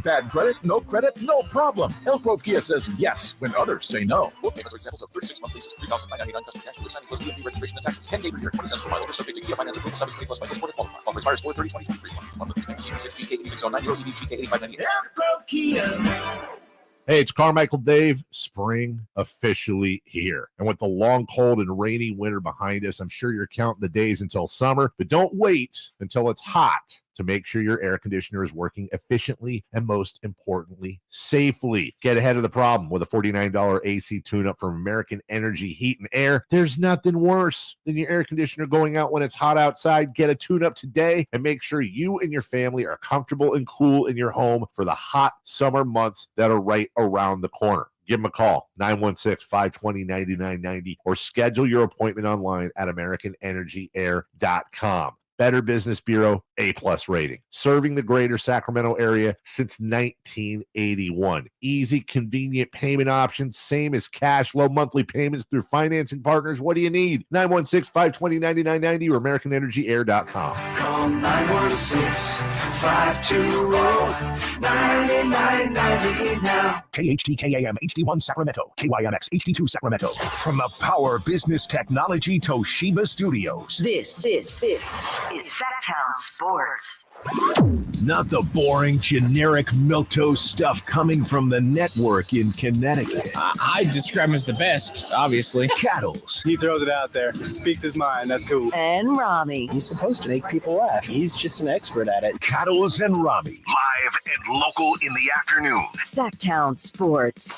Bad credit, no problem. Elk Grove Kia says yes when others say no. Both payments are examples of 36 monthly leases, $3,999 custom cash with signing plus DMV registration and taxes. 10K per year, 20 cents per mile over, subject to Kia finance approval, 720 plus FICO score to qualify. Offer expires 4/30/2023. One month payment, CB6 GK8609, EV GK8598. Elk Grove Kia. Hey, it's Carmichael Dave. Spring officially here. And with the long, cold, and rainy winter behind us, I'm sure you're counting the days until summer. But don't wait until it's hot to make sure your air conditioner is working efficiently and, most importantly, safely. Get ahead of the problem with a $49 AC tune-up from American Energy Heat and Air. There's nothing worse than your air conditioner going out when it's hot outside. Get a tune-up today and make sure you and your family are comfortable and cool in your home for the hot summer months that are right around the corner. Give them a call, 916-520-9990, or schedule your appointment online at AmericanEnergyAir.com. Better Business Bureau, A+ rating. Serving the greater Sacramento area since 1981. Easy, convenient payment options, same as cash, low monthly payments through financing partners. What do you need? 916-520-9990 or AmericanEnergyAir.com. Call 916-520-9990 now. KHTKAM HD1 Sacramento, KYMX HD2 Sacramento. From the Power Business Technology Toshiba Studios. This is Sactown Sports. Not the boring, generic milquetoast stuff coming from the network in Connecticut. I describe him as the best, obviously. Cattles. He throws it out there, speaks his mind. That's cool. And Ramie. He's supposed to make people laugh. He's just an expert at it. Cattles and Ramie. Live and local in the afternoon. Sactown Sports.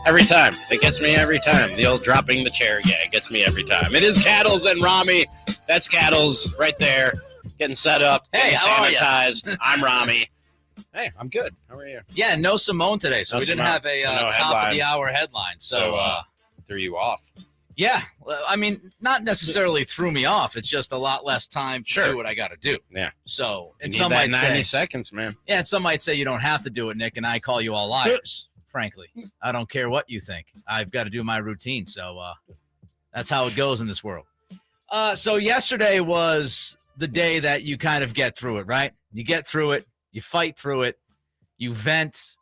Every time. It gets me every time. The old dropping the chair gag gets me every time. It is Cattles and Ramie. That's Cattles right there. Getting set up. Hey, how are you? Sanitized. I'm Ramie. Hey, I'm good. How are you? Yeah, no Simone today, so No we didn't Simone. have a So no top headline. of the hour headline. So, threw you off. yeah, well, I mean, not necessarily threw me off. It's just a lot less time to do what I got to do. Yeah. So, and You some need that might 90 say, seconds, man. yeah, and some might say you don't have to do it, Nick, and I call you all liars. Frankly, I don't care what you think. I've got to do my routine. So that's how it goes in this world. So yesterday was the day that you kind of get through it, right? You get through it. You fight through it. You vent.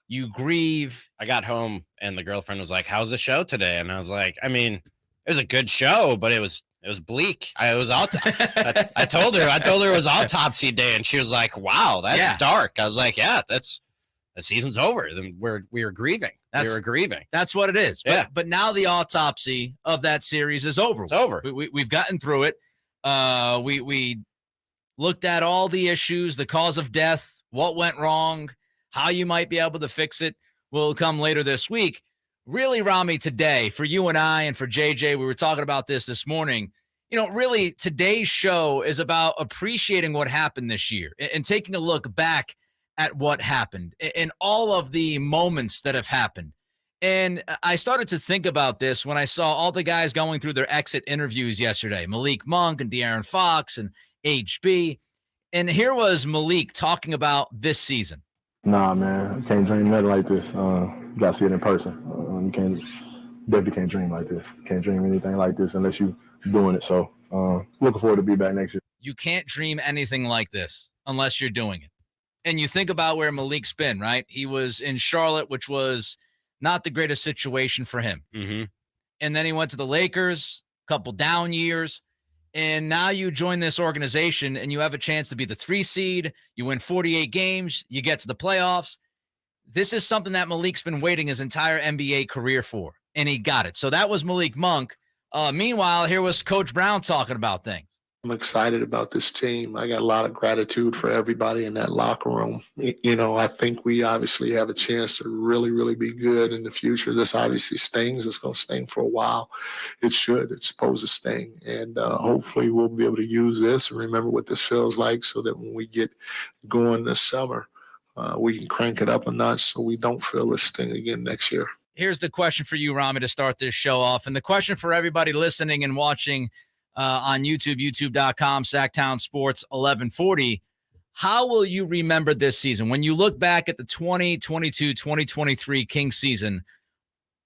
You grieve. I got home and the girlfriend was like, "How's the show today?" And I was like, "I mean, it was a good show, but it was bleak. I told her it was autopsy day, and she was like, "Wow, that's dark." I was like, "Yeah, the season's over. Then we were grieving. We were grieving. That's what it is. But now the autopsy of that series is over. It's over. We've gotten through it. We looked at all the issues, the cause of death, what went wrong, how you might be able to fix it will come later this week. Really, Ramie, today, for you and I and for JJ, we were talking about this morning. You know, really, today's show is about appreciating what happened this year and taking a look back at what happened and all of the moments that have happened. And I started to think about this when I saw all the guys going through their exit interviews yesterday, Malik Monk and De'Aaron Fox and HB. And here was Malik talking about this season. Nah, man, I can't dream nothing like this. You got to see it in person. You definitely can't dream like this. Can't dream anything like this unless you're doing it. So looking forward to be back next year. You can't dream anything like this unless you're doing it. And you think about where Malik's been, right? He was in Charlotte, which was not the greatest situation for him. Mm-hmm. And then he went to the Lakers, a couple down years. And now you join this organization and you have a chance to be the 3 seed. You win 48 games. You get to the playoffs. This is something that Malik's been waiting his entire NBA career for, and he got it. So that was Malik Monk. Meanwhile, here was Coach Brown talking about things. I'm excited about this team. I got a lot of gratitude for everybody in that locker room. You know, I think we obviously have a chance to really, really be good in the future. This obviously stings. It's going to sting for a while. It should. It's supposed to sting. And hopefully we'll be able to use this and remember what this feels like so that when we get going this summer, we can crank it up a notch so we don't feel this sting again next year. Here's the question for you, Ramie, to start this show off. And the question for everybody listening and watching on YouTube, youtube.com, Sactown Sports 1140. How will you remember this season? When you look back at the 2022-2023 Kings season,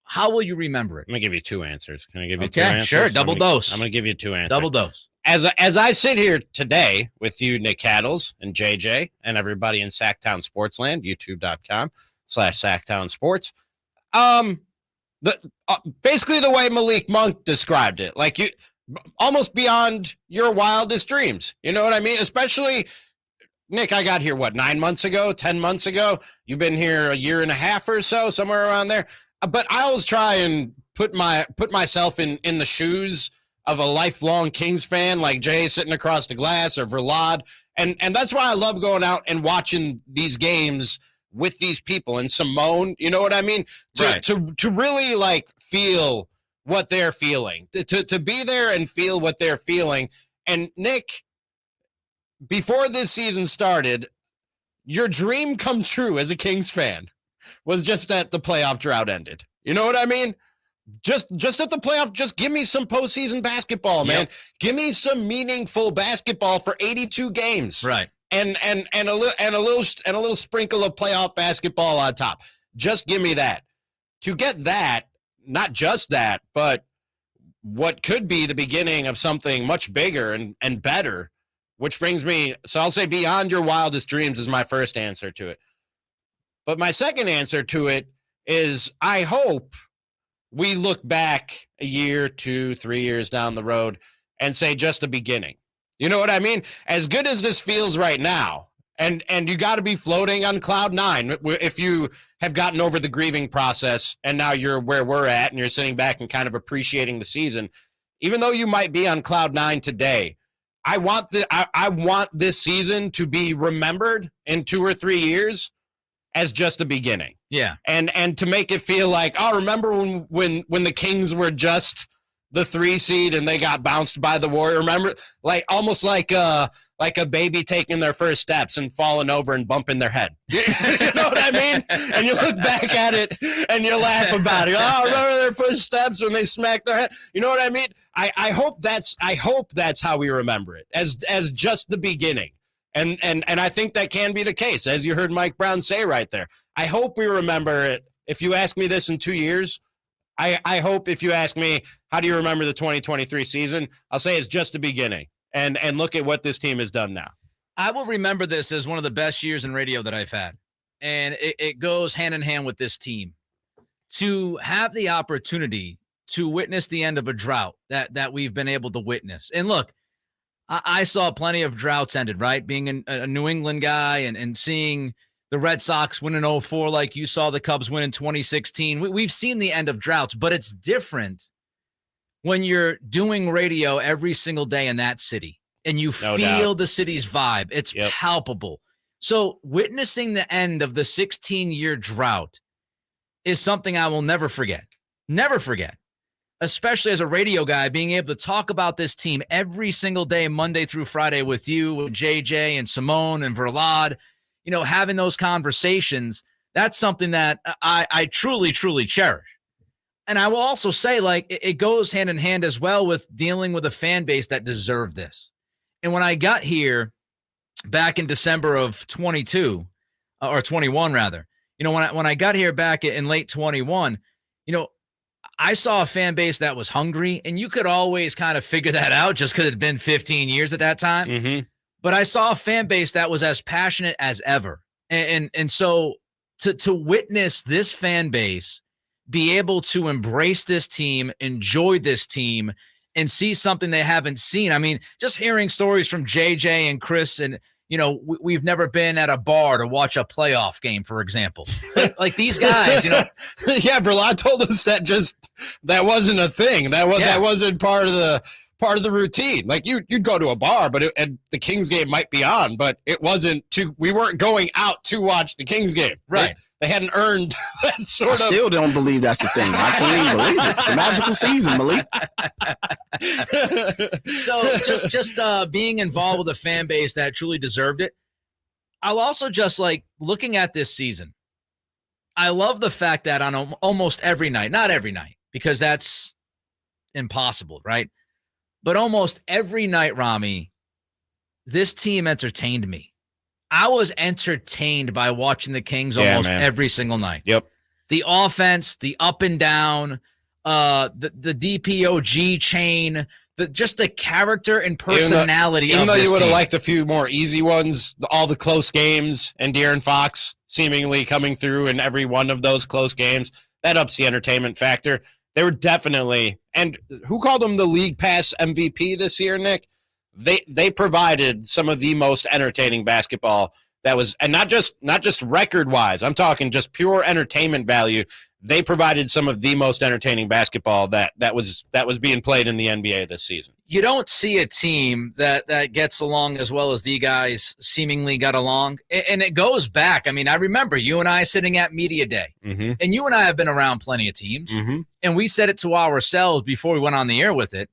how will you remember it? I'm going to give you two answers. Can I give you two answers? Sure. Double dose. I'm going to give you two answers. Double dose. As I sit here today with you, Nick Cattles and JJ and everybody in Sactown Sportsland, youtube.com/Sactown Sports. Basically the way Malik Monk described it, like you almost beyond your wildest dreams. You know what I mean? Especially Nick, I got here, 9 months ago, 10 months ago? You've been here a year and a half or so, somewhere around there. But I always try and put myself in the shoes of a lifelong Kings fan like Jay sitting across the glass or Verlad. And that's why I love going out and watching these games with these people and Simone, you know what I mean? To really like feel what they're feeling, to be there and feel what they're feeling. And Nick, before this season started, your dream come true as a Kings fan was just that the playoff drought ended. You know what I mean? Just at the playoff, just give me some postseason basketball, man. Yep. Give me some meaningful basketball for 82 games. Right. And a little sprinkle of playoff basketball on top. Just give me that. To get that, not just that, but what could be the beginning of something much bigger and better, which brings me, so I'll say beyond your wildest dreams is my first answer to it. But my second answer to it is I hope we look back a year, 2, 3 years down the road and say just the beginning. You know what I mean? As good as this feels right now, and you got to be floating on cloud 9 if you have gotten over the grieving process and now you're where we're at and you're sitting back and kind of appreciating the season. Even though you might be on cloud 9 today, I want this season to be remembered in 2 or 3 years as just the beginning. Yeah. And to make it feel like, oh, remember when the Kings were just the 3 seed and they got bounced by the Warriors? Remember, like almost like a baby taking their first steps and falling over and bumping their head. You know what I mean? And you look back at it and you laugh about it. Oh, remember their first steps when they smacked their head? You know what I mean? I hope that's how we remember it, as just the beginning. And I think that can be the case, as you heard Mike Brown say right there. I hope we remember it. If you ask me this in 2 years, I hope if you ask me, how do you remember the 2023 season? I'll say it's just the beginning. And look at what this team has done now. I will remember this as one of the best years in radio that I've had. And it goes hand in hand with this team. To have the opportunity to witness the end of a drought that we've been able to witness. And look, I saw plenty of droughts ended, right? Being a New England guy and seeing the Red Sox win in 2004 like you saw the Cubs win in 2016. We've seen the end of droughts, but it's different when you're doing radio every single day in that city and you feel the city's vibe. It's palpable. So witnessing the end of the 16-year drought is something I will never forget. Never forget. Especially as a radio guy, being able to talk about this team every single day, Monday through Friday with you and JJ and Simone and Verlad, you know, having those conversations, that's something that I truly, truly cherish. And I will also say, like, it goes hand in hand as well with dealing with a fan base that deserved this. And when I got here back in December of 22, or 21 rather, you know, when I got here back in late 21, you know, I saw a fan base that was hungry, and you could always kind of figure that out just because it had been 15 years at that time. Mm-hmm. But I saw a fan base that was as passionate as ever. And so to witness this fan base be able to embrace this team, enjoy this team, and see something they haven't seen. I mean, just hearing stories from JJ and Chris, and, you know, we've never been at a bar to watch a playoff game, for example. Like these guys, you know. Yeah, Verlad told us that wasn't a thing. That wasn't part of the routine. Like you'd go to a bar, but and the Kings game might be on, but it wasn't we weren't going out to watch the Kings game. Right. They hadn't earned that sort of. I still don't believe that's the thing. I can't even believe it. It's a magical season, Malik. So just being involved with a fan base that truly deserved it. I'll also just like looking at this season. I love the fact that on almost every night, not every night, because that's impossible, right? But almost every night, Ramie, this team entertained me. I was entertained by watching the Kings almost every single night. Yep. The offense, the up and down, the DPOG chain, just the character and personality. Even though you would have team. liked a few more easy ones, all the close games, and De'Aaron Fox seemingly coming through in every one of those close games, that ups the entertainment factor. They were definitely, and who called them the League Pass MVP this year, Nick? They provided some of the most entertaining basketball that was, and not just record wise. I'm talking just pure entertainment value. They provided some of the most entertaining basketball that was being played in the NBA this season. You don't see a team that gets along as well as the guys seemingly got along, and it goes back. I mean, I remember you and I sitting at Media Day, and you and I have been around plenty of teams, and we said it to ourselves before we went on the air with it.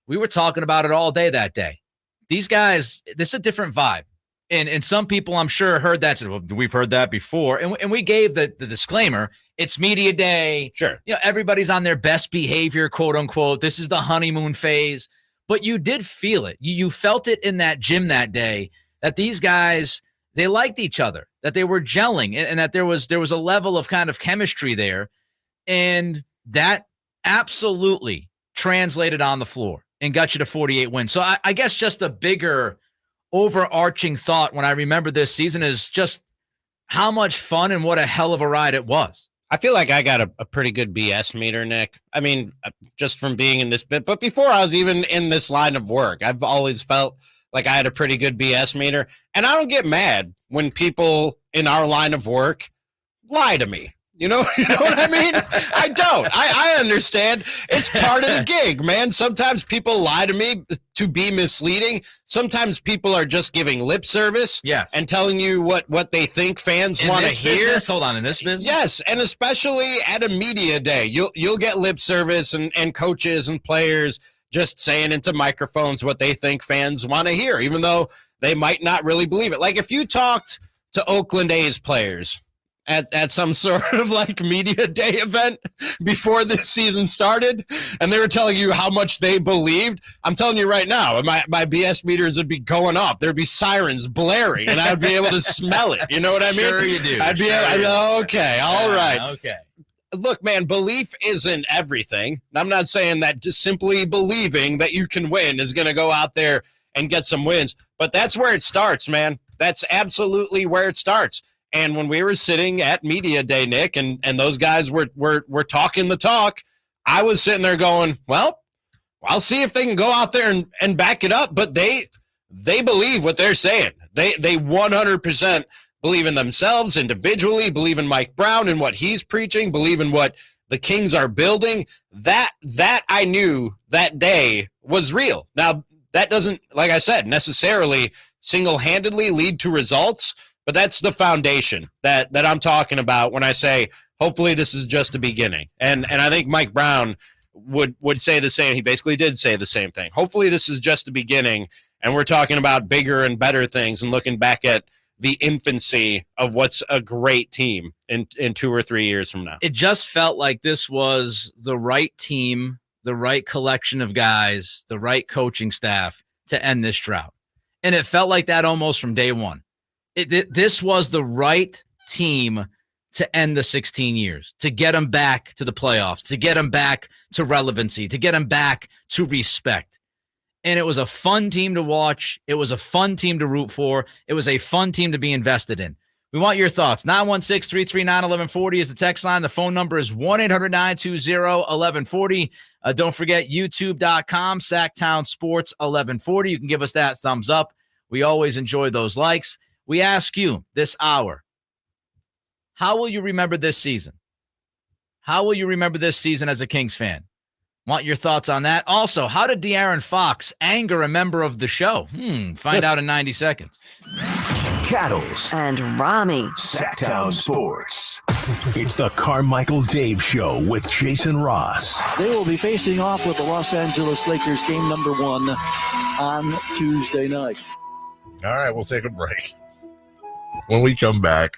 We were talking about it all day that day. These guys, this is a different vibe. And some people, I'm sure, heard that. Said, well, we've heard that before. And we gave the disclaimer. It's Media Day. Sure. You know, everybody's on their best behavior, quote unquote. This is the honeymoon phase. But you did feel it. You felt it in that gym that day that these guys, they liked each other, that they were gelling, and that there was a level of kind of chemistry there. And that absolutely translated on the floor and got you to 48 wins. So I guess just a bigger overarching thought when I remember this season is just how much fun and what a hell of a ride it was. I feel like I got a pretty good BS meter, Nick. I mean, just from being in this bit, but before I was even in this line of work, I've always felt like I had a pretty good BS meter. And I don't get mad when people in our line of work lie to me. You know what I mean? I don't. I understand. It's part of the gig, man. Sometimes people lie to me to be misleading. Sometimes people are just giving lip service and telling you what they think fans want to hear. Business? Hold on, in this business? Yes, and especially at a media day, you'll get lip service and coaches and players just saying into microphones what they think fans want to hear, even though they might not really believe it. Like if you talked to Oakland A's players at some sort of like media day event before this season started, and they were telling you how much they believed, I'm telling you right now, my BS meters would be going off. There'd be sirens blaring, and I'd be able to smell it. You know what I mean? Sure you do. I'd be okay, all right. Okay. Look, man, belief isn't everything. I'm not saying that just simply believing that you can win is going to go out there and get some wins, but that's where it starts, man. That's absolutely where it starts. And when we were sitting at Media Day, Nick, and those guys were talking the talk, I was sitting there going, well, I'll see if they can go out there and back it up. But they believe what they're saying. They 100% believe in themselves individually, believe in Mike Brown and what he's preaching, believe in what the Kings are building. That I knew that day was real. Now, that doesn't, like I said, necessarily single-handedly lead to results, but that's the foundation that I'm talking about when I say hopefully this is just the beginning. And I think Mike Brown would say the same. He basically did say the same thing. Hopefully this is just the beginning, and we're talking about bigger and better things and looking back at the infancy of what's a great team in 2 or 3 years from now. It just felt like this was the right team, the right collection of guys, the right coaching staff to end this drought. And it felt like that almost from day one. This was the right team to end the 16 years, to get them back to the playoffs, to get them back to relevancy, to get them back to respect. And it was a fun team to watch. It was a fun team to root for. It was a fun team to be invested in. We want your thoughts. 916-339-1140 is the text line. The phone number is 1-800-920-1140. Don't forget youtube.com, Sactown Sports 1140. You can give us that thumbs up. We always enjoy those likes. We ask you this hour, how will you remember this season? How will you remember this season as a Kings fan? Want your thoughts on that? Also, how did De'Aaron Fox anger a member of the show? Find out in 90 seconds. Cattles and Ramie. Sactown Sports. It's the Carmichael Dave Show with Jason Ross. They will be facing off with the Los Angeles Lakers game number 1 on Tuesday night. All right, we'll take a break. When we come back,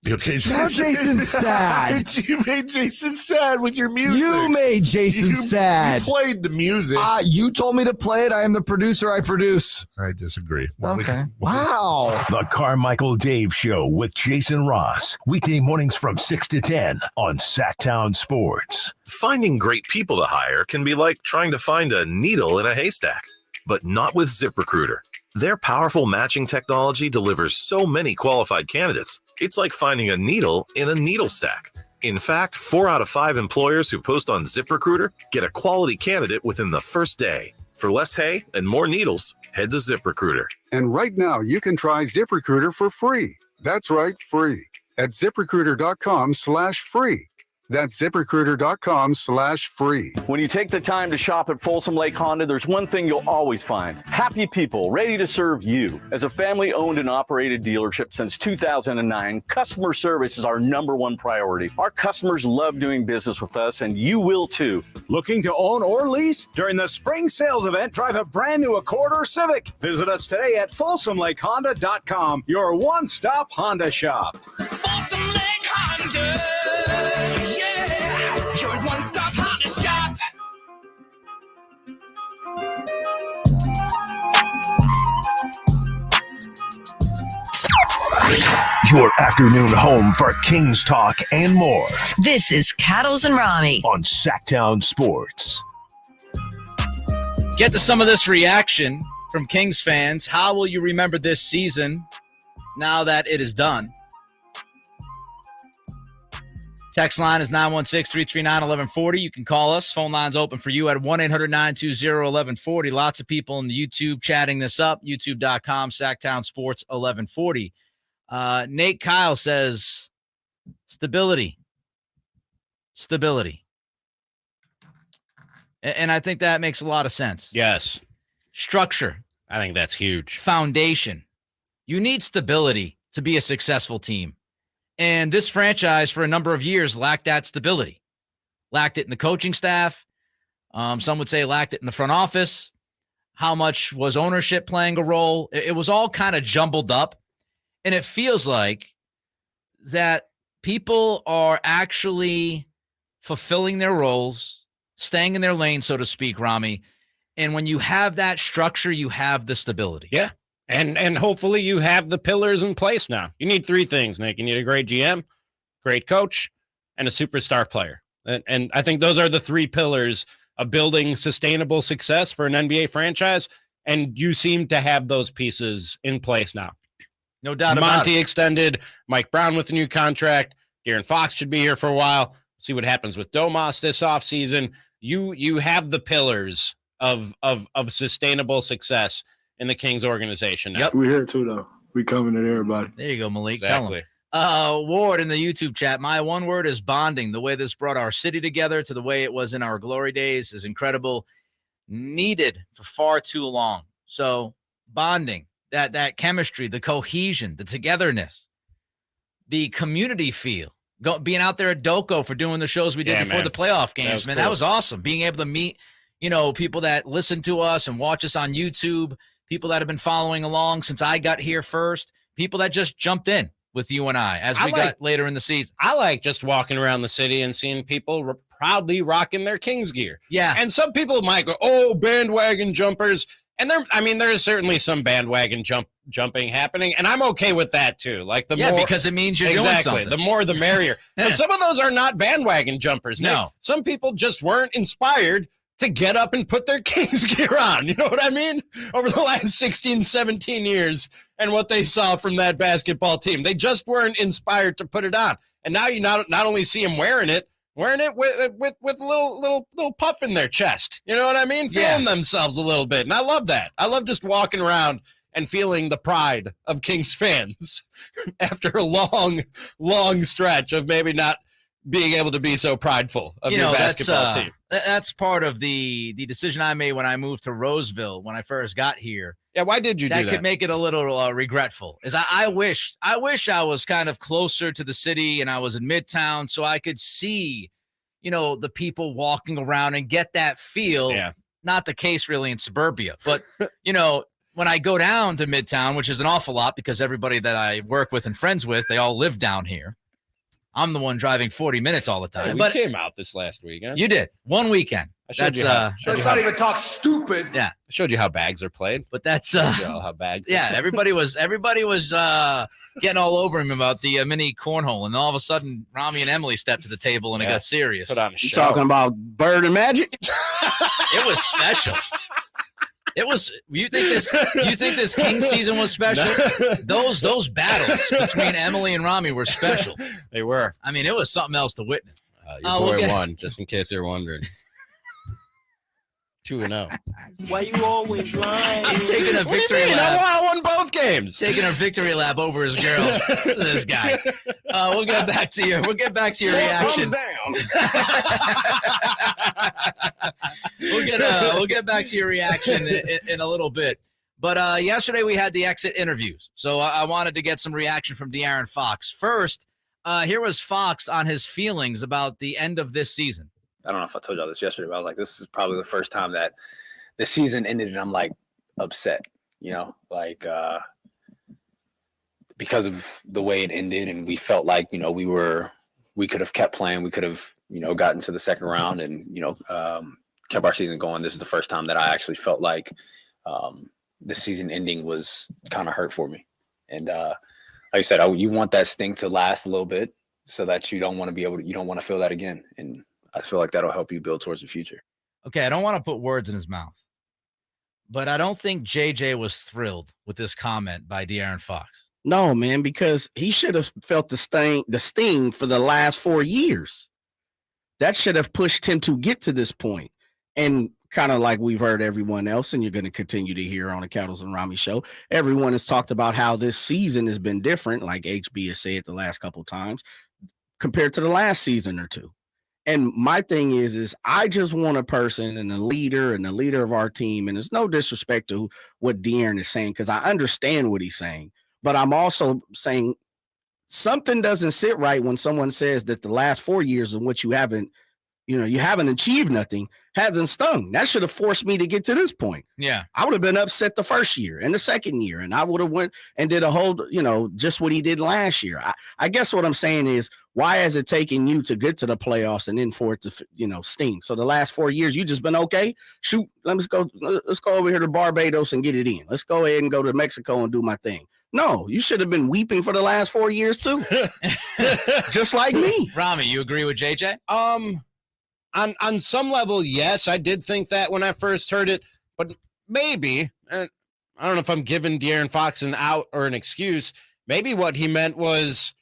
Okay, Now Jason's sad. You made Jason sad with your music. You made Jason sad. You played the music. You told me to play it. I am the producer. I produce. I disagree. Okay. Wow. The Carmichael Dave Show with Jason Ross. Weekday mornings from 6 to 10 on Sactown Sports. Finding great people to hire can be like trying to find a needle in a haystack, but not with ZipRecruiter. Their powerful matching technology delivers so many qualified candidates. It's like finding a needle in a needle stack. In fact, 4 out of 5 employers who post on ZipRecruiter get a quality candidate within the first day. For less hay and more needles, head to ZipRecruiter. And right now, you can try ZipRecruiter for free. That's right, free. At ZipRecruiter.com/free. That's ZipRecruiter.com/free. When you take the time to shop at Folsom Lake Honda, there's one thing you'll always find. Happy people ready to serve you. As a family-owned and operated dealership since 2009, customer service is our #1 priority. Our customers love doing business with us, and you will too. Looking to own or lease? During the spring sales event, drive a brand new Accord or Civic. Visit us today at FolsomLakeHonda.com, your one-stop Honda shop. Folsom Lake Honda. Yeah, your one-stop Honda shop. Your afternoon home for Kings talk and more This is Cattles and Ramie. on Sactown Sports. Get to some of this reaction from Kings fans. How will you remember this season now that it is done? Text line is 916-339-1140. You can call us. Phone line's open for you at 1-800-920-1140. Lots of people in the YouTube chatting this up. YouTube.com, Sactown Sports 1140. Nate Kyle says, stability. And I think that makes a lot of sense. Yes. Structure. I think that's huge. Foundation. You need stability to be a successful team. And this franchise for a number of years lacked that stability. Lacked it in the coaching staff. Some would say lacked it in the front office. How much was ownership playing a role? It was all kind of jumbled up. And it feels like that people are actually fulfilling their roles, staying in their lane, so to speak, Ramie. And when you have that structure, you have the stability. Yeah. And hopefully you have the pillars in place now. You need 3 things, Nick. You need a great GM, great coach, and a superstar player. And I think those are the 3 pillars of building sustainable success for an NBA franchise. And you seem to have those pieces in place now. No doubt about it. Monty extended, Mike Brown with a new contract. De'Aaron Fox should be here for a while. See what happens with Domas this offseason. You have the pillars of sustainable success in the Kings organization now. Yep. We're here too, though. We coming at everybody. There you go, Malik. Exactly. Tell him. Ward in the YouTube chat, my one word is bonding. The way this brought our city together to the way it was in our glory days is incredible. Needed for far too long. So bonding, that chemistry, the cohesion, the togetherness, the community feel. Being out there at Doko for doing the shows we did before the playoff games, that was awesome. Being able to meet, people that listen to us and watch us on YouTube, people that have been following along since I got here first, people that just jumped in with you and I as we got later in the season. I like just walking around the city and seeing people proudly rocking their Kings gear. Yeah. And some people might go, oh, bandwagon jumpers. And there's certainly some bandwagon jumping happening. And I'm okay with that too. Like the more, because it means you're doing something. The more, the merrier. But some of those are not bandwagon jumpers. No. Nick. Some people just weren't inspired to get up and put their Kings gear on. You know what I mean? Over the last 16, 17 years and what they saw from that basketball team. They just weren't inspired to put it on. And now you not only see them wearing it with a little puff in their chest. You know what I mean? Feeling themselves a little bit. And I love that. I love just walking around and feeling the pride of Kings fans after a long, long stretch of maybe not being able to be so prideful of your basketball team. That's part of the decision I made when I moved to Roseville when I first got here. Yeah, why did you do that? That could make it a little regretful. Is I wish I was kind of closer to the city and I was in Midtown so I could see, the people walking around and get that feel. Yeah. Not the case really in suburbia, but when I go down to Midtown, which is an awful lot because everybody that I work with and friends with, they all live down here. I'm the one driving 40 minutes all the time. Hey, we but came out this last weekend. You did. One weekend. Let's not even talk stupid. Yeah. I showed you how bags are played. But that's how bags. Yeah, everybody was getting all over him about the mini cornhole, and all of a sudden Ramie and Emily stepped to the table and it got serious. Put on a You show. talking about Bird and Magic? It was special. It was. You think this Kings season was special? Those battles between Emily and Ramie were special. They were. I mean, it was something else to witness. Your boy won, just in case you're wondering. 2-0. Why you always lying? I'm taking a victory lap. I won both games. Taking a victory lap over his girl. This guy. We'll get back to you. We'll get back to your reaction. We'll get back to your reaction in a little bit. But yesterday we had the exit interviews, so I wanted to get some reaction from De'Aaron Fox. First, here was Fox on his feelings about the end of this season. I don't know if I told y'all this yesterday, but I was like, this is probably the first time that the season ended and I'm like upset, because of the way it ended, and we felt like, we could have kept playing. We could have, gotten to the second round and, kept our season going. This is the first time that I actually felt like the season ending was kind of hurt for me. And like I said, you want that sting to last a little bit so that you don't want to feel that again. And I feel like that'll help you build towards the future. Okay, I don't want to put words in his mouth, but I don't think JJ was thrilled with this comment by De'Aaron Fox. No, man, because he should have felt the sting for the last 4 years. That should have pushed him to get to this point. And kind of like we've heard everyone else, and you're going to continue to hear on the Cattles and Ramie show, everyone has talked about how this season has been different, like HB has said the last couple of times, compared to the last season or two. And my thing is I just want a person and a leader of our team. And there's no disrespect to what De'Aaron is saying, because I understand what he's saying. But I'm also saying something doesn't sit right when someone says that the last 4 years in which you haven't achieved nothing hasn't stung. That should have forced me to get to this point. Yeah. I would have been upset the first year and the second year, and I would have went and did a whole, just what he did last year. I guess what I'm saying is, why has it taken you to get to the playoffs and then for it to, sting? So the last 4 years, you just been okay? Shoot, let's go over here to Barbados and get it in. Let's go ahead and go to Mexico and do my thing. No, you should have been weeping for the last 4 years too. Just like me. Ramie, you agree with JJ? On some level, yes, I did think that when I first heard it, but maybe, I don't know if I'm giving De'Aaron Fox an out or an excuse. Maybe what he meant was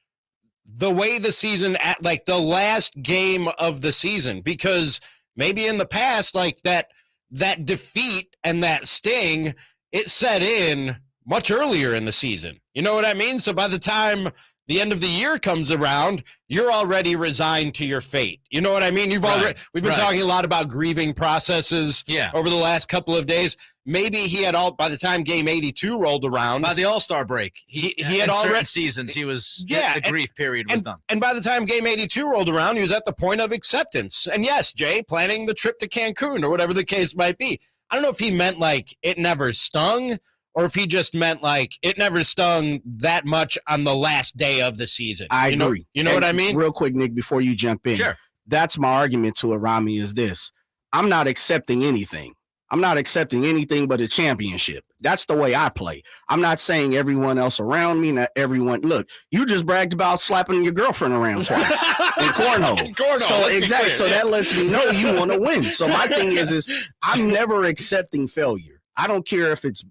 the way the season, like the last game of the season, because maybe in the past, like that defeat and that sting, it set in much earlier in the season. You know what I mean? So by the time the end of the year comes around, you're already resigned to your fate. You know what I mean? We've been talking a lot about grieving processes over the last couple of days. Maybe he had by the time game 82 rolled around. By the All-Star break. He had already seasons. He was, the grief period was done. And by the time game 82 rolled around, he was at the point of acceptance. And yes, Jay, planning the trip to Cancun or whatever the case might be. I don't know if he meant like it never stung, or if he just meant like it never stung that much on the last day of the season. I agree. You know what I mean? Real quick, Nick, before you jump in. Sure. That's my argument to it, Ramie, is this. I'm not accepting anything. I'm not accepting anything but a championship. That's the way I play. I'm not saying everyone else around me, not everyone. Look, you just bragged about slapping your girlfriend around twice in cornhole. So exactly. So that lets me know you want to win. So my thing is I'm never accepting failure. I don't care if it's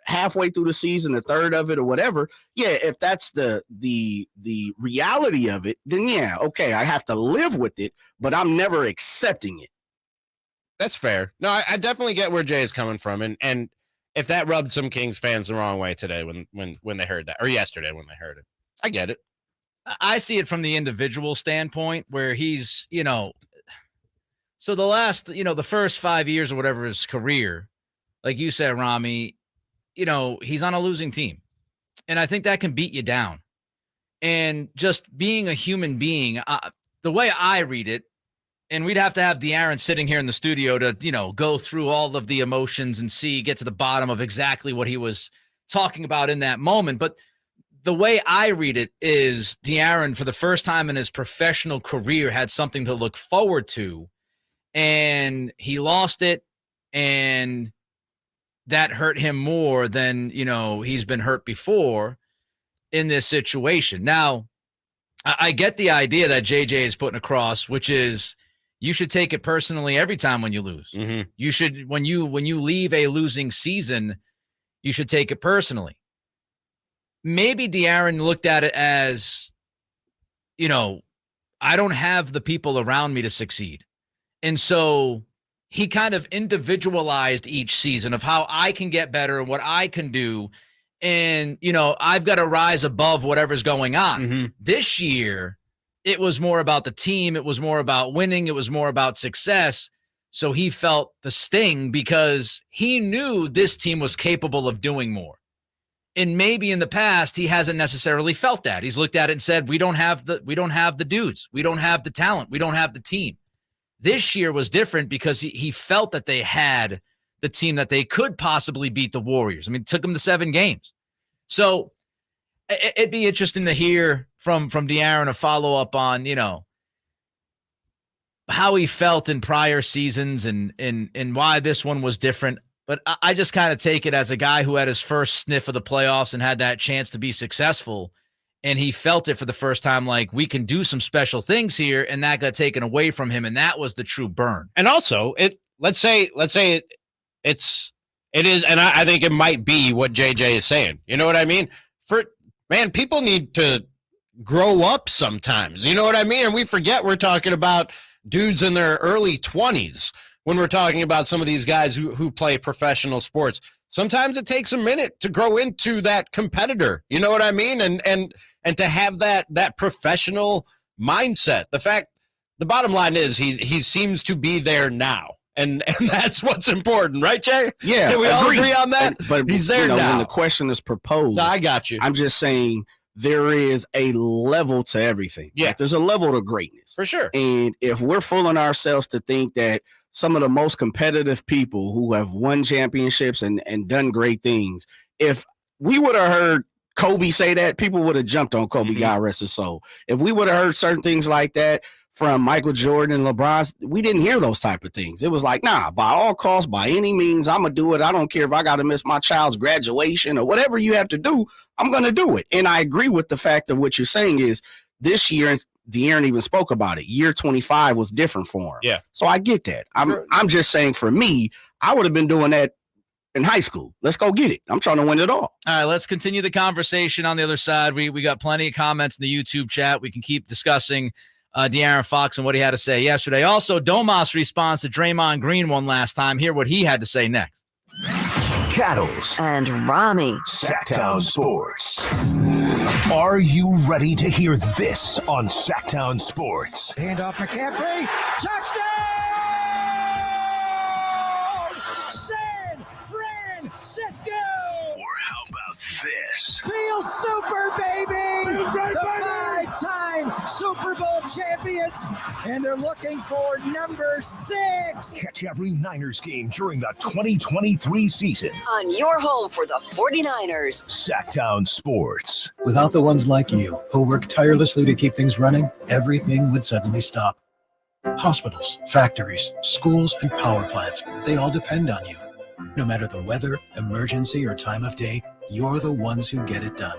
halfway through the season, a third of it or whatever. Yeah, if that's the reality of it, then yeah, okay, I have to live with it, but I'm never accepting it. That's fair. No, I definitely get where Jay is coming from, and if that rubbed some Kings fans the wrong way today when they heard that, or yesterday when they heard it, I get it. I see it from the individual standpoint where he's, so the last, the first 5 years or whatever his career, like you said, Ramie, he's on a losing team. And I think that can beat you down. And just being a human being, the way I read it, and we'd have to have De'Aaron sitting here in the studio to, go through all of the emotions and get to the bottom of exactly what he was talking about in that moment. But the way I read it is De'Aaron, for the first time in his professional career, had something to look forward to, and he lost it, and that hurt him more than, he's been hurt before in this situation. Now, I get the idea that JJ is putting across, which is you should take it personally every time when you lose. Mm-hmm. You should, when you leave a losing season, you should take it personally. Maybe De'Aaron looked at it as, I don't have the people around me to succeed. And so he kind of individualized each season of how I can get better and what I can do. And, I've got to rise above whatever's going on. Mm-hmm. This year, it was more about the team. It was more about winning. It was more about success. So he felt the sting because he knew this team was capable of doing more. And maybe in the past, he hasn't necessarily felt that. He's looked at it and said, we don't have the dudes. We don't have the talent. We don't have the team. This year was different because he felt that they had the team that they could possibly beat the Warriors. I mean, it took them to 7 games. So it'd be interesting to hear from De'Aaron a follow-up on, how he felt in prior seasons and why this one was different. But I just kind of take it as a guy who had his first sniff of the playoffs and had that chance to be successful. And he felt it for the first time, like we can do some special things here. And that got taken away from him. And that was the true burn. And also let's say it is. And I think it might be what JJ is saying. You know what I mean? People need to grow up sometimes. You know what I mean? And we forget we're talking about dudes in their early 20s when we're talking about some of these guys who play professional sports. Sometimes it takes a minute to grow into that competitor. You know what I mean? And to have that professional mindset. The bottom line is he seems to be there now. And that's what's important, right, Jay? Yeah. Can we all agree on that? But he's there now. When the question is proposed, I got you. I'm just saying there is a level to everything. Yeah. Like, there's a level to greatness. For sure. And if we're fooling ourselves to think that some of the most competitive people who have won championships and done great things, if we would have heard Kobe say that, people would have jumped on Kobe, God rest his soul. If we would have heard certain things like that from Michael Jordan and LeBron, we didn't hear those type of things. It was like, nah, by all costs, by any means, I'm going to do it. I don't care if I got to miss my child's graduation or whatever you have to do, I'm going to do it. And I agree with the fact of what you're saying is this year, De'Aaron even spoke about it. Year 25 was different for him. Yeah. So I get that. I'm just saying for me, I would have been doing that in high school. Let's go get it. I'm trying to win it all. All right, let's continue the conversation on the other side. We got plenty of comments in the YouTube chat. We can keep discussing De'Aaron Fox and what he had to say yesterday. Also, Domas responds to Draymond Green one last time. Hear what he had to say next. Cattles and Ramie. Sactown Sports. Are you ready to hear this on Sactown Sports? Hand off McCaffrey. Touchdown! San Francisco! Or how about this? Feel super, baby! The 5-time Super Bowl champions, and they're looking for number 6. Catch every Niners game during the 2023 season On your home for the 49ers. Sactown Sports. Without the ones like you, who work tirelessly to keep things running, everything would suddenly stop. Hospitals, factories, schools, and power plants, they all depend on you. No matter the weather, emergency, or time of day, you're the ones who get it done.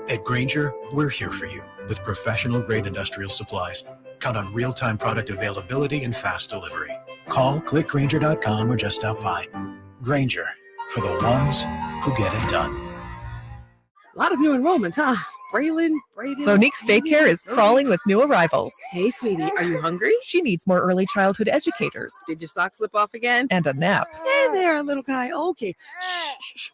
At Grainger, we're here for you with professional-grade industrial supplies. Count on real-time product availability and fast delivery. Call, click Grainger.com, or just stop by. Grainger, for the ones who get it done. A lot of new enrollments, huh? Braylon, Brayden. Monique's daycare is crawling with new arrivals. Hey, sweetie, are you hungry? She needs more early childhood educators. Did your socks slip off again? And a nap. Hey there, little guy. Okay. Shh.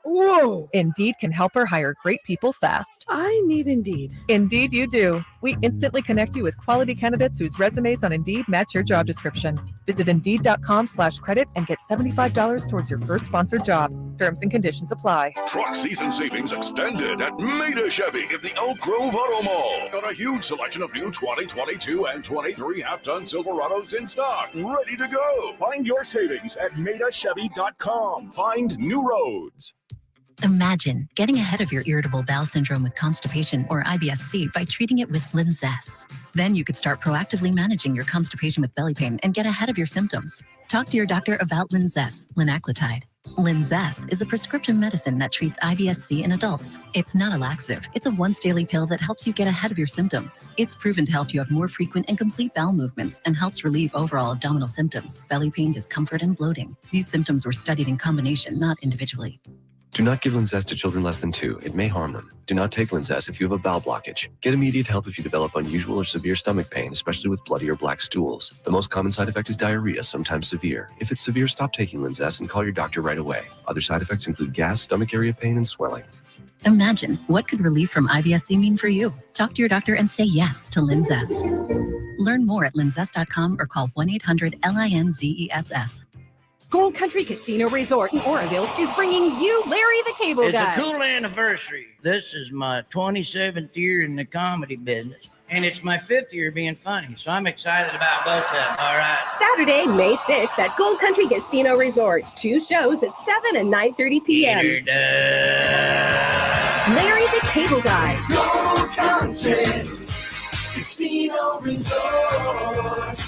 Whoa. Indeed can help her hire great people fast. I need Indeed. Indeed you do. We instantly connect you with quality candidates whose resumes on Indeed match your job description. Visit Indeed.com/credit and get $75 towards your first sponsored job. Terms and conditions apply. Truck season savings extended at Maida Chevy in the Elk Grove Auto Mall. Got a huge selection of new 2022 and 23 half-ton Silverados in stock, ready to go. Find your savings at MaidaChevy.com. Find new roads. Imagine getting ahead of your irritable bowel syndrome with constipation or IBS-C by treating it with Linzess. Then you could start proactively managing your constipation with belly pain and get ahead of your symptoms. Talk to your doctor about Linzess, linaclotide. Linzess is a prescription medicine that treats IBS-C in adults. It's not a laxative. It's a once-daily pill that helps you get ahead of your symptoms. It's proven to help you have more frequent and complete bowel movements and helps relieve overall abdominal symptoms, belly pain, discomfort, and bloating. These symptoms were studied in combination, not individually. Do not give Linzess to children less than 2. It may harm them. Do not take Linzess if you have a bowel blockage. Get immediate help if you develop unusual or severe stomach pain, especially with bloody or black stools. The most common side effect is diarrhea, sometimes severe. If it's severe, stop taking Linzess and call your doctor right away. Other side effects include gas, stomach area pain, and swelling. Imagine, what could relief from IBS-C mean for you? Talk to your doctor and say yes to Linzess. Learn more at linzess.com or call 1-800-LINZESS. Gold Country Casino Resort in Oroville is bringing you Larry the Cable It's Guy. a cool anniversary. This is my 27th year in the comedy business, and it's my 5th year being funny, so I'm excited about both of them, all right? Saturday, May 6th at Gold Country Casino Resort. 2 shows at 7 and 9:30 p.m. Larry the Cable Guy. Gold Country Casino Resort.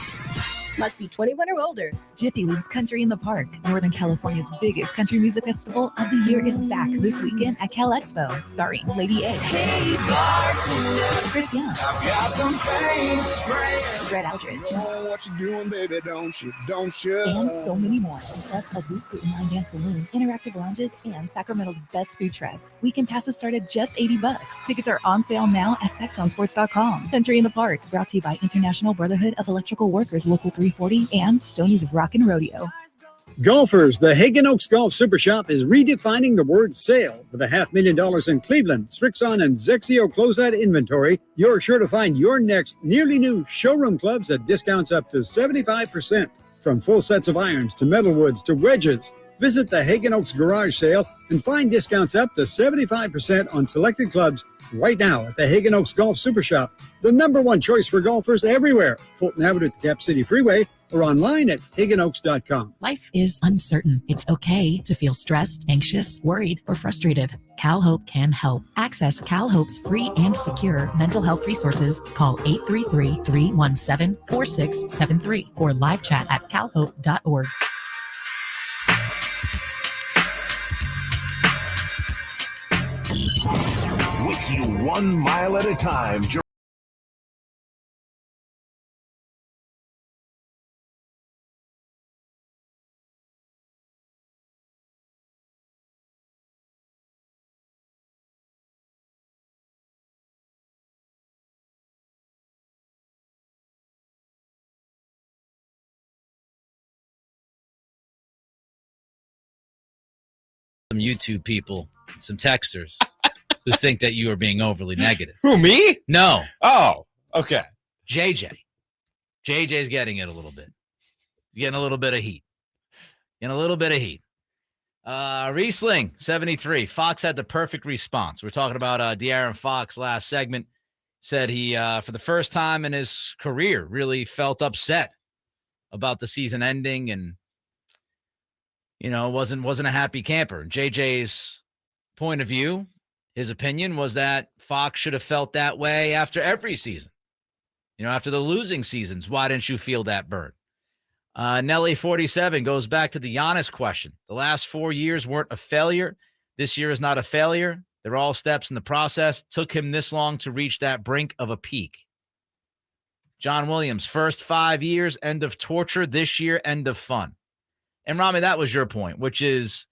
Must be 21 or older. Jiffy Lube's Country in the Park, Northern California's biggest country music festival of the year, is back this weekend at Cal Expo, starring Lady A, Hey, bartender, Chris Young, I've got some famous friends. Brett Eldridge, Know what you doing, baby, don't you? Don't you? and so many more. Plus a Blue Scoot and Line Dance Saloon, interactive lounges, and Sacramento's best food trucks. Weekend passes start at just $80. Tickets are on sale now at SactownSports.com. Country in the Park, brought to you by International Brotherhood of Electrical Workers, Local 340, and Stonies Rock and Rodeo. Golfers, the Hagen Oaks Golf Super Shop is redefining the word sale. With $500,000 in Cleveland, Strixon, and Zexio closeout inventory, you're sure to find your next nearly new showroom clubs at discounts up to 75%. From full sets of irons to metalwoods to wedges, visit the Hagen Oaks Garage Sale and find discounts up to 75% on selected clubs right now at the Hagen Oaks Golf Super Shop, the #1 choice for golfers everywhere. Fulton Avenue at the Cap City Freeway, or online at hagenoaks.com. Life is uncertain. It's okay to feel stressed, anxious, worried, or frustrated. CalHope can help. Access CalHope's free and secure mental health resources. Call 833-317-4673 or live chat at calhope.org. With you 1 mile at a time. Some YouTube people, some texters who think that you are being overly negative. Who, me? No. Oh, okay. JJ. JJ's getting it a little bit. Getting a little bit of heat. Riesling, 73. Fox had the perfect response. We're talking about De'Aaron Fox last segment. Said he, for the first time in his career, really felt upset about the season ending and, wasn't a happy camper. JJ's point of view, his opinion was that Fox should have felt that way after every season. After the losing seasons, why didn't you feel that burn? Nelly 47 goes back to the Giannis question. The last 4 years weren't a failure. This year is not a failure. They're all steps in the process. Took him this long to reach that brink of a peak. John Williams, first 5 years, end of torture. This year, end of fun. And Ramie, that was your point, which is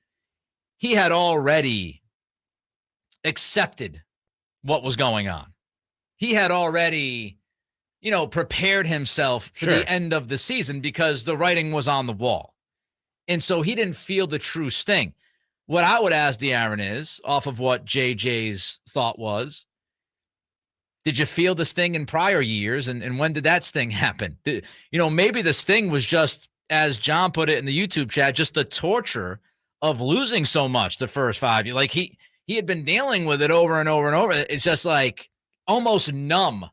he had already accepted what was going on. He had already, prepared himself for the end of the season because the writing was on the wall. And so he didn't feel the true sting. what I would ask De'Aaron is, off of what JJ's thought was, did you feel the sting in prior years? And when did that sting happen? Maybe the sting was just, as John put it in the YouTube chat, just the torture of losing so much the first 5 years. Like he had been dealing with it over and over and over. It's just like almost numb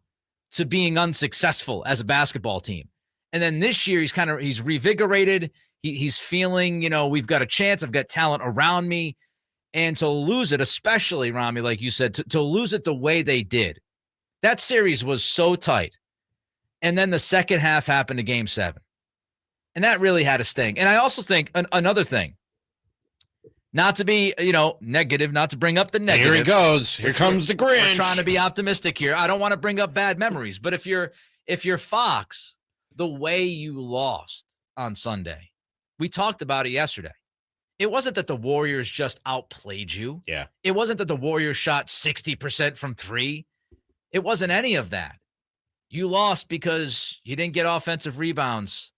to being unsuccessful as a basketball team. And then this year he's revigorated. He's feeling, we've got a chance. I've got talent around me. And to lose it, especially, Ramie, like you said, to lose it the way they did. That series was so tight. And then the second half happened to Game 7. And that really had a sting. And I also think another thing, not to be, negative, not to bring up the negative. Here he goes. Here comes the Grinch. We're trying to be optimistic here. I don't want to bring up bad memories. But if you're Fox, the way you lost on Sunday, we talked about it yesterday. It wasn't that the Warriors just outplayed you. Yeah. It wasn't that the Warriors shot 60% from 3. It wasn't any of that. You lost because you didn't get offensive rebounds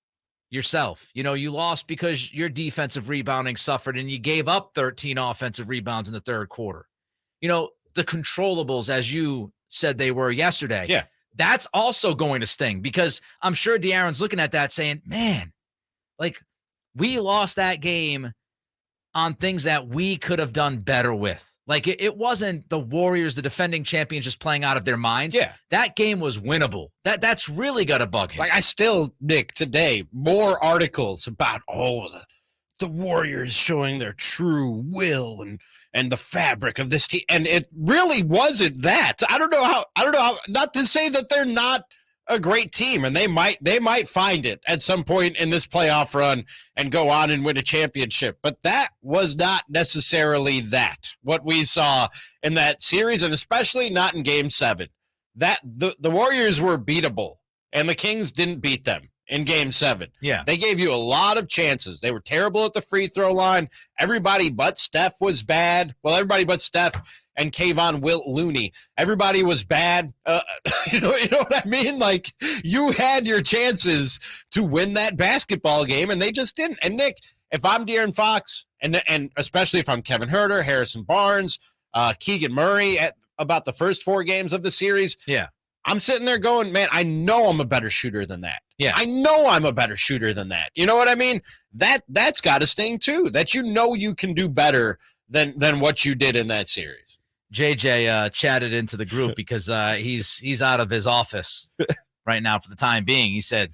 yourself. You lost because your defensive rebounding suffered and you gave up 13 offensive rebounds in the third quarter. The controllables, as you said they were yesterday. Yeah. That's also going to sting because I'm sure De'Aaron's looking at that saying, man, like we lost that game on things that we could have done better with. Like it wasn't the Warriors, the defending champions, just playing out of their minds. Yeah. That game was winnable. That's really got to bug him. Like I still, Nick, today, more articles about, the Warriors showing their true will and the fabric of this team. And it really wasn't that. I don't know how, not to say that they're not a great team, and they might find it at some point in this playoff run and go on and win a championship. But that was not necessarily what we saw in that series, and especially not in Game 7. That the Warriors were beatable, and the Kings didn't beat them in Game 7. Yeah. They gave you a lot of chances. They were terrible at the free throw line. Everybody but Steph was bad. Well, everybody but Steph and Kayvon Looney. Everybody was bad. You know what I mean? Like, you had your chances to win that basketball game, and they just didn't. And, Nick, if I'm De'Aaron Fox, and especially if I'm Kevin Huerter, Harrison Barnes, Keegan Murray at about the first 4 games of the series, yeah, I'm sitting there going, man, I know I'm a better shooter than that. Yeah. I know I'm a better shooter than that. You know what I mean? That's got to sting, too, that you can do better than what you did in that series. JJ chatted into the group because he's out of his office right now for the time being. He said,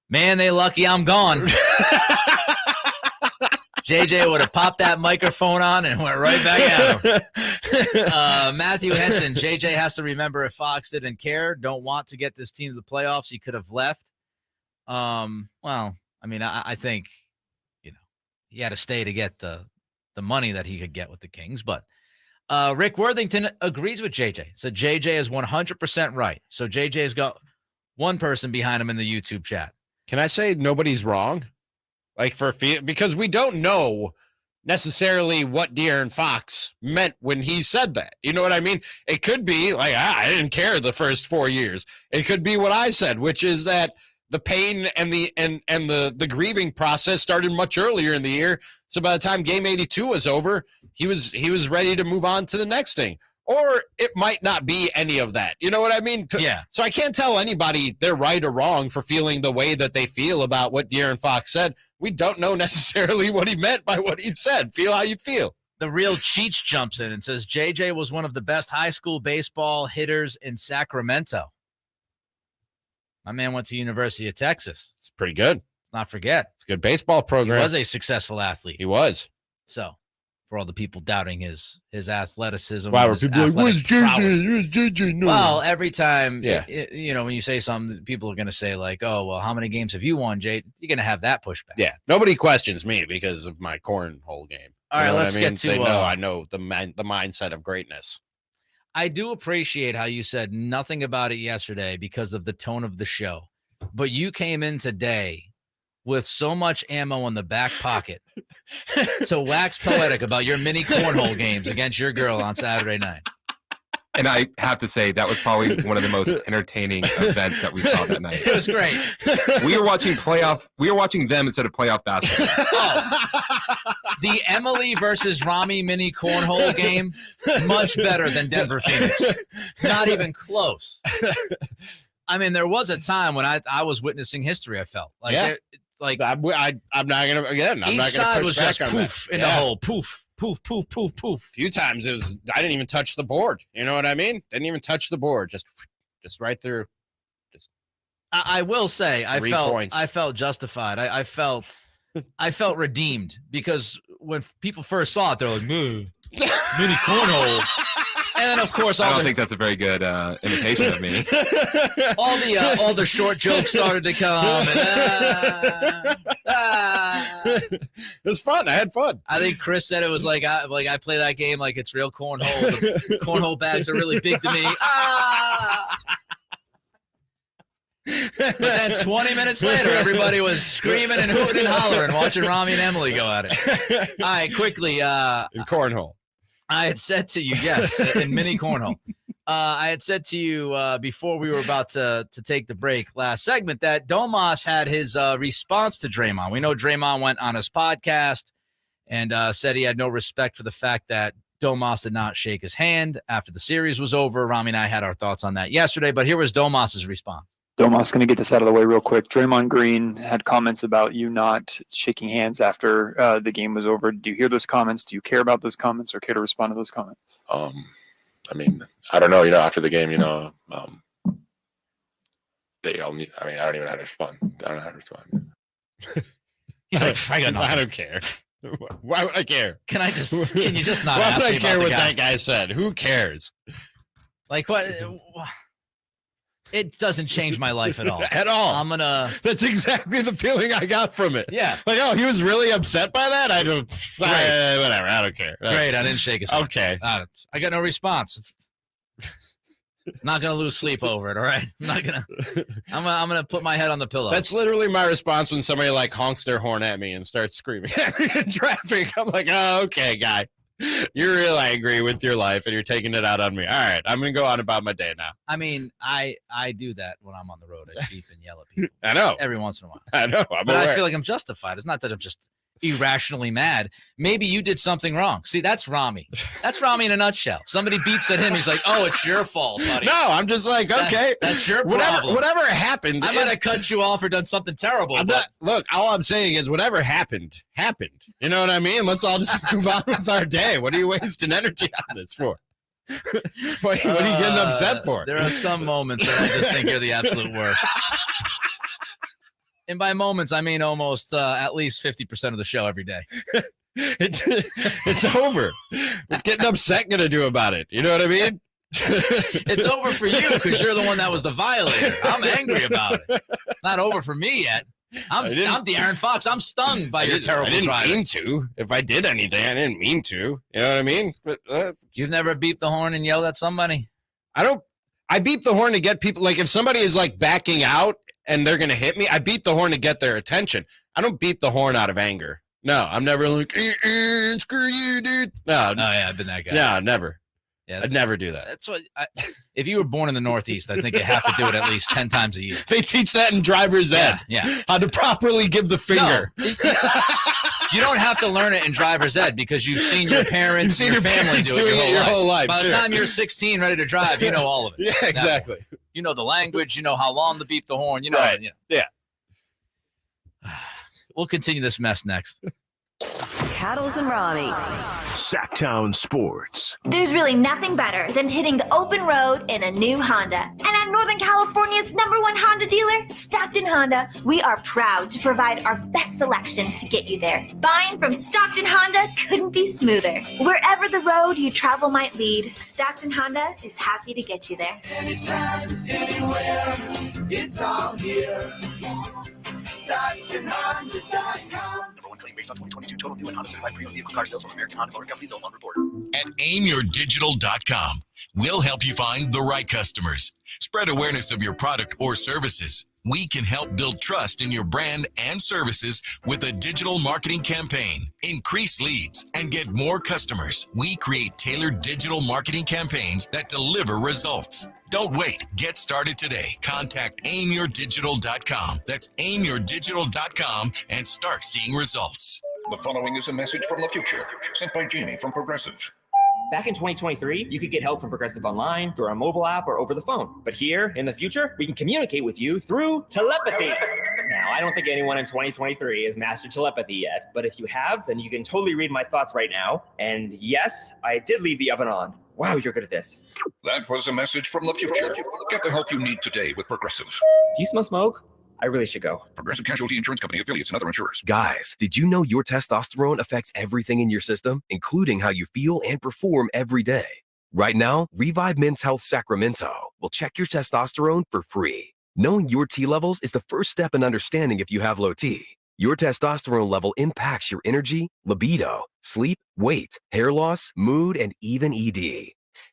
man, they lucky I'm gone. JJ would have popped that microphone on and went right back at him. Matthew Henson, JJ has to remember if Fox didn't care, don't want to get this team to the playoffs, he could have left. Well, I mean, I think, he had to stay to get the money that he could get with the Kings, but Rick Worthington agrees with JJ. So JJ is 100% right. So JJ's got one person behind him in the YouTube chat. Can I say nobody's wrong? Like because we don't know necessarily what De'Aaron Fox meant when he said that. You know what I mean? It could be like, I didn't care the first 4 years. It could be what I said, which is that the pain and the grieving process started much earlier in the year. So by the time game 82 was over, he was ready to move on to the next thing. Or it might not be any of that. You know what I mean? Yeah. So I can't tell anybody they're right or wrong for feeling the way that they feel about what De'Aaron Fox said. We don't know necessarily what he meant by what he said. Feel how you feel. The real Cheech jumps in and says, JJ was one of the best high school baseball hitters in Sacramento. My man went to University of Texas. It's pretty good. Let's not forget. It's a good baseball program. He was a successful athlete. He was. So, for all the people doubting his athleticism. Wow, were people like, where's JJ? Where's JJ? No. Well, every time, yeah. When you say something, people are going to say like, oh, well, how many games have you won, Jay? You're going to have that pushback. Yeah. Nobody questions me because of my cornhole game. All right, let's get to. They know I know the mindset of greatness. I do appreciate how you said nothing about it yesterday because of the tone of the show, but you came in today with so much ammo in the back pocket to wax poetic about your mini cornhole games against your girl on Saturday night. And I have to say, that was probably one of the most entertaining events that we saw that night. It was great. We were watching them instead of playoff basketball. The Emily versus Ramie mini cornhole game, much better than Denver Phoenix. Not even close. I mean, there was a time when I was witnessing history, I felt. Like, yeah. I'm not going to, each side was just poof in the hole, poof. Poof, poof, poof, poof. A few times I didn't even touch the board. You know what I mean? Didn't even touch the board. Just right through. I will say, I 3 felt points. I felt justified. I felt redeemed because when people first saw it, they're like, mini cornhole. And then, of course, I don't think that's a very good imitation of me. all the short jokes started to come. It was fun. I had fun. I think Chris said it was like I play that game like it's real cornhole. The cornhole bags are really big to me. But then 20 minutes later, everybody was screaming and hooting and hollering, watching Ramie and Emily go at it. All right, quickly. In cornhole. I had said to you, yes, in mini cornhole. I had said to you before we were about to take the break last segment that Domas had his response to Draymond. We know Draymond went on his podcast and said he had no respect for the fact that Domas did not shake his hand after the series was over. Ramie and I had our thoughts on that yesterday, but here was Domas's response. Domas, going to get this out of the way real quick. Draymond Green had comments about you not shaking hands after the game was over. Do you hear those comments? Do you care about those comments or care to respond to those comments? I mean, I don't know, after the game, they all need, I don't even know how to respond. I don't know how to respond. He's like, I don't care. Why would I care? Can you just not Why ask would me I care about what the guy? that guy said? Who cares? Like what? It doesn't change my life at all. At all. That's exactly the feeling I got from it. Yeah. Like, oh, he was really upset by that? Whatever. I don't care. Great. I didn't shake his hand. Okay. I got no response. Not gonna lose sleep over it. All right. I'm gonna put my head on the pillow. That's literally my response when somebody honks their horn at me and starts screaming at me in traffic. I'm like, oh, okay, guy. You're real angry with your life and you're taking it out on me. All right, I'm going to go on about my day now. I mean, I do that when I'm on the road. I beep and yell at people. I know. Every once in a while. I know. But I feel like I'm justified. It's not that I'm just irrationally mad. Maybe you did something wrong. See, that's Ramie. That's Ramie in a nutshell. Somebody beeps at him. He's like, oh, it's your fault, buddy. No, I'm just like, okay. That's your problem. Whatever happened. I might have cut you off or done something terrible. Look, all I'm saying is whatever happened. You know what I mean? Let's all just move on with our day. What are you wasting energy on this for? What are you getting upset for? There are some moments that I just think you're the absolute worst. And by moments, I mean almost at least 50% of the show every day. It's over. What's getting upset going to do about it? You know what I mean? It's over for you because you're the one that was the violator. I'm angry about it. Not over for me yet. I'm De'Aaron Fox. I'm stung by your terrible driving. I didn't mean to. If I did anything, I didn't mean to. You know what I mean? But, you've never beeped the horn and yelled at somebody? I beep the horn to get people, like if somebody is backing out and they're going to hit me, I beep the horn to get their attention. I don't beep the horn out of anger. No, I'm never like, screw you, dude. No. Oh, yeah, I've been that guy. No, never. Yeah, I'd never do that. That's what. If you were born in the Northeast, I think you have to do it at least 10 times a year. They teach that in driver's ed. Yeah. How to properly give the finger. No, you don't have to learn it in driver's ed because you've seen your parents, your family do it your whole life. By the time you're 16, ready to drive, you know all of it. Yeah, exactly. Now, you know the language. You know how long to beep the horn. You know. Right. Yeah. We'll continue this mess next. Cattles and Ramie. Sactown Sports. There's really nothing better than hitting the open road in a new Honda. And at Northern California's #1 Honda dealer, Stockton Honda, we are proud to provide our best selection to get you there. Buying from Stockton Honda couldn't be smoother. Wherever the road you travel might lead, Stockton Honda is happy to get you there. Anytime, anywhere, it's all here. StocktonHonda.com. Based on 2022 total new and Honda certified pre-owned vehicle car sales from American Honda Motor Company's own on report. At aimyourdigital.com, we'll help you find the right customers, spread awareness of your product or services, We can help build trust in your brand and services with a digital marketing campaign. Increase leads and get more customers. We create tailored digital marketing campaigns that deliver results. Don't wait. Get started today. Contact aimyourdigital.com. That's aimyourdigital.com and start seeing results. The following is a message from the future, sent by Jamie from Progressive. Back in 2023, you could get help from Progressive online, through our mobile app, or over the phone. But here, in the future, we can communicate with you through telepathy. Now, I don't think anyone in 2023 has mastered telepathy yet, but if you have, then you can totally read my thoughts right now. And yes, I did leave the oven on. Wow, you're good at this. That was a message from the future. Get the help you need today with Progressive. Do you smell smoke? I really should go. Progressive Casualty Insurance Company, affiliates, and other insurers. Guys, did you know your testosterone affects everything in your system, including how you feel and perform every day? Right now, Revive Men's Health Sacramento will check your testosterone for free. Knowing your T levels is the first step in understanding if you have low T. Your testosterone level impacts your energy, libido, sleep, weight, hair loss, mood, and even ED.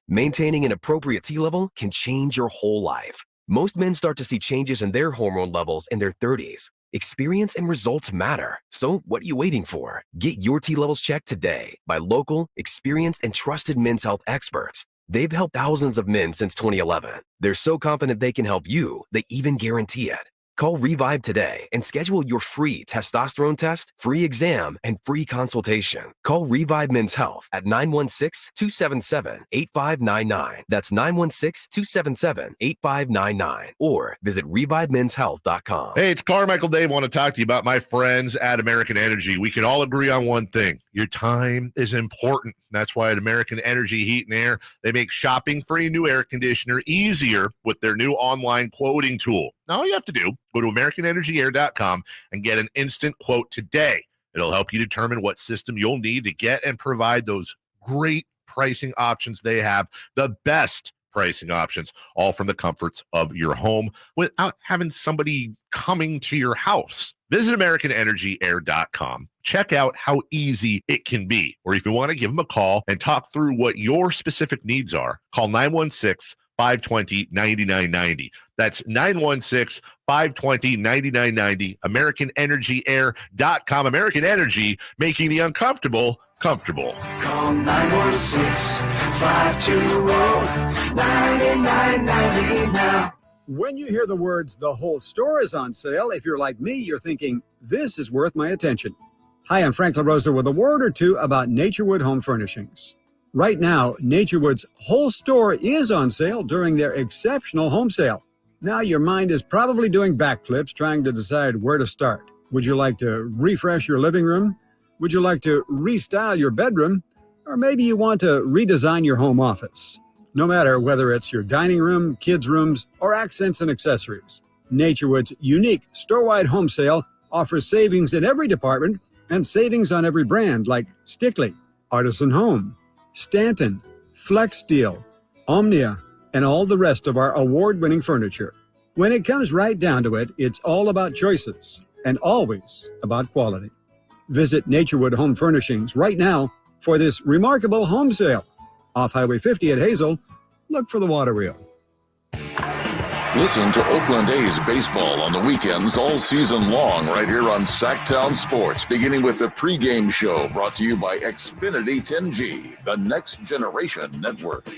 Maintaining an appropriate T level can change your whole life. Most men start to see changes in their hormone levels in their 30s. Experience and results matter. So what are you waiting for? Get your T levels checked today by local, experienced, and trusted men's health experts. They've helped thousands of men since 2011. They're so confident they can help you, they even guarantee it. Call Revive today and schedule your free testosterone test, free exam, and free consultation. Call Revive Men's Health at 916-277-8599. That's 916-277-8599. Or visit revivemenshealth.com. Hey, it's Carmichael Dave. I want to talk to you about my friends at American Energy. We can all agree on one thing. Your time is important. That's why at American Energy Heat and Air, they make shopping for a new air conditioner easier with their new online quoting tool. Now, all you have to do, go to AmericanEnergyAir.com and get an instant quote today. It'll help you determine what system you'll need to get and provide those great pricing options they have, the best pricing options, all from the comforts of your home without having somebody coming to your house. Visit AmericanEnergyAir.com. Check out how easy it can be. Or if you want to give them a call and talk through what your specific needs are, call 916-520-9990. That's 916-520-9990. AmericanEnergyAir.com. American Energy, making the uncomfortable comfortable. Call 916-520-9990 now. When you hear the words, the whole store is on sale, if you're like me, you're thinking, this is worth my attention. Hi, I'm Frank LaRosa with a word or two about Naturewood Home Furnishings. Right now, Naturewood's whole store is on sale during their exceptional home sale. Now your mind is probably doing backflips trying to decide where to start. Would you like to refresh your living room? Would you like to restyle your bedroom? Or maybe you want to redesign your home office. No matter whether it's your dining room, kids' rooms, or accents and accessories, Naturewood's unique store-wide home sale offers savings in every department and savings on every brand like Stickley, Artisan Home, Stanton, Flex Steel, Omnia, and all the rest of our award-winning furniture. When it comes right down to it, it's all about choices and always about quality. Visit Naturewood Home Furnishings right now for this remarkable home sale. Off Highway 50 at Hazel, look for the water wheel. Listen to Oakland A's baseball on the weekends all season long right here on Sactown Sports, beginning with the pregame show brought to you by Xfinity 10G, the next generation network.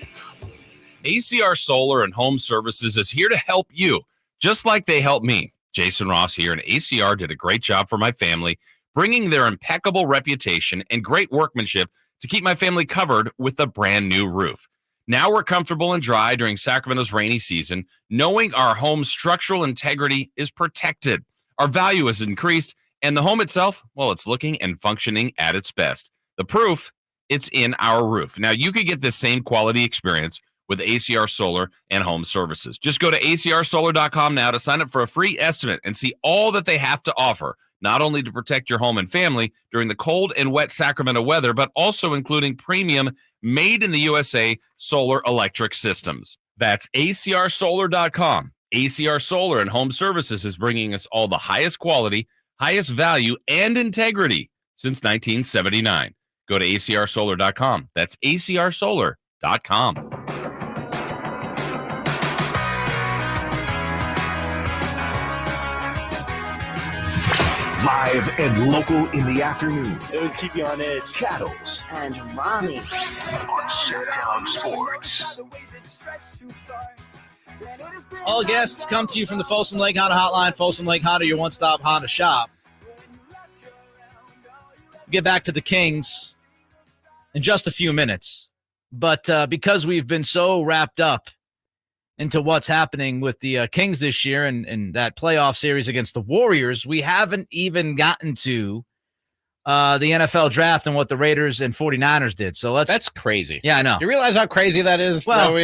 ACR Solar and Home Services is here to help you, just like they helped me. Jason Ross here, and ACR did a great job for my family, bringing their impeccable reputation and great workmanship to keep my family covered with a brand new roof. Now we're comfortable and dry during Sacramento's rainy season, knowing our home's structural integrity is protected. Our value is increased, and the home itself, well, it's looking and functioning at its best. The proof, it's in our roof. Now you could get this same quality experience with ACR Solar and Home Services. Just go to acrsolar.com now to sign up for a free estimate and see all that they have to offer, not only to protect your home and family during the cold and wet Sacramento weather, but also including premium made in the USA solar electric systems. That's acrsolar.com. ACR Solar and Home Services is bringing us all the highest quality, highest value, and integrity since 1979. Go to acrsolar.com. That's acrsolar.com. Live and local in the afternoon. It was keep you on edge. Cattles And Ramie. on Sactown Sports. All guests come to you from the Folsom Lake Honda Hotline. Folsom Lake Honda, your one-stop Honda shop. Get back to the Kings in just a few minutes. But because we've been so wrapped up into what's happening with the Kings this year and that playoff series against the Warriors, we haven't even gotten to the NFL draft and what the Raiders and 49ers did. So that's crazy. Yeah, I know. You realize how crazy that is? Well,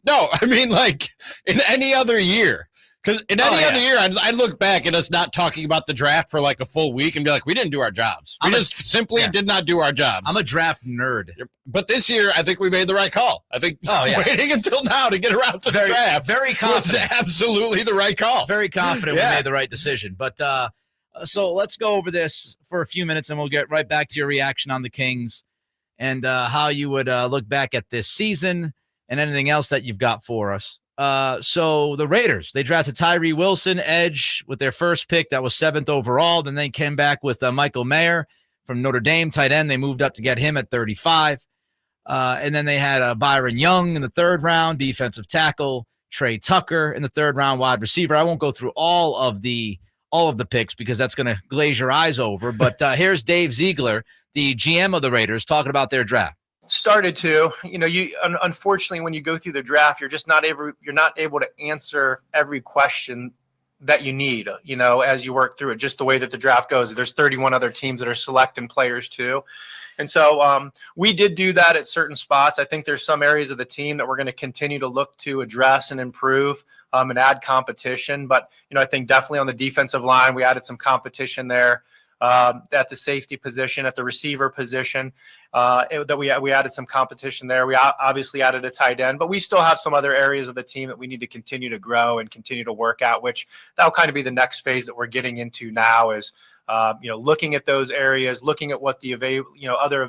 no, I mean, like in any other year. Because in any other year, I'd look back at us not talking about the draft for like a full week and be like, we didn't do our jobs. We simply did not do our jobs. I'm a draft nerd. But this year, I think we made the right call. I think waiting until now to get around to the draft very confident. was absolutely the right call. Very confident we made the right decision. But so let's go over this for a few minutes, and we'll get right back to your reaction on the Kings and how you would look back at this season and anything else that you've got for us. So the Raiders, they drafted Tyree Wilson, edge, with their first pick. That was 7th overall. Then they came back with Michael Mayer from Notre Dame, tight end. They moved up to get him at 35. And then they had Byron Young in the 3rd round, defensive tackle, Trey Tucker in the 3rd round, wide receiver. I won't go through all of the picks because that's going to glaze your eyes over. But here's Dave Ziegler, the GM of the Raiders, talking about their draft. Started to, you unfortunately, when you go through the draft, you're not able to answer every question that you need, as you work through it, just the way that the draft goes. There's 31 other teams that are selecting players too. And so we did do that at certain spots. I think there's some areas of the team that we're going to continue to look to address and improve and add competition. But, I think definitely on the defensive line, we added some competition there. At the safety position, at the receiver position, that we added some competition there. We obviously added a tight end, but we still have some other areas of the team that we need to continue to grow and continue to work at, which that'll kind of be the next phase that we're getting into now is, looking at those areas, looking at what the other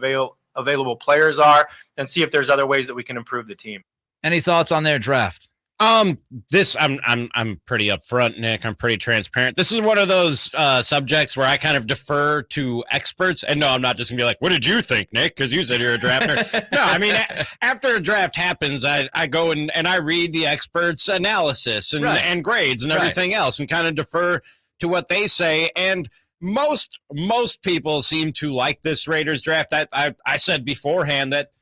available players are and see if there's other ways that we can improve the team. Any thoughts on their draft? I'm pretty upfront, Nick. I'm pretty transparent. This is one of those subjects where I kind of defer to experts. And no, I'm not just gonna be like, what did you think, Nick? Because you said you're a drafter. No, I mean, after a draft happens, I go and I read the experts' analysis and grades and everything else and kind of defer to what they say. And most people seem to like this Raiders draft. I said beforehand that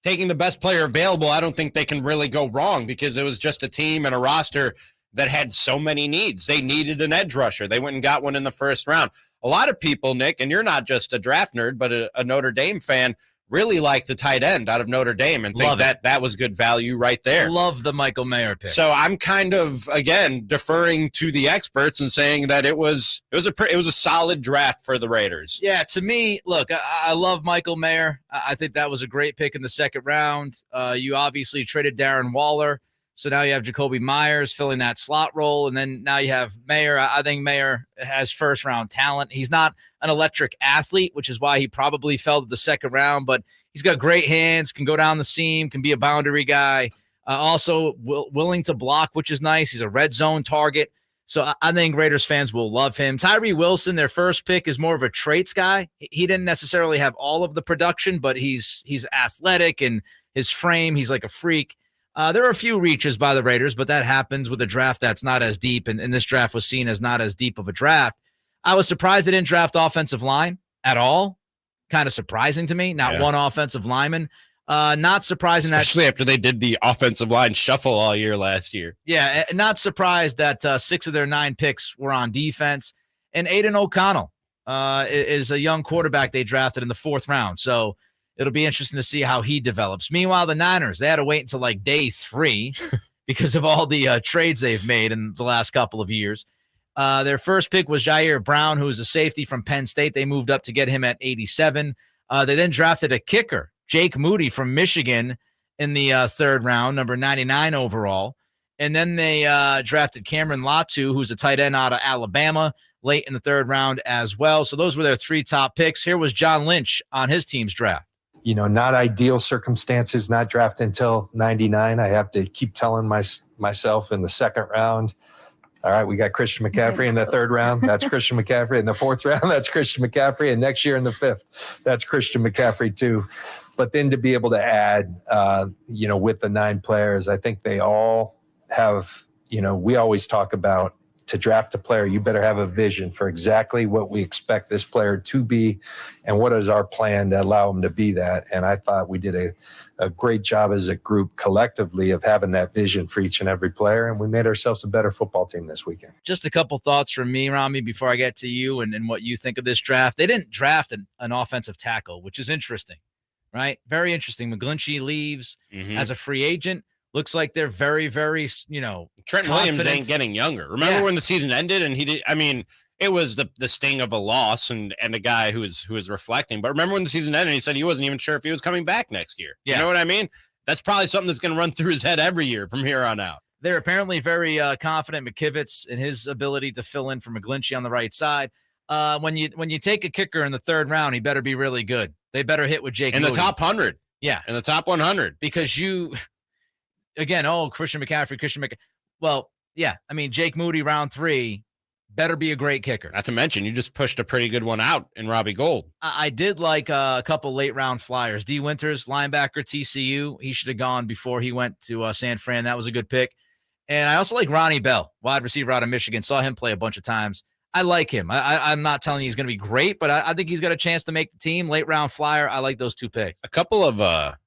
taking the best player available, I don't think they can really go wrong because it was just a team and a roster that had so many needs. They needed an edge rusher. They went and got one in the 1st round. A lot of people, Nick, and you're not just a draft nerd, but a Notre Dame fan, really like the tight end out of Notre Dame and think that was good value right there. Love the Michael Mayer pick. So I'm kind of, again, deferring to the experts and saying that it was a solid draft for the Raiders. Yeah, to me, look, I love Michael Mayer. I think that was a great pick in the 2nd round. You obviously traded Darren Waller. So now you have Jacoby Myers filling that slot role, and then now you have Mayer. I think Mayer has 1st-round talent. He's not an electric athlete, which is why he probably fell to the 2nd round, but he's got great hands, can go down the seam, can be a boundary guy, also willing to block, which is nice. He's a red zone target. So I think Raiders fans will love him. Tyree Wilson, their first pick, is more of a traits guy. He didn't necessarily have all of the production, but he's athletic, and his frame, he's like a freak. There are a few reaches by the Raiders, but that happens with a draft that's not as deep, and this draft was seen as not as deep of a draft. I was surprised they didn't draft offensive line at all. Kind of surprising to me. Not one offensive lineman. Not surprising, especially after they did the offensive line shuffle all year last year. Yeah, not surprised that 6 of their 9 picks were on defense. And Aiden O'Connell is a young quarterback they drafted in the 4th round. So it'll be interesting to see how he develops. Meanwhile, the Niners, they had to wait until like day 3 because of all the trades they've made in the last couple of years. Their first pick was Jair Brown, who is a safety from Penn State. They moved up to get him at 87. They then drafted a kicker, Jake Moody from Michigan, in the 3rd round, number 99 overall. And then they drafted Cameron Latu, who's a tight end out of Alabama, late in the 3rd round as well. So those were their 3 top picks. Here was John Lynch on his team's draft. Not ideal circumstances, not draft until 99. I have to keep telling myself in the 2nd round, All right, we got Christian McCaffrey in the third round. That's Christian McCaffrey. In the fourth round, that's Christian McCaffrey. And next year in the fifth, that's Christian McCaffrey too. But then to be able to add, with the 9 players, I think they all have, we always talk about to draft a player, you better have a vision for exactly what we expect this player to be and what is our plan to allow him to be that. And I thought we did a great job as a group collectively of having that vision for each and every player, and we made ourselves a better football team this weekend. Just a couple thoughts from me, Ramie, before I get to you and what you think of this draft. They didn't draft an offensive tackle, which is interesting, right? Very interesting. McGlinchey leaves as a free agent. Looks like they're very, very, Trent Williams ain't getting younger. Remember when the season ended and he did? I mean, it was the sting of a loss and a guy who was reflecting. But remember when the season ended, he said he wasn't even sure if he was coming back next year. Yeah. You know what I mean? That's probably something that's going to run through his head every year from here on out. They're apparently very confident, McKivitz, in his ability to fill in for McGlinchey on the right side. When you take a kicker in the third round, he better be really good. They better hit with Jake in Moody. The top 100. Yeah, in the top 100 because Christian McCaffrey. Well, yeah. I mean, Jake Moody, round 3, better be a great kicker. Not to mention, you just pushed a pretty good one out in Robbie Gould. I did like a couple late round flyers. D. Winters, linebacker, TCU. He should have gone before he went to San Fran. That was a good pick. And I also like Ronnie Bell, wide receiver out of Michigan. Saw him play a bunch of times. I like him. I'm not telling you he's going to be great, but I think he's got a chance to make the team. Late round flyer. I like those 2 picks. A couple of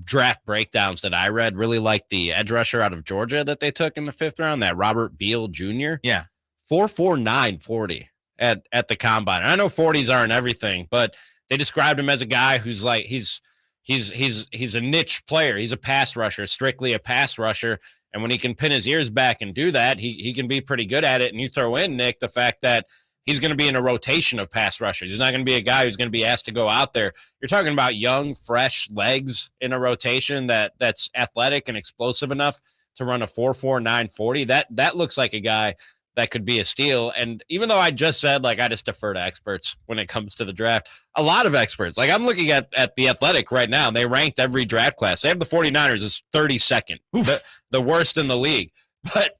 draft breakdowns that I read really liked the edge rusher out of Georgia that they took in the 5th round, that Robert Beal Jr. Yeah. 4.49 40 at the combine. And I know 40s aren't everything, but they described him as a guy who's like, he's a niche player. He's a pass rusher, strictly a pass rusher. And when he can pin his ears back and do that, he can be pretty good at it. And you throw in, Nick, the fact that he's going to be in a rotation of pass rushers. He's not going to be a guy who's going to be asked to go out there. You're talking about young, fresh legs in a rotation that's athletic and explosive enough to run a 4.49 40. That looks like a guy that could be a steal. And even though I just said, I just defer to experts when it comes to the draft, a lot of experts, I'm looking at the Athletic right now, and they ranked every draft class. They have the 49ers as 32nd, the worst in the league. But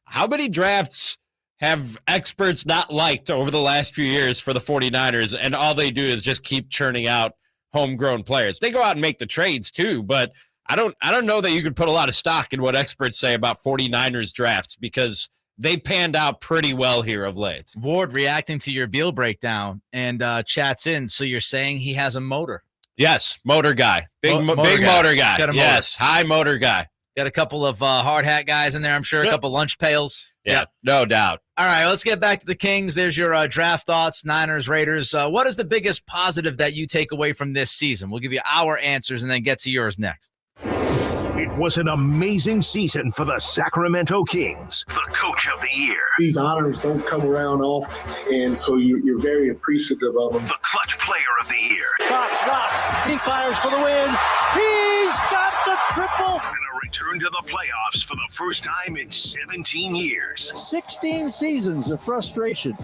how many drafts have experts not liked over the last few years for the 49ers, and all they do is just keep churning out homegrown players? They go out and make the trades too, but I don't know that you could put a lot of stock in what experts say about 49ers drafts because they panned out pretty well here of late. Ward reacting to your Beal breakdown and chats in. So you're saying he has a motor? Yes, motor guy. Big motor guy. Yes, high motor guy. Got a couple of hard hat guys in there, I'm sure. A couple lunch pails. Yeah, no doubt. All right, let's get back to the Kings. There's your draft thoughts, Niners, Raiders. What is the biggest positive that you take away from this season? We'll give you our answers and then get to yours next. It was an amazing season for the Sacramento Kings. The coach of the year. These honors don't come around often, and so you're very appreciative of them. The clutch player of the year. Fox rocks. He fires for the win. He's got the triple. And a return to the playoffs for the first time in 17 years. 16 seasons of frustration.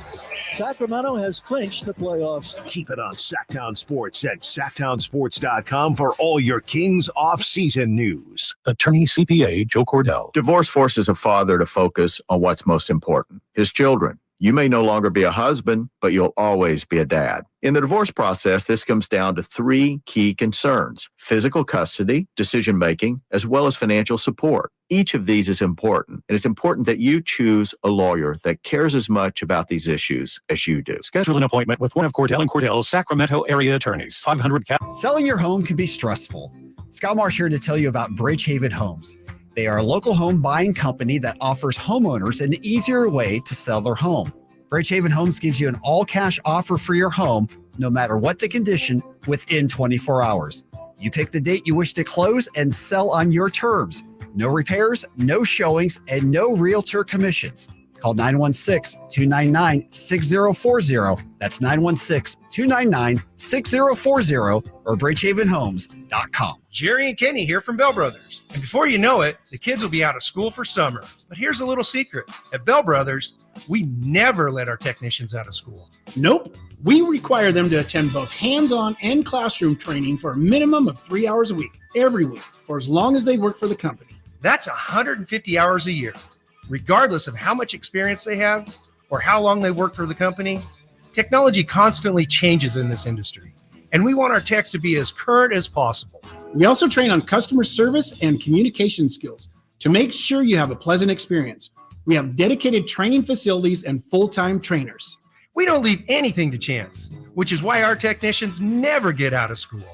Sacramento has clinched the playoffs. Keep it on Sactown Sports at SactownSports.com for all your Kings off-season news. Attorney CPA Joe Cordell. Divorce forces a father to focus on what's most important, his children. You may no longer be a husband, but you'll always be a dad. In the divorce process, this comes down to 3 key concerns: physical custody, decision-making, as well as financial support. Each of these is important, and it's important that you choose a lawyer that cares as much about these issues as you do. Schedule an appointment with one of Cordell & Cordell's Sacramento area attorneys. 500 Selling your home can be stressful. Scott Marsh here to tell you about Bridgehaven Homes. They are a local home buying company that offers homeowners an easier way to sell their home. Bridgehaven Homes gives you an all-cash offer for your home, no matter what the condition, within 24 hours. You pick the date you wish to close and sell on your terms. No repairs, no showings, and no realtor commissions. Call 916-299-6040. That's 916-299-6040 or bridgehavenhomes.com. Jerry and Kenny here from Bell Brothers. And before you know it, the kids will be out of school for summer. But here's a little secret. At Bell Brothers, we never let our technicians out of school. Nope. We require them to attend both hands-on and classroom training for a minimum of 3 hours a week, every week, for as long as they work for the company. That's 150 hours a year. Regardless of how much experience they have or how long they work for the company, technology constantly changes in this industry, and we want our techs to be as current as possible. We also train on customer service and communication skills to make sure you have a pleasant experience. We have dedicated training facilities and full-time trainers. We don't leave anything to chance, which is why our technicians never get out of school.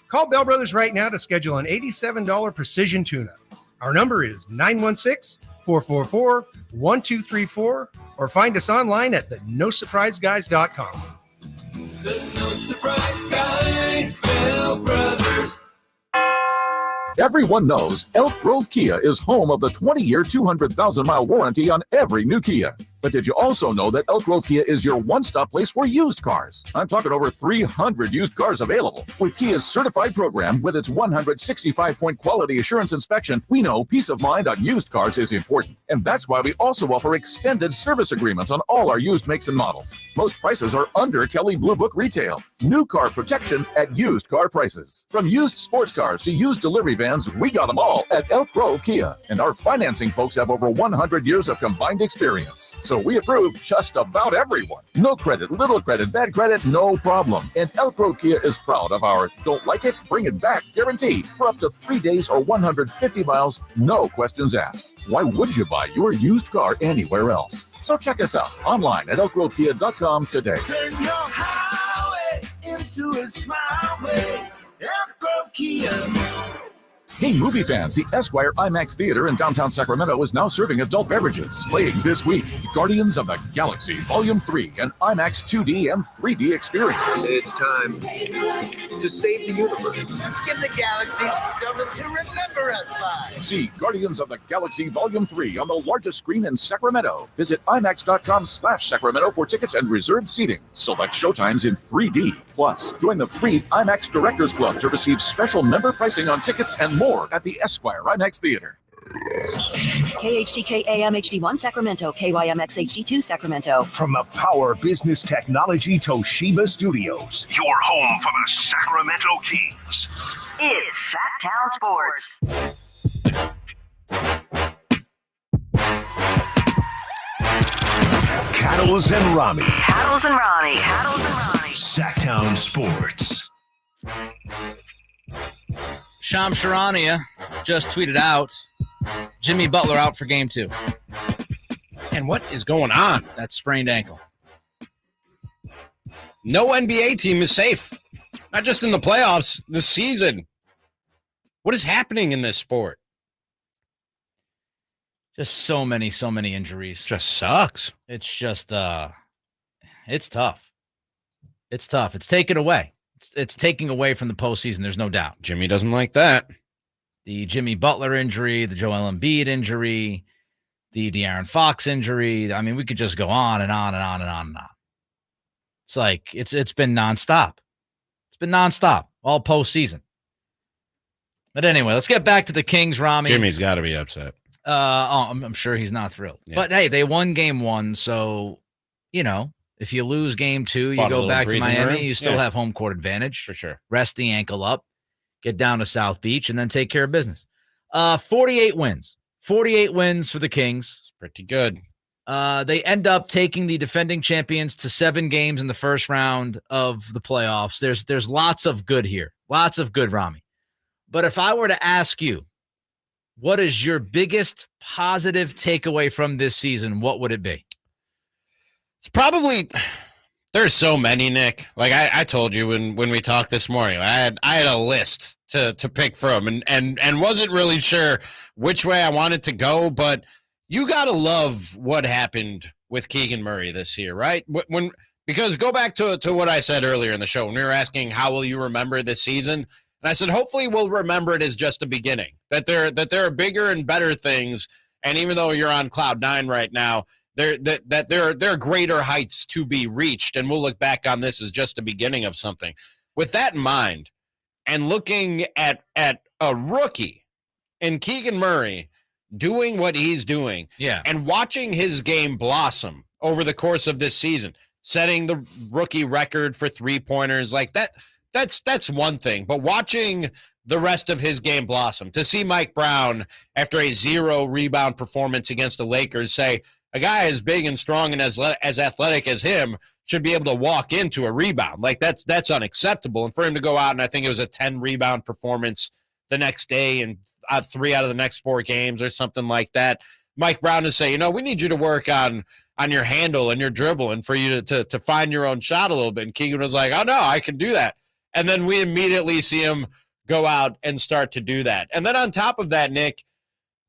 Call Bell Brothers right now to schedule an $87 precision tune-up. Our number is 916-444-1234, or find us online at theNoSurpriseGuys.com. The No Surprise Guys, Bell Brothers. Everyone knows Elk Grove Kia is home of the 20-year, 200,000-mile warranty on every new Kia. But did you also know that Elk Grove Kia is your one-stop place for used cars? I'm talking over 300 used cars available. With Kia's certified program, with its 165-point quality assurance inspection, we know peace of mind on used cars is important. And that's why we also offer extended service agreements on all our used makes and models. Most prices are under Kelley Blue Book retail. New car protection at used car prices. From used sports cars to used delivery vans, we got them all at Elk Grove Kia. And our financing folks have over 100 years of combined experience. So we approve just about everyone. No credit, little credit, bad credit, no problem. And Elk Grove Kia is proud of our don't like it, bring it back guarantee for up to 3 days or 150 miles, no questions asked. Why would you buy your used car anywhere else? So check us out online at elkgrovekia.com today. Turn your highway into a smileway. Elk Grove Kia. Hey, movie fans, the Esquire IMAX Theater in downtown Sacramento is now serving adult beverages. Playing this week, Guardians of the Galaxy Volume 3, an IMAX 2D and 3D experience. It's time to save the universe. Let's give the galaxy something to remember us by. See Guardians of the Galaxy Volume 3 on the largest screen in Sacramento. Visit IMAX.com/Sacramento for tickets and reserved seating. Select showtimes in 3D. Plus, join the free IMAX Directors Club to receive special member pricing on tickets and more at the Esquire IMAX Theater. KHTK AM HD1 Sacramento, KYMX HD2 Sacramento. From the Power Business Technology Toshiba Studios, your home for the Sacramento Kings. It's Sactown Sports. Cattles and Ramie. Cattles and Ramie. Cattles and Ramie. Sactown Sports. Sham Charania just tweeted out Jimmy Butler out for game 2. And what is going on? That sprained ankle. No NBA team is safe. Not just in the playoffs, this season. What is happening in this sport? Just so many injuries. Just sucks. It's just it's tough. It's tough. It's taken away. It's taking away from the postseason. There's no doubt. Jimmy doesn't like that. The Jimmy Butler injury, the Joel Embiid injury, the De'Aaron Fox injury. I mean, we could just go on and on and on and on and on. It's like it's been nonstop. It's been nonstop all postseason. But anyway, let's get back to the Kings, Ramie. Jimmy's got to be upset. I'm sure he's not thrilled. Yeah. But hey, they won game 1, so if you lose game 2, you go back to Miami, you still have home court advantage. For sure. Rest the ankle up, get down to South Beach, and then take care of business. 48 wins. 48 wins for the Kings. It's pretty good. They end up taking the defending champions to 7 games in the first round of the playoffs. There's lots of good here. Lots of good, Ramie. But if I were to ask you, what is your biggest positive takeaway from this season, what would it be? It's probably there's so many, Nick. Like I told you when we talked this morning, I had a list to pick from and wasn't really sure which way I wanted to go, but you gotta love what happened with Keegan Murray this year, right? Because go back to what I said earlier in the show when we were asking how will you remember this season, and I said hopefully we'll remember it as just a beginning. That there are bigger and better things, and even though you're on cloud 9 right now. There are greater heights to be reached, and we'll look back on this as just the beginning of something. With that in mind, and looking at a rookie in Keegan Murray doing what he's doing, and watching his game blossom over the course of this season, setting the rookie record for 3-pointers like that. That's one thing, but watching the rest of his game blossom. To see Mike Brown, after a 0 rebound performance against the Lakers, say a guy as big and strong and as athletic as him should be able to walk into a rebound. Like, that's unacceptable. And for him to go out, and I think it was a 10 rebound performance the next day and 3 out of the next 4 games or something like that. Mike Brown to say, we need you to work on your handle and your dribble and for you to find your own shot a little bit. And Keegan was like, oh, no, I can do that. And then we immediately see him go out and start to do that. And then on top of that, Nick,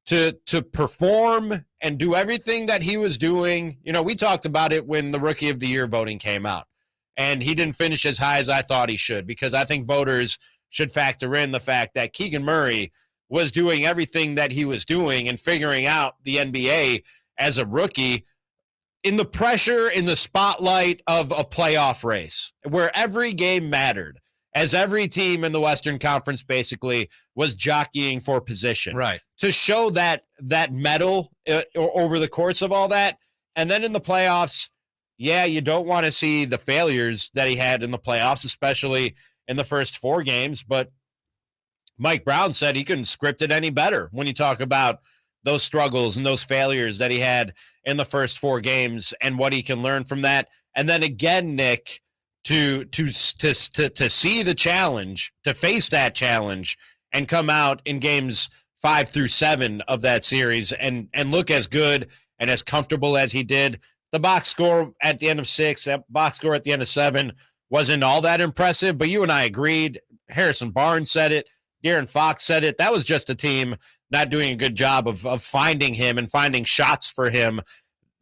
to perform and do everything that he was doing, we talked about it when the Rookie of the Year voting came out. And he didn't finish as high as I thought he should, because I think voters should factor in the fact that Keegan Murray was doing everything that he was doing and figuring out the NBA as a rookie in the pressure, in the spotlight of a playoff race where every game mattered, as every team in the Western Conference basically was jockeying for position. Right. To show that medal over the course of all that. And then in the playoffs, yeah, you don't want to see the failures that he had in the playoffs, especially in the first 4 games. But Mike Brown said he couldn't script it any better when you talk about those struggles and those failures that he had in the first 4 games and what he can learn from that. And then again, Nick, to see the challenge, to face that challenge and come out in games 5 through 7 of that series and look as good and as comfortable as he did. The box score at the end of 6, box score at the end of 7 wasn't all that impressive, but you and I agreed. Harrison Barnes said it. De'Aaron Fox said it. That was just a team not doing a good job of finding him and finding shots for him,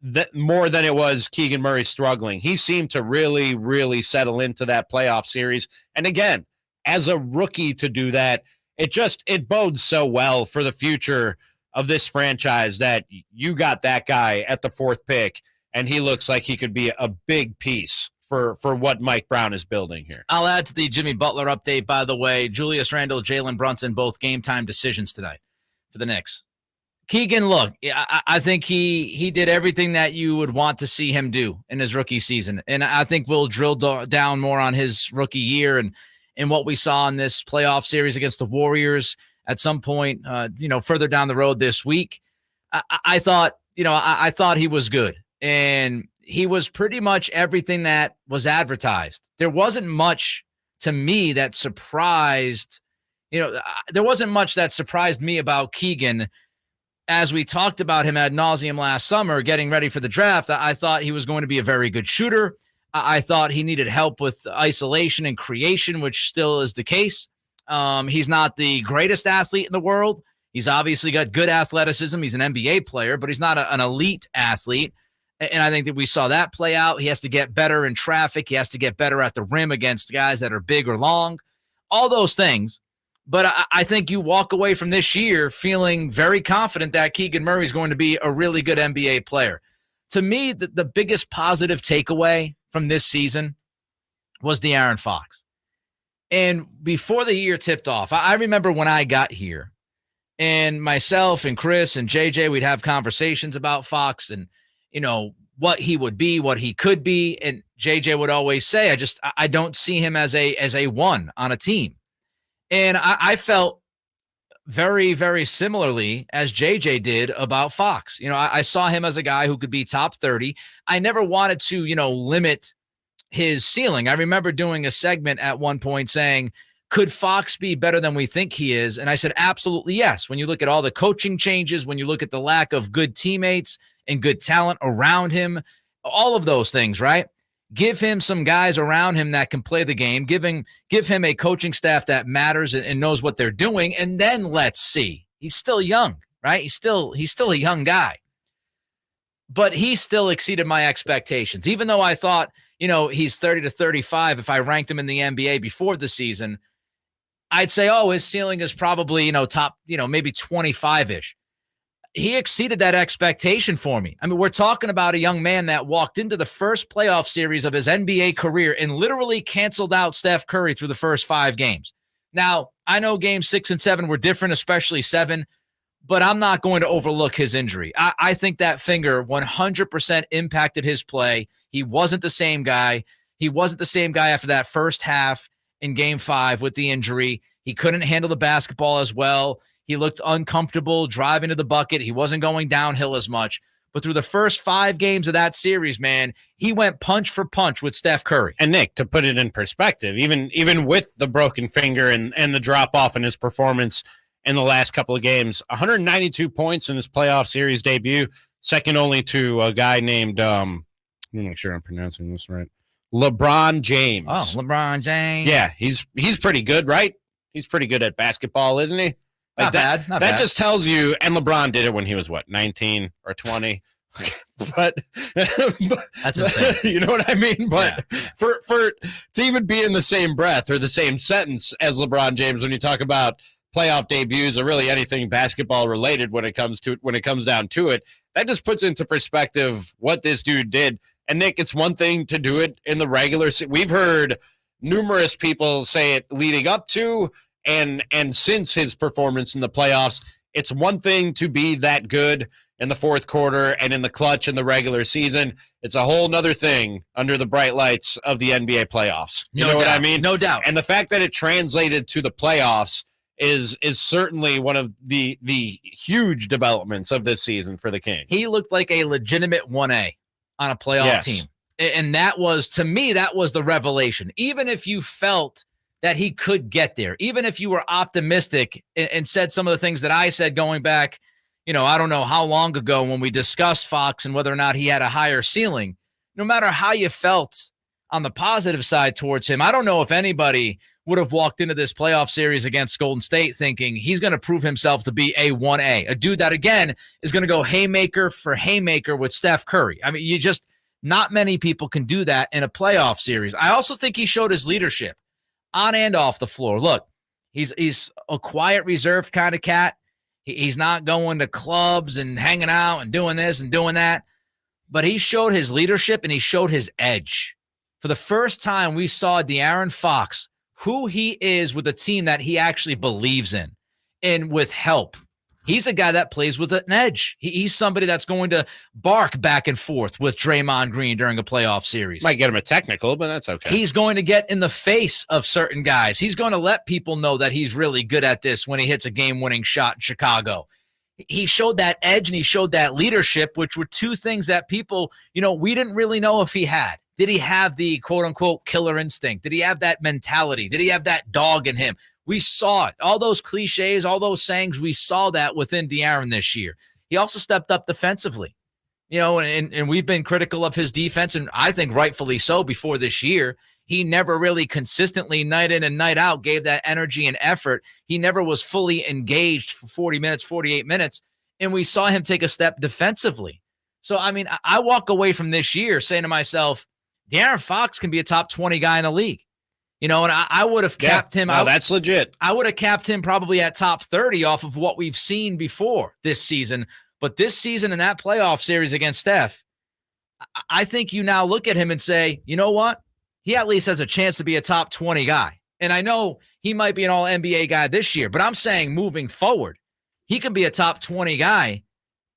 that more than it was Keegan Murray struggling. He seemed to really, really settle into that playoff series. And again, as a rookie to do that, it bodes so well for the future of this franchise that you got that guy at the 4th pick, and he looks like he could be a big piece for what Mike Brown is building here. I'll add to the Jimmy Butler update, by the way. Julius Randle, Jalen Brunson, both game-time decisions today for the Knicks. Keegan, look, I think he did everything that you would want to see him do in his rookie season. And I think we'll drill down more on his rookie year and what we saw in this playoff series against the Warriors at some point, further down the road this week. I thought he was good. And he was pretty much everything that was advertised. There wasn't much to me that surprised, there wasn't much that surprised me about Keegan. As we talked about him ad nauseum last summer, getting ready for the draft, I thought he was going to be a very good shooter. I thought he needed help with isolation and creation, which still is the case. He's not the greatest athlete in the world. He's obviously got good athleticism. He's an NBA player, but he's not an elite athlete. And I think that we saw that play out. He has to get better in traffic. He has to get better at the rim against guys that are big or long, all those things. But I think you walk away from this year feeling very confident that Keegan Murray is going to be a really good NBA player. To me, the biggest positive takeaway from this season was De'Aaron Fox. And before the year tipped off, I remember when I got here, and myself and Chris and JJ, we'd have conversations about Fox and what he would be, what he could be. And JJ would always say, I don't see him as a one on a team. And I felt very, very similarly as JJ did about Fox. I saw him as a guy who could be top 30. I never wanted to, limit his ceiling. I remember doing a segment at one point saying, could Fox be better than we think he is? And I said, absolutely yes. When you look at all the coaching changes, when you look at the lack of good teammates and good talent around him, all of those things, right? Give him some guys around him that can play the game. Give him a coaching staff that matters and knows what they're doing. And then let's see. He's still young, right? He's still a young guy. But he still exceeded my expectations. Even though I thought, he's 30 to 35, if I ranked him in the NBA before the season, I'd say, his ceiling is probably, top, maybe 25-ish. He exceeded that expectation for me. I mean, we're talking about a young man that walked into the first playoff series of his NBA career and literally canceled out Steph Curry through the first 5 games. Now, I know games 6 and 7 were different, especially 7, but I'm not going to overlook his injury. I think that finger 100% impacted his play. He wasn't the same guy. He wasn't the same guy after that first half in game 5 with the injury. He couldn't handle the basketball as well. He looked uncomfortable driving to the bucket. He wasn't going downhill as much. But through the first 5 games of that series, man, he went punch for punch with Steph Curry. And Nick, to put it in perspective, even with the broken finger and the drop off in his performance in the last couple of games, 192 points in his playoff series debut, second only to a guy named, let me make sure I'm pronouncing this right, LeBron James. Oh, LeBron James. Yeah, he's pretty good, right? He's pretty good at basketball, isn't he? Not bad. That just tells you, and LeBron did it when he was, 19 or 20? But that's insane. You know what I mean? But for to even be in the same breath or the same sentence as LeBron James when you talk about playoff debuts or really anything basketball related when it comes down to it, that just puts into perspective what this dude did. And Nick, it's one thing to do it in the regular season. We've heard numerous people say it leading up to and since his performance in the playoffs. It's one thing to be that good in the fourth quarter and in the clutch in the regular season. It's a whole nother thing under the bright lights of the NBA playoffs. You know what I mean? No doubt. And the fact that it translated to the playoffs is certainly one of the huge developments of this season for the Kings. He looked like a legitimate 1A on a playoff team. And that was, to me, that was the revelation. Even if you felt that he could get there, even if you were optimistic and said some of the things that I said going back, I don't know how long ago when we discussed Fox and whether or not he had a higher ceiling, no matter how you felt on the positive side towards him, I don't know if anybody would have walked into this playoff series against Golden State thinking he's going to prove himself to be a 1A, a dude that, again, is going to go haymaker for haymaker with Steph Curry. I mean, not many people can do that in a playoff series. I also think he showed his leadership on and off the floor. Look, he's a quiet, reserved kind of cat. He's not going to clubs and hanging out and doing this and doing that. But he showed his leadership and he showed his edge. For the first time, we saw De'Aaron Fox, who he is with a team that he actually believes in and with help. He's a guy that plays with an edge. He's somebody that's going to bark back and forth with Draymond Green during a playoff series. Might get him a technical, but that's okay. He's going to get in the face of certain guys. He's going to let people know that he's really good at this when he hits a game-winning shot in Chicago. He showed that edge and he showed that leadership, which were two things that people, we didn't really know if he had. Did he have the quote-unquote killer instinct? Did he have that mentality? Did he have that dog in him? We saw it. All those cliches, all those sayings, we saw that within De'Aaron this year. He also stepped up defensively, and we've been critical of his defense, and I think rightfully so before this year. He never really consistently, night in and night out, gave that energy and effort. He never was fully engaged for 40 minutes, 48 minutes, and we saw him take a step defensively. So, I mean, I walk away from this year saying to myself, De'Aaron Fox can be a top 20 guy in the league. And I would have capped him. Oh, that's legit. I would have capped him probably at top 30 off of what we've seen before this season. But this season in that playoff series against Steph, I think you now look at him and say, you know what? He at least has a chance to be a top 20 guy. And I know he might be an all-NBA guy this year, but I'm saying moving forward, he can be a top 20 guy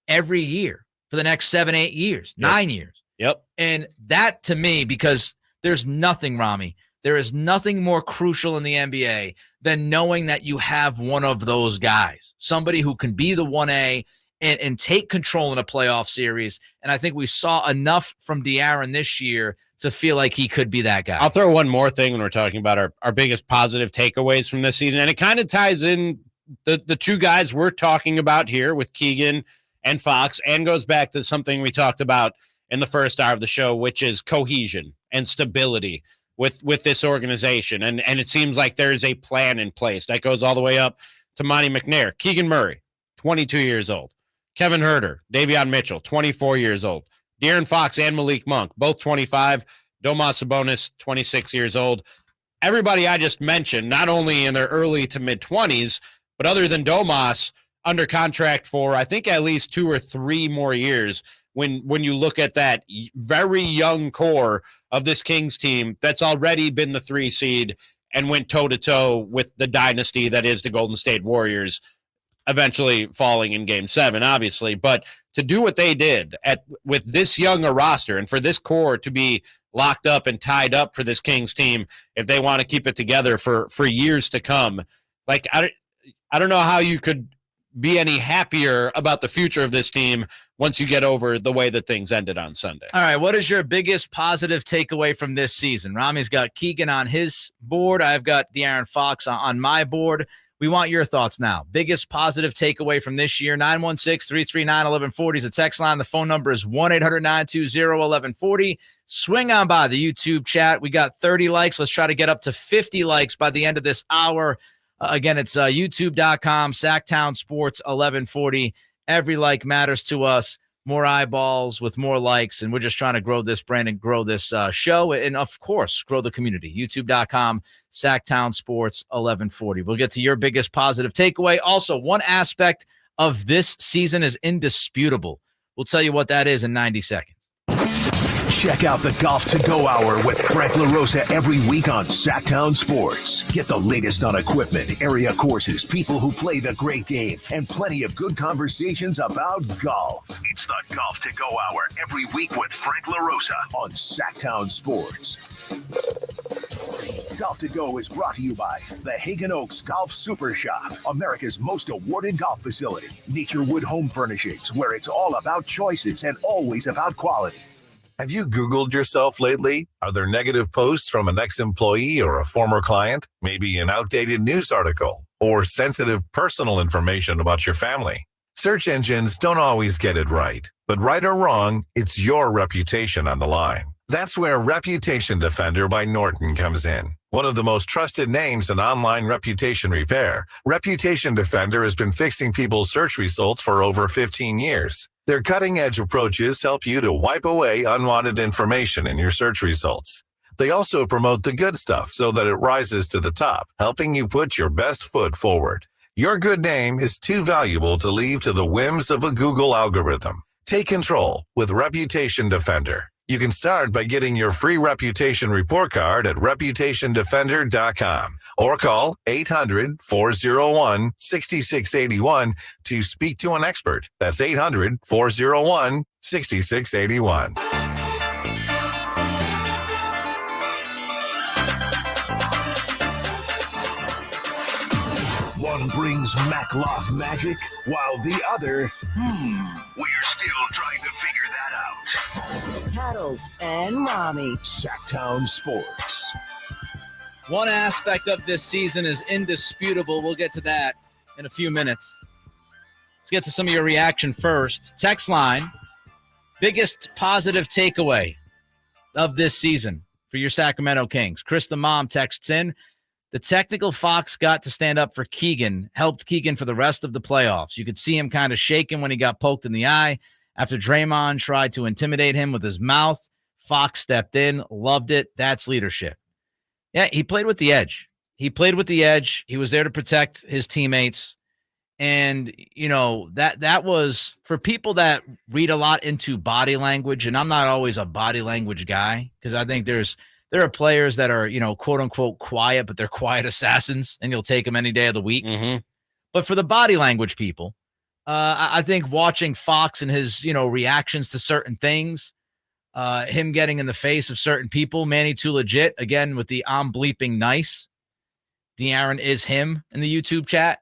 every year for the next 7, 8 years, 9 years. Yep. And that to me, because there's nothing, Ramie, there is nothing more crucial in the NBA than knowing that you have one of those guys, somebody who can be the 1A and take control in a playoff series. And I think we saw enough from De'Aaron this year to feel like he could be that guy. I'll throw one more thing when we're talking about our biggest positive takeaways from this season. And it kind of ties in the two guys we're talking about here with Keegan and Fox, and goes back to something we talked about in the first hour of the show, which is cohesion and stability with this organization. And it seems like there's a plan in place that goes all the way up to Monty McNair. Keegan Murray, 22 years old. Kevin Huerter, Davion Mitchell, 24 years old. De'Aaron Fox and Malik Monk, both 25. Domas Sabonis, 26 years old. Everybody I just mentioned, not only in their early to mid-20s, but other than Domas, under contract for, I think, at least 2 or 3 more years. When you look at that very young core of this Kings team that's already been the 3 seed and went toe-to-toe with the dynasty that is the Golden State Warriors, eventually falling in Game 7, obviously. But to do what they did with this young a roster and for this core to be locked up and tied up for this Kings team, if they want to keep it together for years to come, Like, I don't know how you could be any happier about the future of this team once you get over the way that things ended on Sunday. All right, what is your biggest positive takeaway from this season? Ramie's got Keegan on his board. I've got De'Aaron Fox on my board. We want your thoughts now. Biggest positive takeaway from this year, 916-339-1140 is the text line. The phone number is 1-800-920-1140. Swing on by the YouTube chat. We got 30 likes. Let's try to get up to 50 likes by the end of this hour. Again, it's youtube.com, Sactown Sports 1140. Every like matters to us. More eyeballs with more likes, and we're just trying to grow this brand and grow this show, and, of course, grow the community. youtube.com, Sactown Sports 1140. We'll get to your biggest positive takeaway. Also, one aspect of this season is indisputable. We'll tell you what that is in 90 seconds. Check out the Golf to Go Hour with Frank LaRosa every week on Sactown Sports. Get the latest on equipment, area courses, people who play the great game, and plenty of good conversations about golf. It's the Golf to Go Hour every week with Frank LaRosa on Sactown Sports. Golf to Go is brought to you by the Hagen Oaks Golf Super Shop, America's most awarded golf facility. Nature Wood Home Furnishings, where it's all about choices and always about quality. Have you Googled yourself lately? Are there negative posts from an ex-employee or a former client? Maybe an outdated news article or sensitive personal information about your family? Search engines don't always get it right, but right or wrong, it's your reputation on the line. That's where Reputation Defender by Norton comes in. One of the most trusted names in online reputation repair, Reputation Defender has been fixing people's search results for over 15 years. Their cutting-edge approaches help you to wipe away unwanted information in your search results. They also promote the good stuff so that it rises to the top, helping you put your best foot forward. Your good name is too valuable to leave to the whims of a Google algorithm. Take control with Reputation Defender. You can start by getting your free reputation report card at reputationdefender.com or call 800-401-6681 to speak to an expert. That's 800-401-6681. One brings Makloff magic, while the other, we're still trying to figure that out. Paddles and Ramie. Sactown Sports. One aspect of this season is indisputable. We'll get to that in a few minutes. Let's get to some of your reaction first. Text line, biggest positive takeaway of this season for your Sacramento Kings. Chris the mom texts in, the technical Fox got to stand up for Keegan, helped Keegan for the rest of the playoffs. You could see him kind of shaking when he got poked in the eye. After Draymond tried to intimidate him with his mouth, Fox stepped in, loved it. That's leadership. Yeah, he played with the edge. He played with the edge. He was there to protect his teammates. And, you know, that was for people that read a lot into body language. And I'm not always a body language guy because I think there are players that are, you know, quote unquote quiet, but they're quiet assassins and you'll take them any day of the week. Mm-hmm. But for the body language people, I think watching Fox and his, you know, reactions to certain things, him getting in the face of certain people, Manny Too Legit, again, with the I'm bleeping nice, De'Aaron is him in the YouTube chat.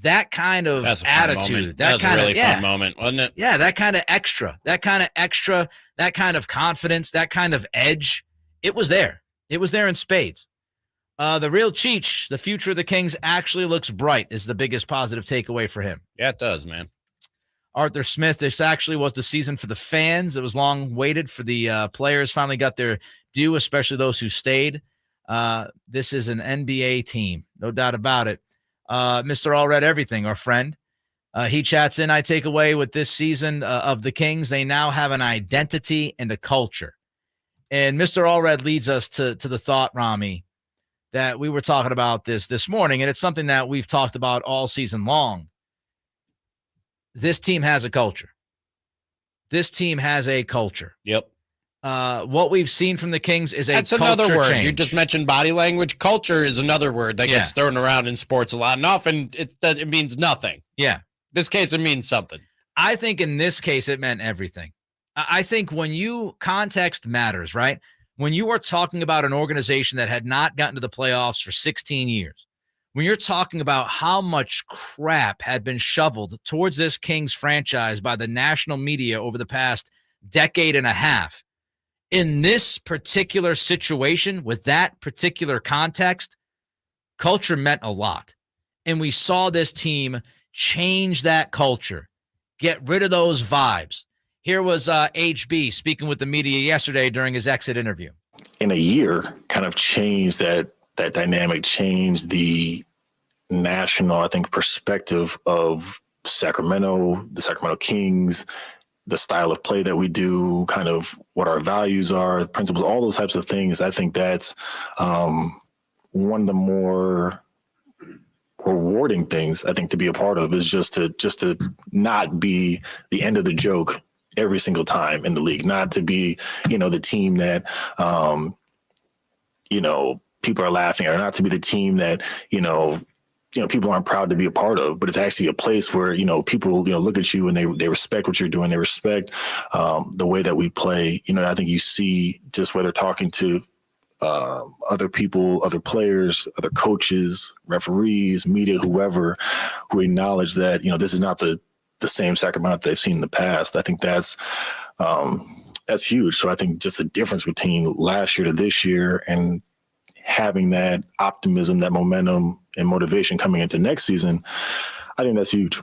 That kind of attitude, that kind of fun moment, wasn't it? Yeah, that kind of extra, that kind of confidence, that kind of edge. It was there. It was there in spades. The real Cheech, the future of the Kings actually looks bright is the biggest positive takeaway for him. Yeah, it does, man. Arthur Smith, this actually was the season for the fans. It was long waited for the players finally got their due, especially those who stayed. This is an NBA team, no doubt about it. Mr. All Red Everything, our friend. He chats in, I take away with this season of the Kings, they now have an identity and a culture. And Mr. All Red leads us to the thought, Ramie, that we were talking about this morning, and it's something that we've talked about all season long. This team has a culture. This team has a culture. Yep. What we've seen from the Kings is That's culture another word. change. You just mentioned body language. Culture is another word that gets thrown around in sports a lot, and often it means nothing. Yeah. This case, it means something. I think in this case, it meant everything. I think when context matters, right? When you are talking about an organization that had not gotten to the playoffs for 16 years, when you're talking about how much crap had been shoveled towards this Kings franchise by the national media over the past decade and a half, in this particular situation, with that particular context, culture meant a lot. And we saw this team change that culture, get rid of those vibes. Here was HB speaking with the media yesterday during his exit interview. In a year, kind of changed that dynamic, changed the national, I think, perspective of Sacramento, the Sacramento Kings, the style of play that we do, kind of what our values are, principles, all those types of things. I think that's one of the more rewarding things, I think, to be a part of, is just to not be the end of the joke every single time in the league, not to be, the team that, people are laughing at, or not to be the team that, people aren't proud to be a part of, but it's actually a place where, people, look at you and they respect what you're doing. They respect the way that we play. I think you see, just whether talking to other people, other players, other coaches, referees, media, whoever, who acknowledge that, this is not the same Sacramento they've seen in the past. I think that's huge. So I think just the difference between last year to this year, and having that optimism, that momentum and motivation coming into next season, I think that's huge.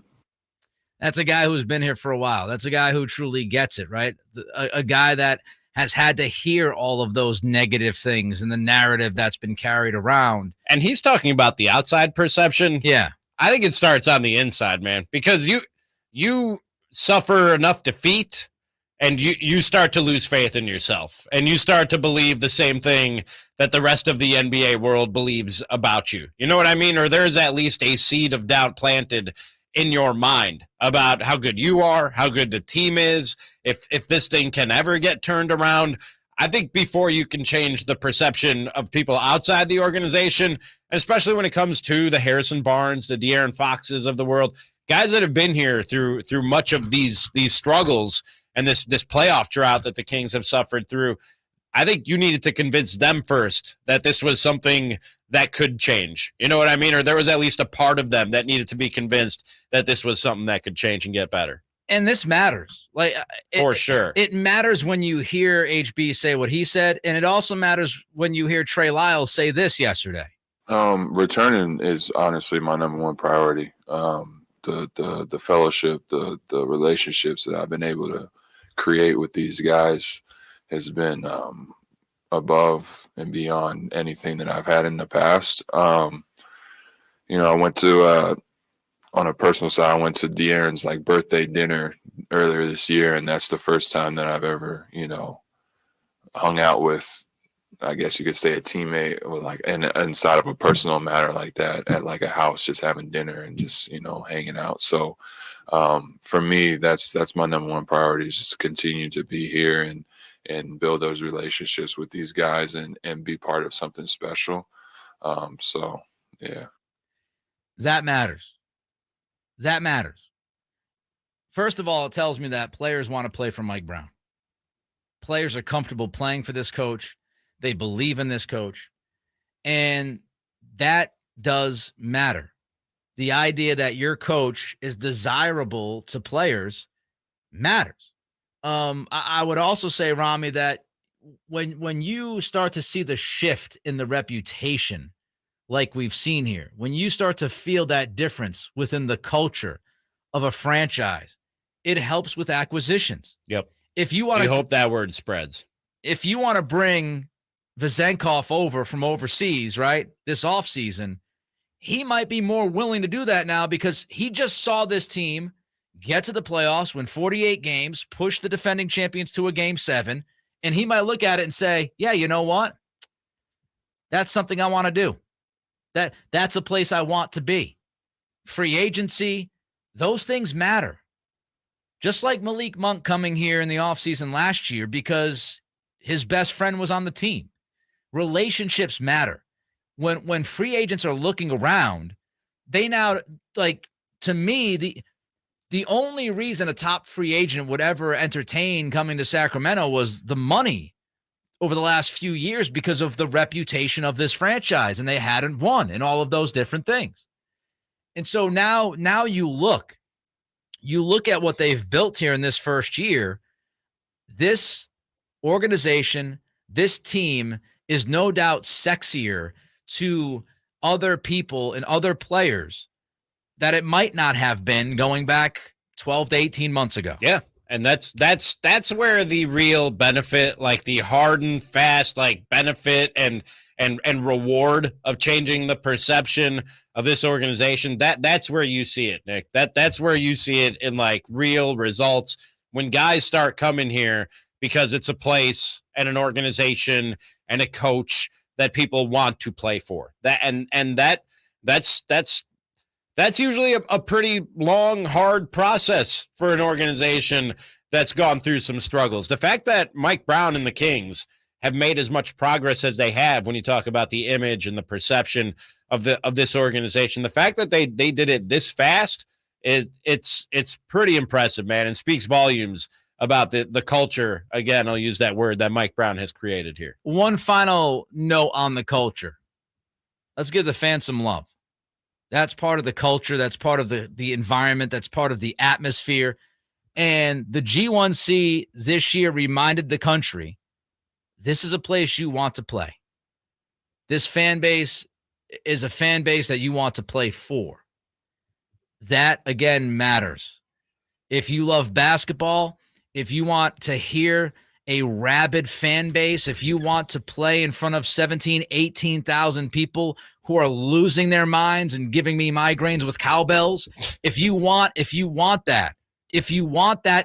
That's a guy who's been here for a while. That's a guy who truly gets it, right? A guy that has had to hear all of those negative things and the narrative that's been carried around. And he's talking about the outside perception. Yeah. I think it starts on the inside, man, because you suffer enough defeat and you start to lose faith in yourself, and you start to believe the same thing that the rest of the NBA world believes about you. You know what I mean? Or there's at least a seed of doubt planted in your mind about how good you are, how good the team is, if this thing can ever get turned around. I think before you can change the perception of people outside the organization, especially when it comes to the Harrison Barnes, the De'Aaron Foxes of the world, guys that have been here through much of these struggles and this playoff drought that the Kings have suffered through, I think you needed to convince them first that this was something that could change. You know what I mean? Or there was at least a part of them that needed to be convinced that this was something that could change and get better. And this matters. For sure. It matters when you hear HB say what he said, and it also matters when you hear Trey Lyles say this yesterday. Returning is honestly my number one priority. The fellowship, the relationships that I've been able to create with these guys has been above and beyond anything that I've had in the past. I went to on a personal side, I went to De'Aaron's birthday dinner earlier this year, and that's the first time that I've ever hung out with, I guess you could say, a teammate, or inside of a personal matter like that, at a house, just having dinner and just hanging out. So for me, that's my number one priority, is just to continue to be here and build those relationships with these guys and be part of something special. So yeah, that matters. That matters. First of all, it tells me that players want to play for Mike Brown. Players are comfortable playing for this coach. They believe in this coach. And that does matter. The idea that your coach is desirable to players matters. I would also say, Ramie, that when you start to see the shift in the reputation like we've seen here, when you start to feel that difference within the culture of a franchise, it helps with acquisitions. Yep. If you want to hope that word spreads. If you want to bring Vezenkov over from overseas, right, this offseason, he might be more willing to do that now because he just saw this team get to the playoffs, win 48 games, push the defending champions to a game 7, and he might look at it and say, yeah, you know what? That's something I want to do. That's a place I want to be. Free agency, those things matter. Just like Malik Monk coming here in the offseason last year because his best friend was on the team. Relationships matter. When free agents are looking around, they now, to me, the only reason a top free agent would ever entertain coming to Sacramento was the money over the last few years because of the reputation of this franchise, and they hadn't won in all of those different things. And so now you look at what they've built here in this first year. This organization, this team is no doubt sexier to other people and other players that it might not have been going back 12 to 18 months ago. Yeah. And that's where the real benefit, like the hard and fast, like benefit and reward of changing the perception of this organization, that's where you see it, Nick. That's where you see it in like real results when guys start coming here because it's a place and an organization and a coach that people want to play for. That's usually a pretty long, hard process for an organization that's gone through some struggles. The fact that Mike Brown and the Kings have made as much progress as they have when you talk about the image and the perception of this organization, the fact that they did it this fast, it's pretty impressive, man, and speaks volumes about the culture. Again, I'll use that word that Mike Brown has created here. One final note on the culture. Let's give the fans some love. That's part of the culture. That's part of the environment. That's part of the atmosphere. And the G1C this year reminded the country, this is a place you want to play. This fan base is a fan base that you want to play for. That, again, matters. If you love basketball, if you want to hear a rabid fan base, if you want to play in front of 17, 18,000 people who are losing their minds and giving me migraines with cowbells, if you want that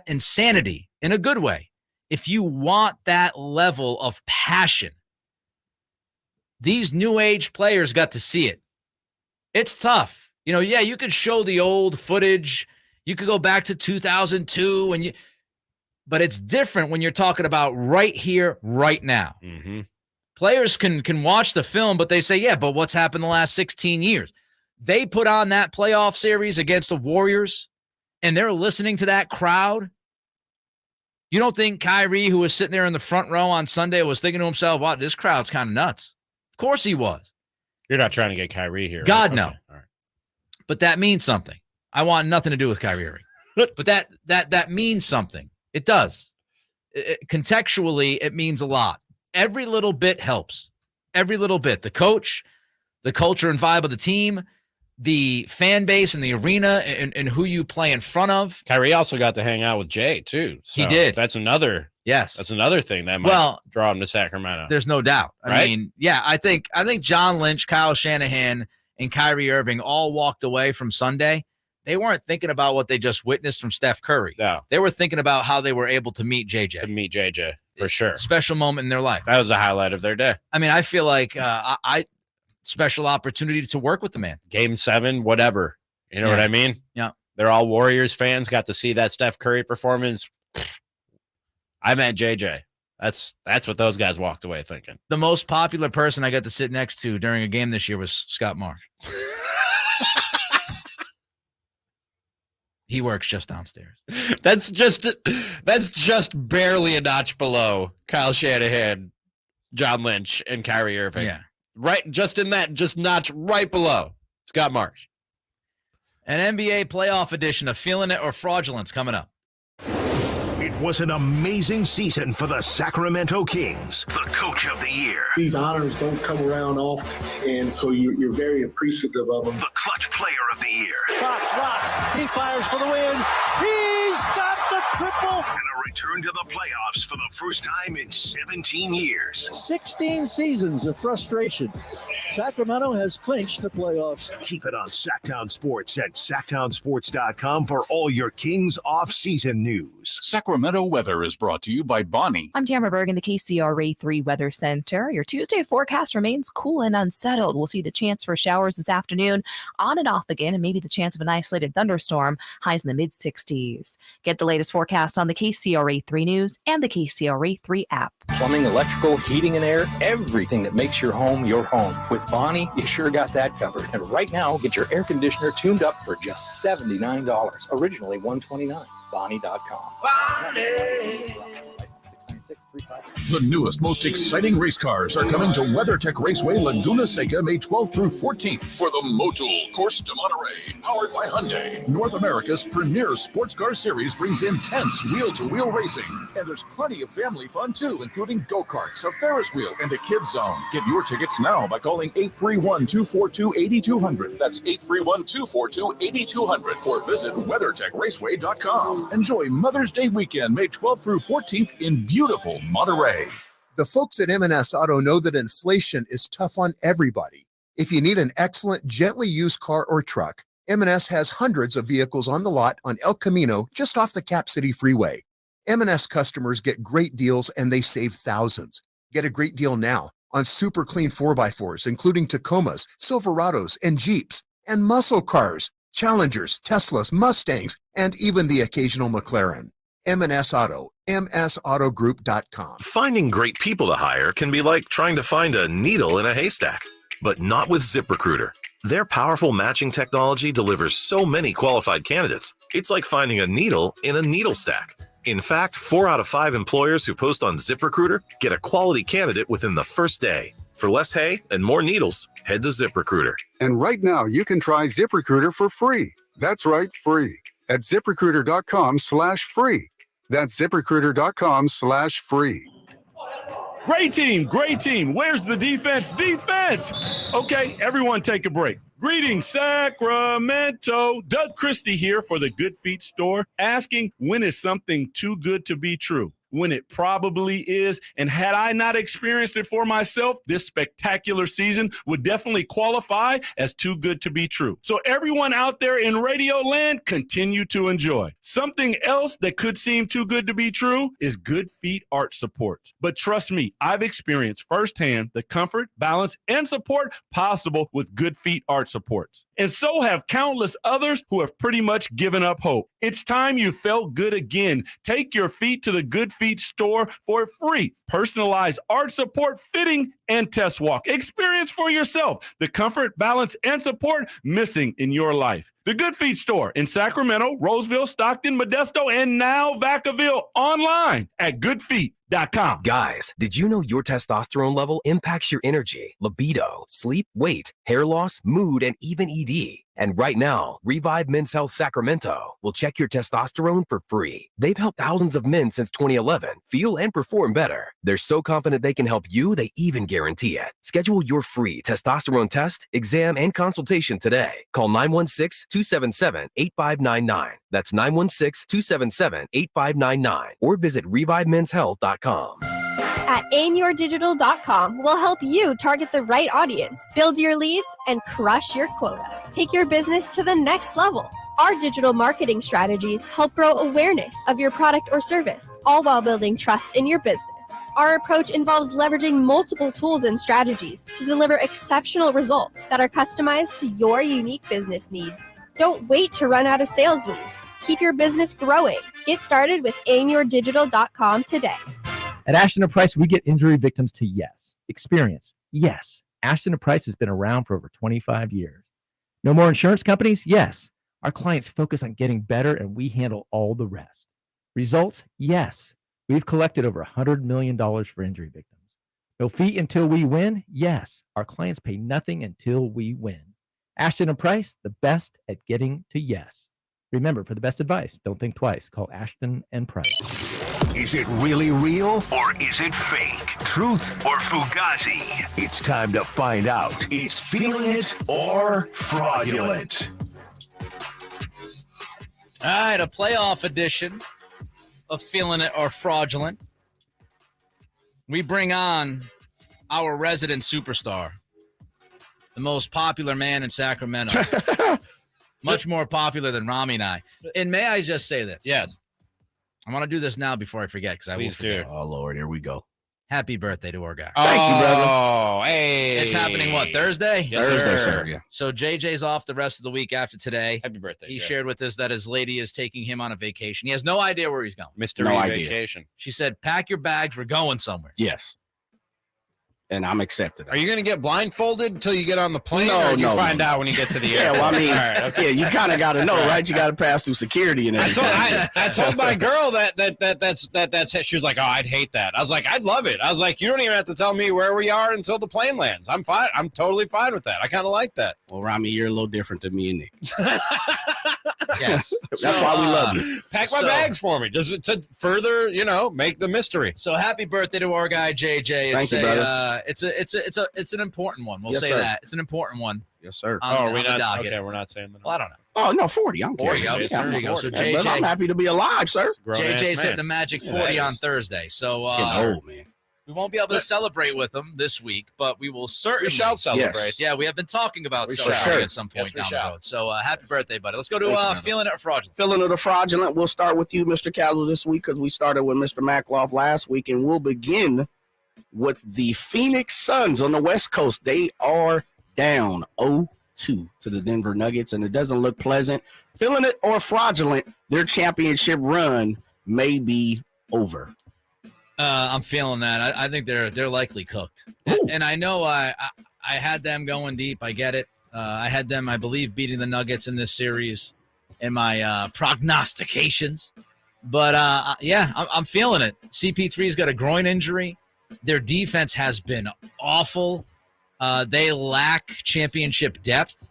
insanity in a good way, if you want that level of passion, these new age players got to see it. It's tough. You could show the old footage. You could go back to 2002 but it's different when you're talking about right here, right now. Mm-hmm. Players can watch the film, but they say, yeah, but what's happened the last 16 years? They put on that playoff series against the Warriors, and they're listening to that crowd. You don't think Kyrie, who was sitting there in the front row on Sunday, was thinking to himself, wow, this crowd's kind of nuts? Of course he was. You're not trying to get Kyrie here. God, right? no. Okay. All right. But that means something. I want nothing to do with Kyrie Irving. But that means something. It does. Contextually, it means a lot. Every little bit helps. Every little bit. The coach, the culture and vibe of the team, the fan base and the arena and who you play in front of. Kyrie also got to hang out with Jay, too. So he did. That's another thing that might draw him to Sacramento. There's no doubt. I mean, yeah, I think John Lynch, Kyle Shanahan, and Kyrie Irving all walked away from Sunday. They weren't thinking about what they just witnessed from Steph Curry. No. They were thinking about how they were able to meet JJ. For sure. Special moment in their life. That was the highlight of their day. I mean, I feel like special opportunity to work with the man. Game 7, whatever. You know what I mean? Yeah. They're all Warriors fans, got to see that Steph Curry performance. I met JJ. That's what those guys walked away thinking. The most popular person I got to sit next to during a game this year was Scott Marsh. He works just downstairs. That's just barely a notch below Kyle Shanahan, John Lynch, and Kyrie Irving. Yeah. Right, just in that, just notch right below Scott Marsh. An NBA playoff edition of Feeling It or Fraudulent's coming up. It was an amazing season for the Sacramento Kings. The coach of the year. These honors don't come around often, and so you're very appreciative of them. The clutch player of the year. Fox rocks. He fires for the win. He's got the triple. And a return to the playoffs for the first time in 17 years. 16 seasons of frustration. Sacramento has clinched the playoffs. Keep it on Sactown Sports at SactownSports.com for all your Kings off-season news. Sacramento weather is brought to you by Bonnie. I'm Tamara Berg in the KCRA 3 Weather Center. Your Tuesday forecast remains cool and unsettled. We'll see the chance for showers this afternoon, on and off again, and maybe the chance of an isolated thunderstorm, highs in the mid-60s. Get the latest forecast on the KCRA 3 News and the KCRA 3 app. Plumbing, electrical, heating and air, everything that makes your home your home. With Bonnie, you sure got that covered. And right now, get your air conditioner tuned up for just $79. Originally $129. Bonnie.com. Bonnie. 635. The newest, most exciting race cars are coming to WeatherTech Raceway, Laguna Seca, May 12th through 14th for the Motul Course de Monterey, powered by Hyundai. North America's premier sports car series brings intense wheel-to-wheel racing. And there's plenty of family fun, too, including go-karts, a Ferris wheel, and a kids zone. Get your tickets now by calling 831-242-8200. That's 831-242-8200. Or visit WeatherTechRaceway.com. Enjoy Mother's Day weekend, May 12th through 14th in beautiful Monterey. The folks at M&S Auto know that inflation is tough on everybody. If you need an excellent, gently used car or truck, M&S has hundreds of vehicles on the lot on El Camino, just off the Cap City Freeway. M&S customers get great deals and they save thousands. Get a great deal now on super clean 4x4s, including Tacomas, Silverados, and Jeeps, and muscle cars, Challengers, Teslas, Mustangs, and even the occasional McLaren. M&S Auto, msautogroup.com. Finding great people to hire can be like trying to find a needle in a haystack, but not with ZipRecruiter. Their powerful matching technology delivers so many qualified candidates. It's like finding a needle in a needle stack. In fact, 4 out of 5 employers who post on ZipRecruiter get a quality candidate within the first day. For less hay and more needles, head to ZipRecruiter. And right now, you can try ZipRecruiter for free. That's right, free. At ZipRecruiter.com/free. That's ZipRecruiter.com/free. Great team. Where's the defense? Defense! Okay, everyone take a break. Greetings, Sacramento. Doug Christie here for the Good Feet store, asking, when is something too good to be true? When it probably is. And had I not experienced it for myself, this spectacular season would definitely qualify as too good to be true. So everyone out there in radio land, continue to enjoy. Something else that could seem too good to be true is Good Feet Arch Supports. But trust me, I've experienced firsthand the comfort, balance, and support possible with Good Feet Arch Supports. And so have countless others who have pretty much given up hope. It's time you felt good again. Take your feet to the Good Feet store for a free personalized arch support fitting and test walk. Experience for yourself the comfort, balance, and support missing in your life. The Good Feet store in Sacramento, Roseville, Stockton, Modesto, and now Vacaville, online at goodfeet.com. Guys, did you know your testosterone level impacts your energy, libido, sleep, weight, hair loss, mood, and even ED? And right now, Revive Men's Health Sacramento will check your testosterone for free. They've helped thousands of men since 2011 feel and perform better. They're so confident they can help you, they even guarantee it. Schedule your free testosterone test, exam, and consultation today. Call 916-277-8599. That's 916-277-8599. Or visit ReviveMen'sHealth.com. At aimyourdigital.com, we'll help you target the right audience, build your leads, and crush your quota. Take your business to the next level. Our digital marketing strategies help grow awareness of your product or service, all while building trust in your business. Our approach involves leveraging multiple tools and strategies to deliver exceptional results that are customized to your unique business needs. Don't wait to run out of sales leads. Keep your business growing. Get started with aimyourdigital.com today. At Ashton & Price, we get injury victims to yes. Experience, yes. Ashton & Price has been around for over 25 years. No more insurance companies? Yes. Our clients focus on getting better, and we handle all the rest. Results? Yes. We've collected over $100 million for injury victims. No fee until we win? Yes. Our clients pay nothing until we win. Ashton & Price, the best at getting to yes. Remember, for the best advice, don't think twice. Call Ashton & Price. Is it really real or is it fake? Truth or fugazi? It's time to find out. Is feeling it or fraudulent? All right, a playoff edition of Feeling It or Fraudulent. We bring on our resident superstar, the most popular man in Sacramento. Much more popular than Ramie and I. And may I just say this? Yes. I want to do this now before I forget, because I will forget. Oh, Lord, here we go. Happy birthday to our guy. Thank you, brother. Oh, hey. It's happening, what, Thursday? Yes, Thursday, sir. Yeah. So JJ's off the rest of the week after today. Happy birthday. He shared with us that his lady is taking him on a vacation. He has no idea where he's going. Mystery vacation. She said, pack your bags. We're going somewhere. Yes. and I'm accepting it. Are you going to get blindfolded until you get on the plane, No, or do you no, find no. out when you get to the Yeah, airport? well, I mean, All right, okay. yeah, you kind of got to know, right? You got to pass through security and everything. I told my girl that's she was like, oh, I'd hate that. I was like, I'd love it. I was like, you don't even have to tell me where we are until the plane lands. I'm fine. I'm totally fine with that. I kind of like that. Well, Ramie, you're a little different than me and Nick. Yes. That's why we love you. Pack my bags for me, just to further, make the mystery. So happy birthday to our guy JJ. Thank you, brother. It's an important one. We'll Yes, say sir. that. It's an important one. Yes, sir. We're on the not docket. okay. We're not saying that. Well, I don't know. Oh, no, 40. I'm 40. kidding. Okay, there you go. So Hey, JJ, I'm happy to be alive, sir. JJ's hit the magic 40 on Thursday. So Getting old, man. we won't be able to celebrate with him this week, but we will certainly. We shall celebrate. Yes. Yeah, we have been talking about We celebrating shall. at some point Yes, we down the shall. road. So happy birthday, buddy. Let's go to feeling it or fraudulent. Feeling of the fraudulent. We'll start with you, Mr. Castle, this week because we started with Mr. Mackloff last week, and we'll begin with the Phoenix Suns on the West Coast. They are down 0-2 to the Denver Nuggets, and it doesn't look pleasant. Feeling it or fraudulent, their championship run may be over. I'm feeling that. I think they're likely cooked, and I know I had them going deep. I get it. I had them, I believe, beating the Nuggets in this series in my prognostications. But I'm feeling it. CP3's got a groin injury. Their defense has been awful. They lack championship depth,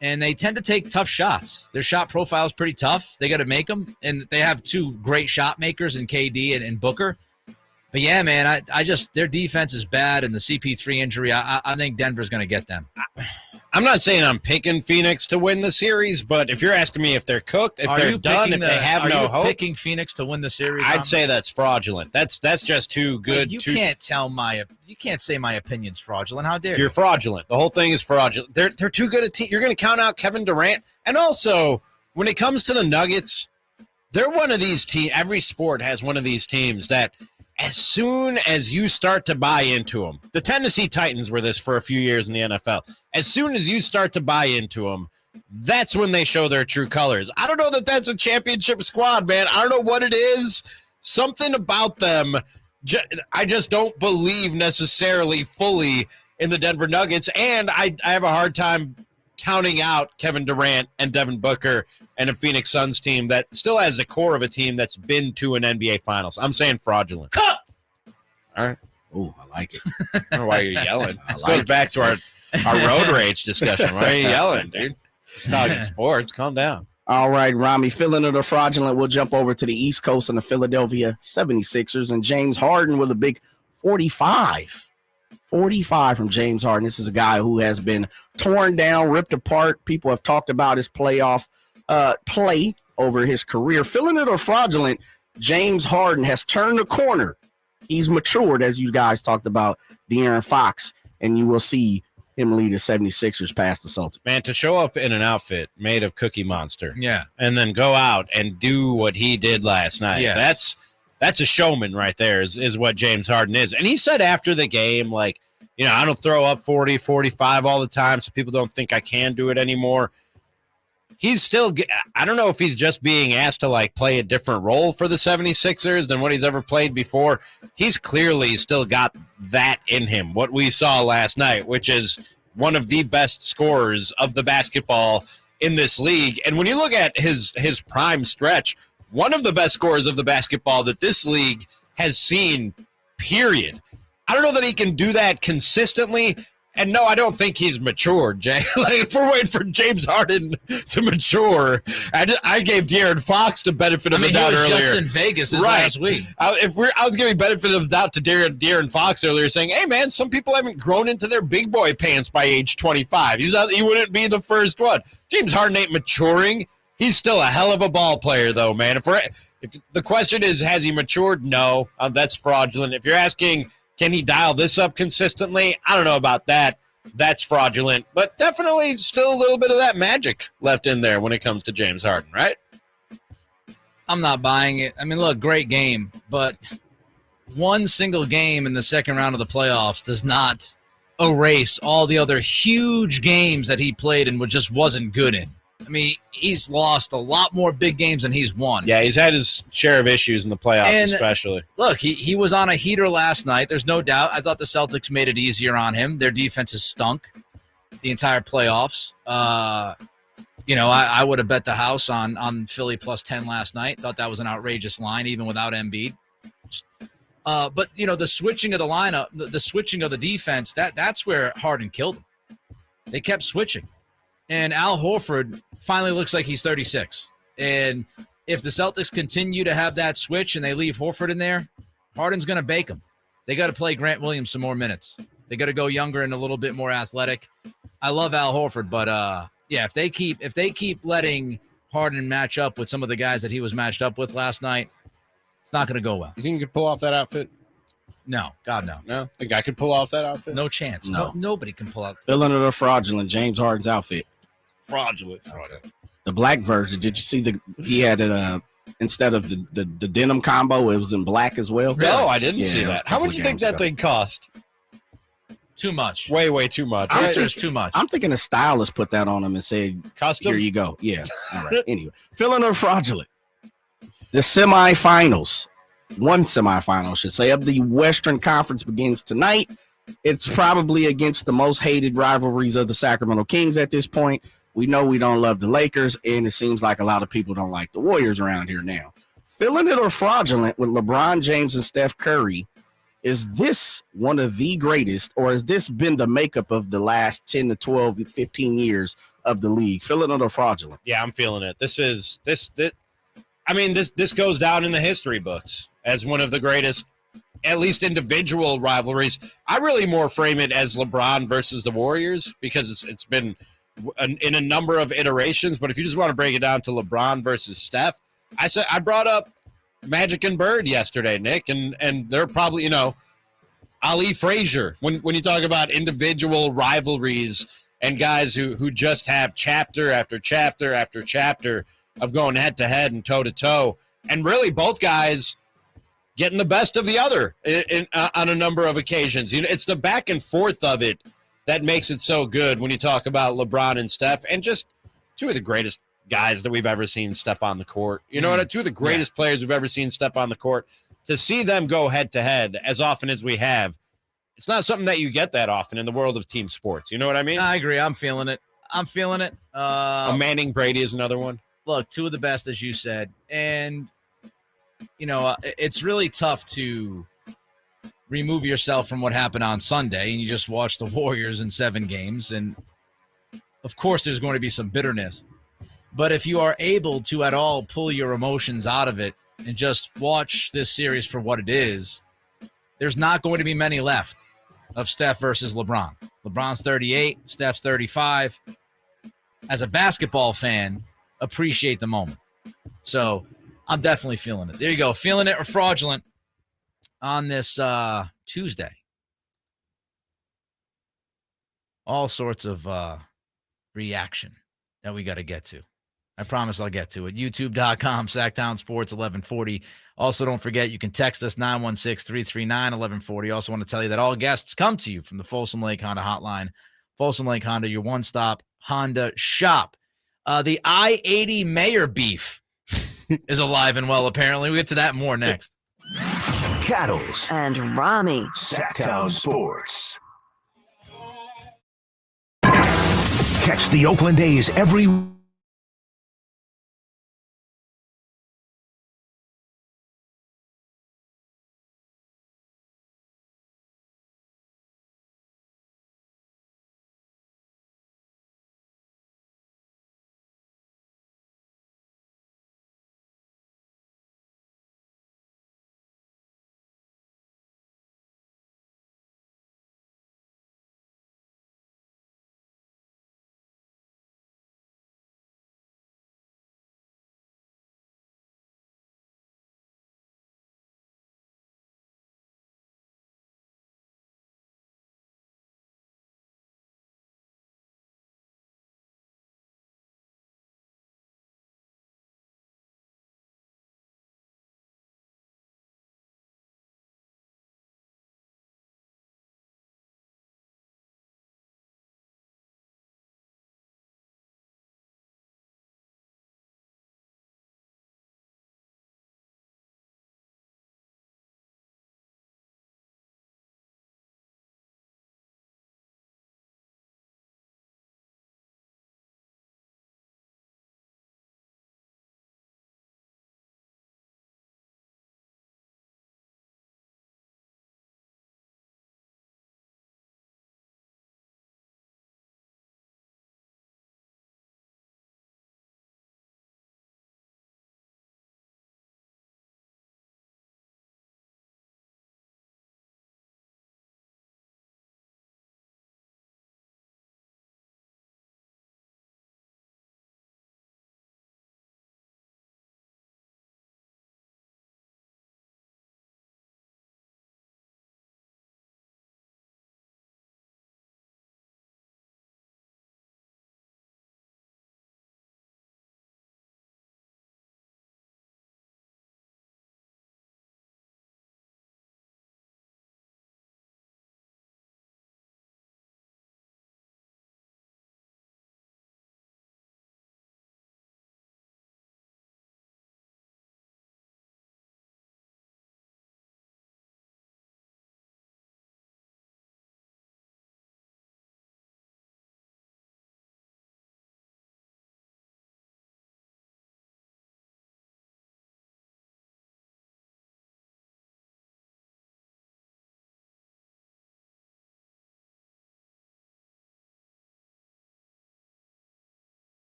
and they tend to take tough shots. Their shot profile is pretty tough. They got to make them, and they have two great shot makers in KD and Booker. But yeah, man, I just their defense is bad, and the CP3 injury, I think Denver's going to get them. I'm not saying I'm picking Phoenix to win the series, but if you're asking me if they're cooked, if they're done, if they have no hope, picking Phoenix to win the series, I'd say that's fraudulent. That's just too good. You can't say my opinion's fraudulent. How dare you? You're fraudulent. The whole thing is fraudulent. They're too good a team. You're going to count out Kevin Durant, and also when it comes to the Nuggets, they're one of these teams. Every sport has one of these teams that, as soon as you start to buy into them, the Tennessee Titans were this for a few years in the NFL. As soon as you start to buy into them, that's when they show their true colors. I don't know that that's a championship squad, man. I don't know what it is. Something about them, I just don't believe necessarily fully in the Denver Nuggets, and I have a hard time counting out Kevin Durant and Devin Booker and a Phoenix Suns team that still has the core of a team that's been to an NBA Finals. I'm saying fraudulent. Cut! All right. Oh, I like it. I don't know why you're yelling. This goes back to our road rage discussion. Why are you yelling, dude? It's talking sports. Calm down. All right, Ramie, feeling of the fraudulent. We'll jump over to the East Coast and the Philadelphia 76ers and James Harden with a big 45. 45 from James Harden. This is a guy who has been torn down, ripped apart. People have talked about his playoff play over his career. Feeling it or fraudulent, James Harden has turned the corner. He's matured, as you guys talked about, De'Aaron Fox, and you will see him lead the 76ers past the Celtics. Man, to show up in an outfit made of Cookie Monster, yeah, and then go out and do what he did last night, yes. That's a showman right there is what James Harden is. And he said after the game, like, I don't throw up 40, 45 all the time, so people don't think I can do it anymore. He's still, I don't know if he's just being asked to, like, play a different role for the 76ers than what he's ever played before. He's clearly still got that in him, what we saw last night, which is one of the best scorers of the basketball in this league. And when you look at his prime stretch, one of the best scorers of the basketball that this league has seen, period. I don't know that he can do that consistently. And no, I don't think he's matured, Jay. Like, if we're waiting for James Harden to mature, I gave De'Aaron Fox the benefit of the doubt earlier. He was just in Vegas last week. I was giving benefit of the doubt to De'Aaron Fox earlier, saying, "Hey, man, some people haven't grown into their big boy pants by age 25. He wouldn't be the first one. James Harden ain't maturing. He's still a hell of a ball player, though, man. If the question is, has he matured? No, that's fraudulent. If you're asking, can he dial this up consistently? I don't know about that. That's fraudulent, but definitely still a little bit of that magic left in there when it comes to James Harden, right? I'm not buying it. I mean, look, great game, but one single game in the second round of the playoffs does not erase all the other huge games that he played and just wasn't good in. I mean, he's lost a lot more big games than he's won. Yeah, he's had his share of issues in the playoffs, And especially. Look, he was on a heater last night. There's no doubt. I thought the Celtics made it easier on him. Their defense has stunk the entire playoffs. I would have bet the house on Philly plus 10 last night. Thought that was an outrageous line, even without Embiid. But the switching of the lineup, the switching of the defense, that's where Harden killed him. They kept switching. And Al Horford finally looks like he's 36. And if the Celtics continue to have that switch and they leave Horford in there, Harden's going to bake them. They got to play Grant Williams some more minutes. They got to go younger and a little bit more athletic. I love Al Horford, but if they keep letting Harden match up with some of the guys that he was matched up with last night, it's not going to go well. You think you could pull off that outfit? No, God, no. No? The guy could pull off that outfit? No chance. No. Nobody can pull out. Filling it or fraudulent, James Harden's outfit. Fraudulent. The black version. Did you see he had it instead of the denim combo, it was in black as well? No, I didn't see that. How much do you think that thing cost? Too much. Way too much. It's too much. I'm thinking a stylist put that on him and said, custom? Here you go. Yeah. All right. Anyway, filling or fraudulent. The semifinals. One semifinal, I should say, of the Western Conference begins tonight. It's probably against the most hated rivalries of the Sacramento Kings at this point. We know we don't love the Lakers, and it seems like a lot of people don't like the Warriors around here now. Filling it or fraudulent with LeBron James and Steph Curry, is this one of the greatest, or has this been the makeup of the last 10 to 12, 15 years of the league? Filling it or fraudulent? Yeah, I'm feeling it. This goes down in the history books as one of the greatest, at least individual rivalries. I really more frame it as LeBron versus the Warriors because it's been in a number of iterations. But if you just want to break it down to LeBron versus Steph, I brought up Magic and Bird yesterday, Nick, and they're probably, Ali Frazier. When you talk about individual rivalries and guys who just have chapter after chapter after chapter of going head to head and toe to toe, and really both guys getting the best of the other on a number of occasions. It's the back and forth of it that makes it so good when you talk about LeBron and Steph, and just two of the greatest guys that we've ever seen step on the court. You know what? Two of the greatest players we've ever seen step on the court. To see them go head to head as often as we have, it's not something that you get that often in the world of team sports. You know what I mean? I agree. I'm feeling it. Manning Brady is another one. Look, two of the best, as you said. And, it's really tough to remove yourself from what happened on Sunday and you just watch the Warriors in 7 games. And, of course, there's going to be some bitterness. But if you are able to at all pull your emotions out of it and just watch this series for what it is, there's not going to be many left of Steph versus LeBron. LeBron's 38, Steph's 35. As a basketball fan, appreciate the moment. So I'm definitely feeling it. There you go. Feeling it or fraudulent on this Tuesday. All sorts of reaction that we got to get to. I promise I'll get to it. YouTube.com, Sactown Sports 1140. Also, don't forget, you can text us 916-339-1140. Also want to tell you that all guests come to you from the Folsom Lake Honda Hotline. Folsom Lake Honda, your one-stop Honda shop. The I-80 mayor beef is alive and well, apparently. We'll get to that more next. Cattles and Ramie. Sactown Sports. Catch the Oakland A's every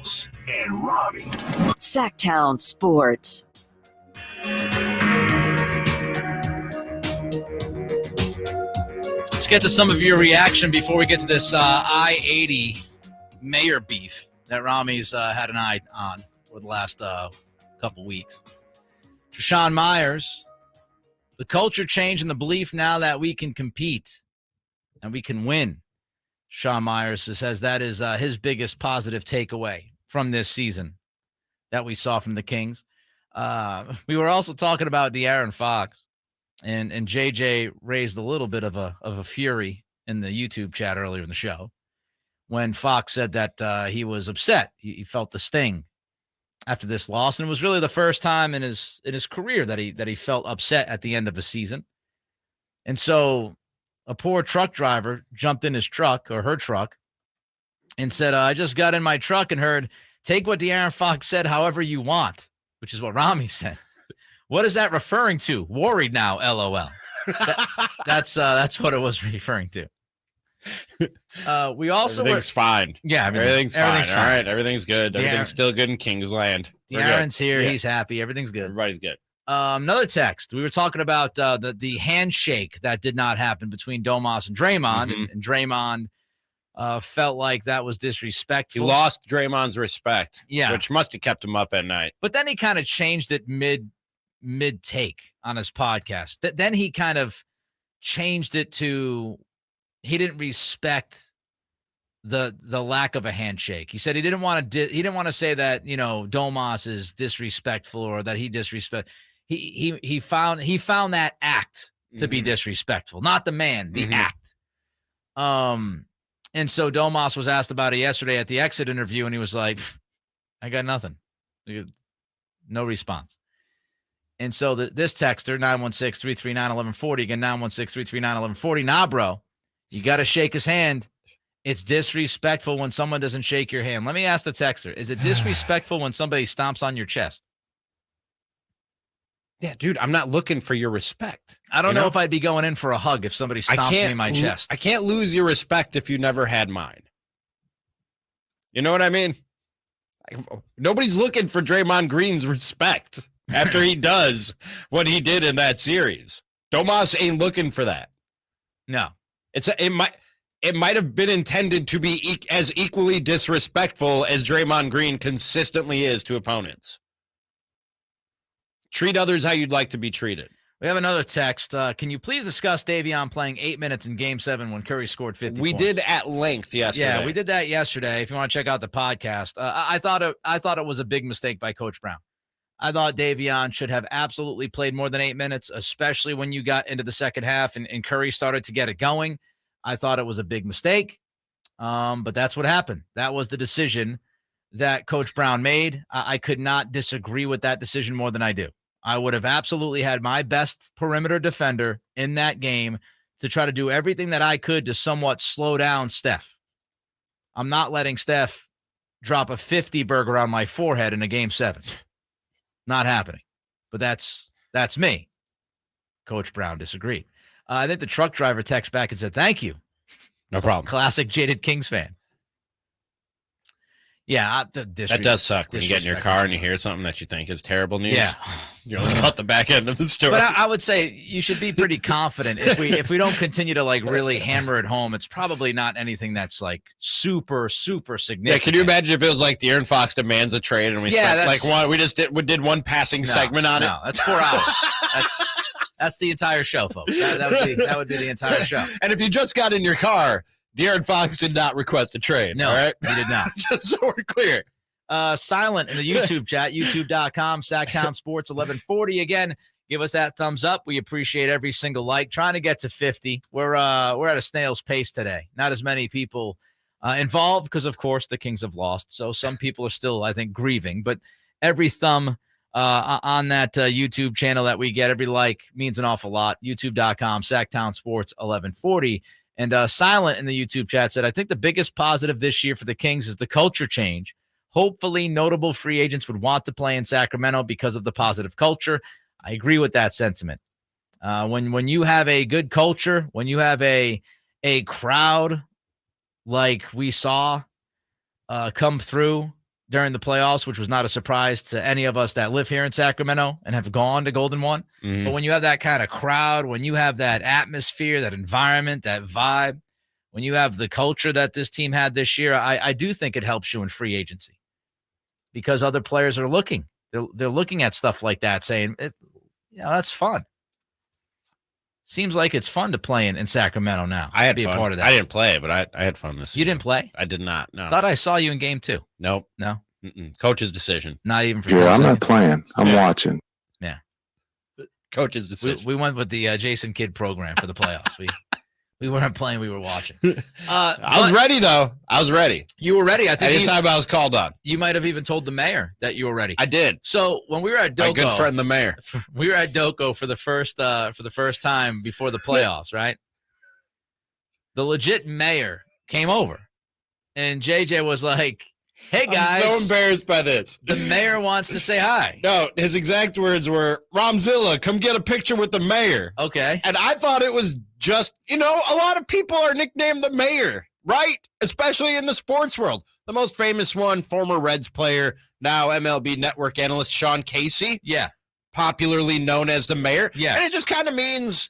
Miles and Ramie. Sactown Sports. Let's get to some of your reaction before we get to this I-80 mayor beef that Ramie's had an eye on for the last couple weeks. Sean Myers, the culture change and the belief now that we can compete and we can win. Sean Myers says that is his biggest positive takeaway from this season that we saw from the Kings. We were also talking about De'Aaron Fox, and JJ raised a little bit of a fury in the YouTube chat earlier in the show when Fox said that he was upset. He felt the sting after this loss, and it was really the first time in his career that he felt upset at the end of a season. And so a poor truck driver jumped in his truck or her truck and said, I just got in my truck and heard, take what De'Aaron Fox said however you want, which is what Ramie said. What is that referring to? Worried now, LOL. That's what it was referring to. We also everything's fine. Yeah, everything's fine. Everything's fine. All right, everything's good. Everything's still good in Kings land. De'Aaron's here. Yeah. He's happy. Everything's good. Everybody's good. Another text. We were talking about the handshake that did not happen between Domas and Draymond, and Draymond felt like that was disrespectful. He lost Draymond's respect, yeah, which must have kept him up at night. But then he kind of changed it mid take on his podcast. Then he kind of changed it to he didn't respect the lack of a handshake. He said he didn't want to say that, Domas is disrespectful or that he disrespect. He found that act to be disrespectful, not the man, the act. And so Domas was asked about it yesterday at the exit interview, and he was like, I got nothing. No response. And so this texter, 916-339-1140, again, 916-339-1140. Nah, bro, you got to shake his hand. It's disrespectful when someone doesn't shake your hand. Let me ask the texter, is it disrespectful when somebody stomps on your chest? Yeah, dude, I'm not looking for your respect. I don't know if I'd be going in for a hug if somebody stomped me in my chest. I can't lose your respect if you never had mine. You know what I mean? Nobody's looking for Draymond Green's respect after he does what he did in that series. Domas ain't looking for that. No. It might have been intended to be as equally disrespectful as Draymond Green consistently is to opponents. Treat others how you'd like to be treated. We have another text. Can you please discuss Davion playing 8 minutes in Game 7 when Curry scored 50 We points? did at length yesterday. Yeah, we did that yesterday. If you want to check out the podcast, I thought it was a big mistake by Coach Brown. I thought Davion should have absolutely played more than 8 minutes, especially when you got into the second half and Curry started to get it going. I thought it was a big mistake, but that's what happened. That was the decision that Coach Brown made. I could not disagree with that decision more than I do. I would have absolutely had my best perimeter defender in that game to try to do everything that I could to somewhat slow down Steph. I'm not letting Steph drop a 50 burger on my forehead in a Game 7. Not happening. But that's me. Coach Brown disagreed. I think the truck driver texted back and said, thank you. No problem. Classic jaded Kings fan. Yeah, that does suck when you get in your car and you hear something that you think is terrible news. Yeah, you're like cut the back end of the story. But I would say you should be pretty confident if we don't continue to really hammer it home. It's probably not anything that's super significant. Yeah, can you imagine if it was like De'Aaron Fox demands a trade and we did one passing segment on it? No, that's 4 hours. That's the entire show, folks. That would be the entire show. And if you just got in your car, De'Aaron Fox did not request a trade. No, all right? He did not. Just so we're clear. Silent in the YouTube chat, youtube.com, Sactown Sports 1140. Again, give us that thumbs up. We appreciate every single like. Trying to get to 50. We're at a snail's pace today. Not as many people involved because, of course, the Kings have lost. So some people are still, I think, grieving. But every thumb on that YouTube channel that we get, every like means an awful lot. youtube.com, Sactown Sports 1140. And Silent in the YouTube chat said, I think the biggest positive this year for the Kings is the culture change. Hopefully, notable free agents would want to play in Sacramento because of the positive culture. I agree with that sentiment. When you have a good culture, when you have a crowd like we saw come through during the playoffs, which was not a surprise to any of us that live here in Sacramento and have gone to Golden One. Mhm. But when you have that kind of crowd, when you have that atmosphere, that environment, that vibe, when you have the culture that this team had this year, I do think it helps you in free agency because other players are looking. They're looking at stuff like that, saying, that's fun. Seems like it's fun to play in Sacramento now. I had be fun. a part of that. I didn't play, but I had fun this You didn't play? I did not. No. Thought I saw you in game 2. Nope. No? Mm-mm. Coach's decision. Not even for Yeah, 10 I'm seconds. not playing. I'm watching. Yeah. Coach's decision. We went with the Jason Kidd program for the playoffs. We weren't playing. We were watching. I was ready, though. I was ready. You were ready. I think anytime I was called on. You might have even told the mayor that you were ready. I did. So when we were at Doko, My good friend, the mayor. We were at Doko for the first time before the playoffs, right? The legit mayor came over, and JJ was like, "Hey guys, I'm so embarrassed by this. The mayor wants to say hi." No, his exact words were, "Romzilla, come get a picture with the mayor." Okay. And I thought it was just, a lot of people are nicknamed the mayor, right? Especially in the sports world. The most famous one, former Reds player, now MLB Network analyst Sean Casey. Yeah. Popularly known as the mayor. Yes. And it just kind of means,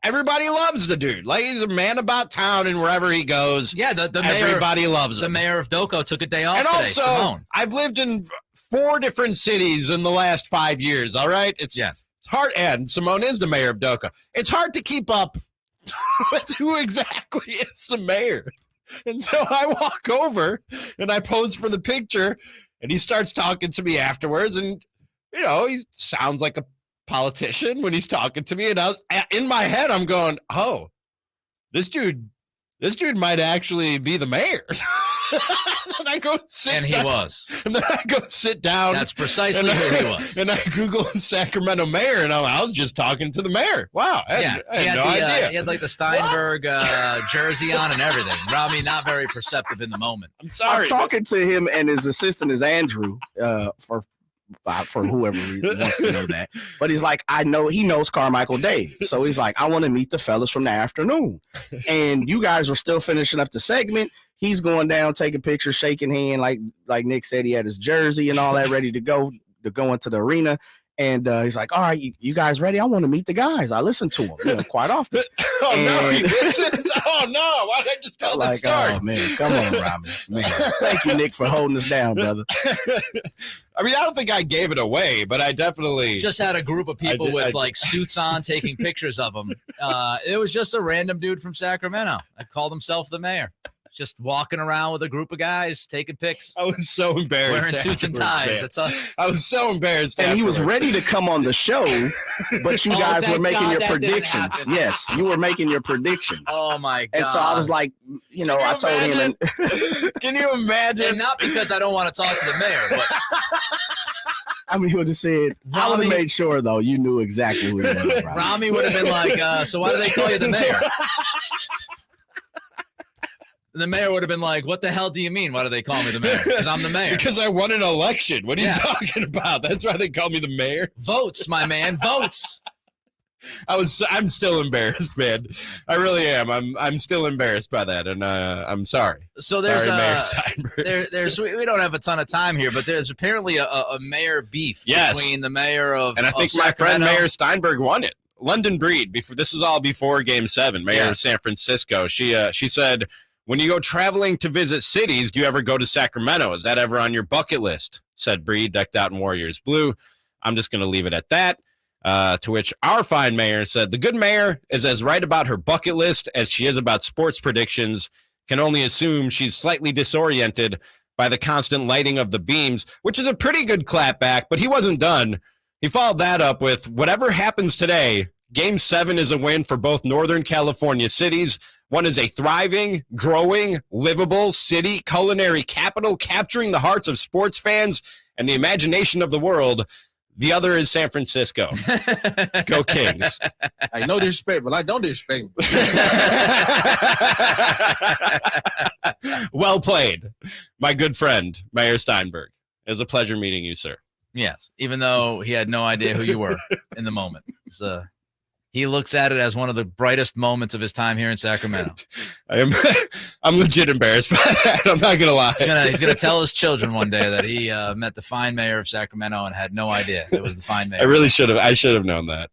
everybody loves the dude. Like, he's a man about town, and wherever he goes, Yeah, the mayor. everybody loves him. The mayor of Doko took a day off And today. also, Simone. I've lived in 4 different cities in the last 5 years, all right? It's hard, and Simone is the mayor of Doka. It's hard to keep up with who exactly is the mayor. And so I walk over, and I pose for the picture, and he starts talking to me afterwards, and, he sounds like a politician when he's talking to me, and in my head, I'm going, oh, this dude might actually be the mayor. And I go sit And he down. was. And then I go sit down. That's precisely who he was. And I Google Sacramento mayor, and I was just talking to the mayor. Wow. I had no idea. He had like the Steinberg jersey on and everything. Ramie, not very perceptive in the moment. I'm sorry. I'm talking to him, and his assistant is Andrew, for whoever wants to know that. But he's like, he knows Carmichael Dave. So he's like, I want to meet the fellas from the afternoon. And you guys were still finishing up the segment. He's going down, taking pictures, shaking hand, like Nick said, he had his jersey and all that ready to go into the arena. And he's like, all right, you guys ready? I want to meet the guys. I listen to them quite often. No, he listens. Oh, no. Why did I just tell that story? Oh, man, come on, Ramie. Man, thank you, Nick, for holding us down, brother. I mean, I don't think I gave it away, but I definitely just had a group of people with suits on taking pictures of him. It was just a random dude from Sacramento. I called himself the mayor. Just walking around with a group of guys taking pics. I was so embarrassed. Wearing suits and ties. I was so embarrassed. And he was ready to come on the show, but you guys were making your predictions. Yes, you were making your predictions. Oh, my God. And so I was like, I told him. Can you imagine? And not because I don't want to talk to the mayor, but I mean, he would have said, I would have made sure, though, you knew exactly who he was. Ramie would have been like, so why do they call you the mayor? The mayor would have been like, what the hell do you mean? Why do they call me the mayor? Because I'm the mayor. Because I won an election. What are you talking about? That's why they call me the mayor. Votes, my man. Votes. I'm still embarrassed, man. I really am. I'm still embarrassed by that, and I'm sorry. So there's Mayor Steinberg. we don't have a ton of time here, but there's apparently a mayor beef between the mayor of and I think my friend Mayor Steinberg won it. London Breed. This is all before Game 7. Mayor of San Francisco. She said, when you go traveling to visit cities, do you ever go to Sacramento? Is that ever on your bucket list? Said Breed, decked out in Warriors blue. I'm just going to leave it at that. To which our fine mayor said, the good mayor is as right about her bucket list as she is about sports predictions. Can only assume she's slightly disoriented by the constant lighting of the beams, which is a pretty good clapback, but he wasn't done. He followed that up with, whatever happens today, Game 7 is a win for both Northern California cities. One is a thriving, growing, livable city culinary capital, capturing the hearts of sports fans and the imagination of the world. The other is San Francisco. Go Kings. I know disrespect, but I don't disrespect. Well played, my good friend, Mayor Steinberg. It was a pleasure meeting you, sir. Yes, even though he had no idea who you were in the moment. It was He looks at it as one of the brightest moments of his time here in Sacramento. I'm legit embarrassed by that. I'm not gonna lie. He's gonna tell his children one day that he met the fine mayor of Sacramento and had no idea it was the fine mayor. I should have known that.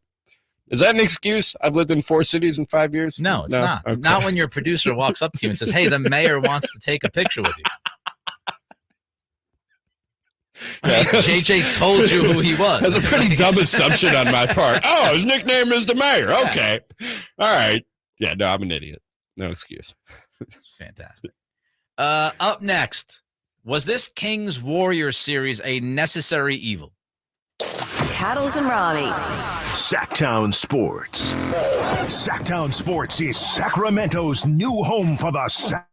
Is that an excuse? I've lived in 4 cities in 5 years. No, it's not. Okay. Not when your producer walks up to you and says, "Hey, the mayor wants to take a picture with you." I mean, JJ told you who he was. That's a pretty dumb assumption on my part. Oh, his nickname is the mayor. Okay. All right. Yeah, no, I'm an idiot. No excuse. Fantastic. Up next, was this Kings Warriors series a necessary evil? Cattles and Ramie. Sactown Sports. Sactown Sports is Sacramento's new home for the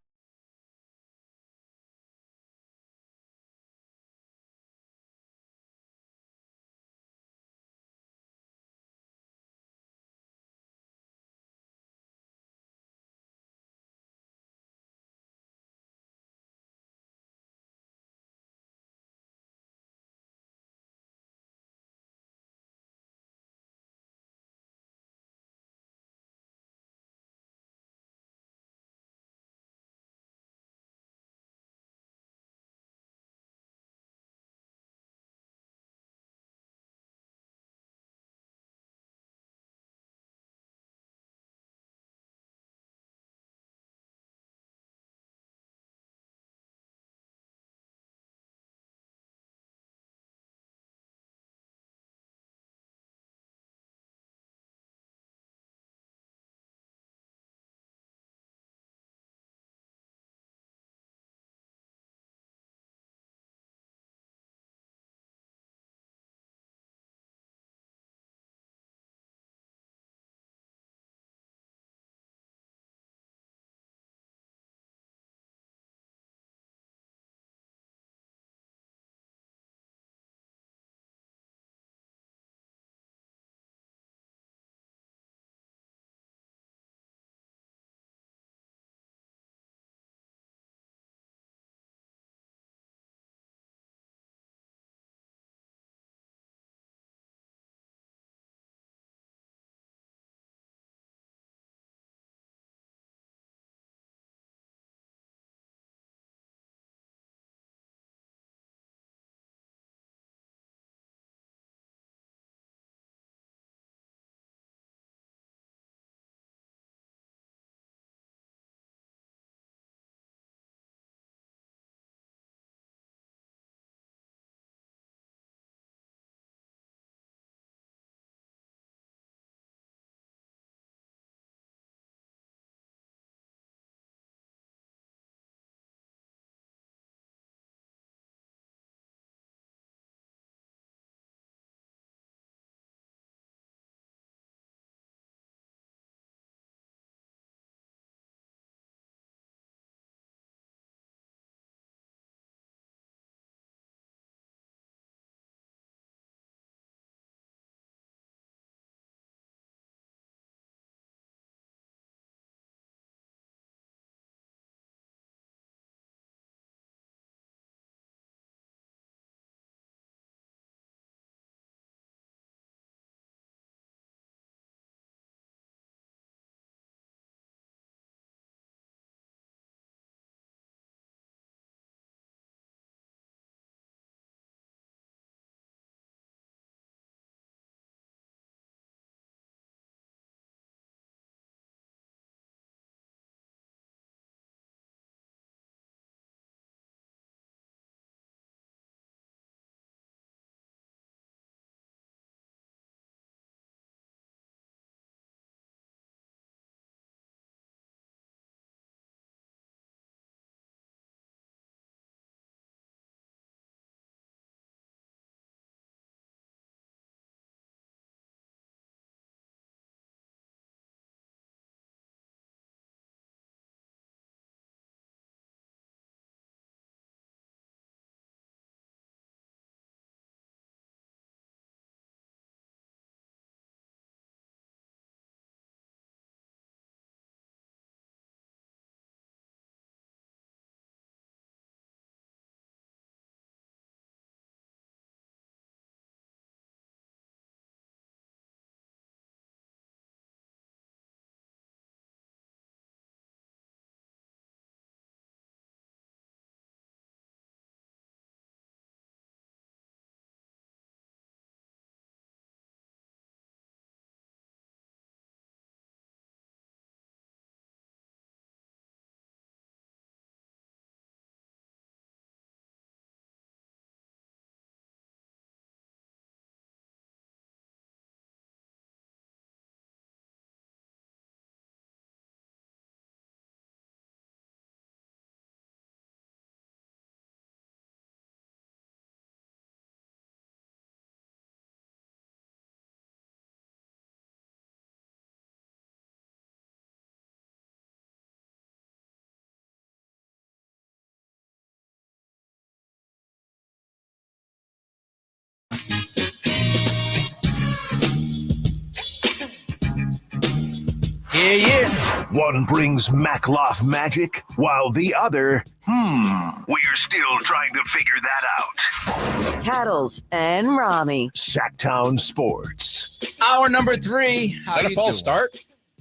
Yeah. One brings Makloff magic, while the other, we're still trying to figure that out. Cattles and Ramie. Sactown Sports. Hour number 3. Is that a false start?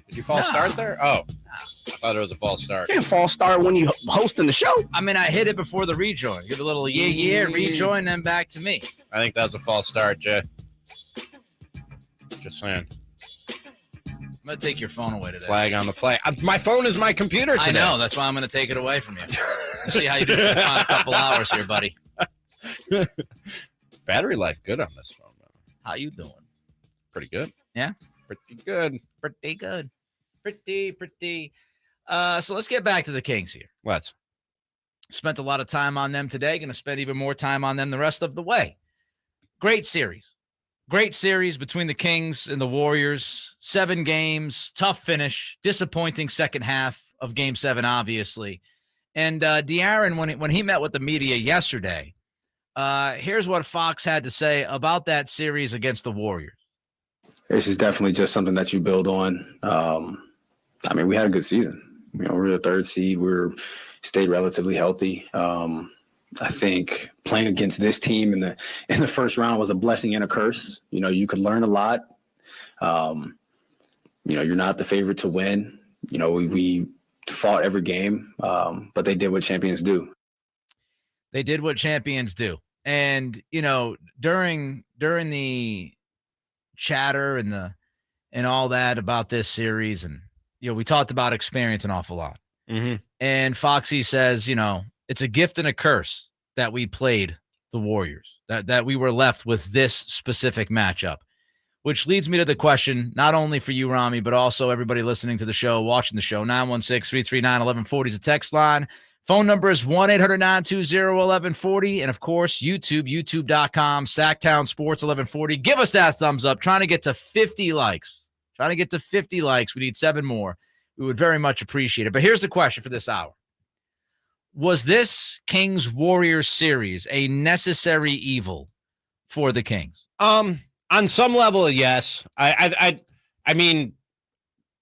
Did you false start there? Oh, I thought it was a false start. You can't false start when you hosting the show. I mean, I hit it before the rejoin. Give a little rejoin, then back to me. I think that was a false start, Jay. Just saying. I'm going to take your phone away today. Flag on the play. My phone is my computer today. I know. That's why I'm going to take it away from you. Let's see how you do for the final couple hours here, buddy. Battery life good on this phone, though. How you doing? Pretty good. Yeah? Pretty good. Pretty good. Pretty. So let's get back to the Kings here. Let's. Spent a lot of time on them today. Going to spend even more time on them the rest of the way. Great series. Great series between the Kings and the Warriors. 7 games, tough finish, disappointing second half of Game 7, obviously. And De'Aaron, when he met with the media yesterday, here's what Fox had to say about that series against the Warriors. This is definitely just something that you build on. I mean, we had a good season. You know, we're the 3rd seed. Stayed relatively healthy. I think playing against this team in the first round was a blessing and a curse. You know, you could learn a lot. You know, you're not the favorite to win. You know, we fought every game, but they did what champions do. They did what champions do. And, you know, during the chatter and all that about this series, and, you know, we talked about experience an awful lot. Mm-hmm. And Foxy says, you know, it's a gift and a curse that we played the Warriors, that we were left with this specific matchup, which leads me to the question, not only for you, Ramie, but also everybody listening to the show, watching the show. 916-339-1140 is a text line. Phone number is 1-800-920-1140. And, of course, youtube.com, Sactown Sports 1140. Give us that thumbs up. Trying to get to 50 likes. We need 7 more. We would very much appreciate it. But here's the question for this hour. Was this Kings-Warriors series a necessary evil for the Kings? On some level, yes. I mean,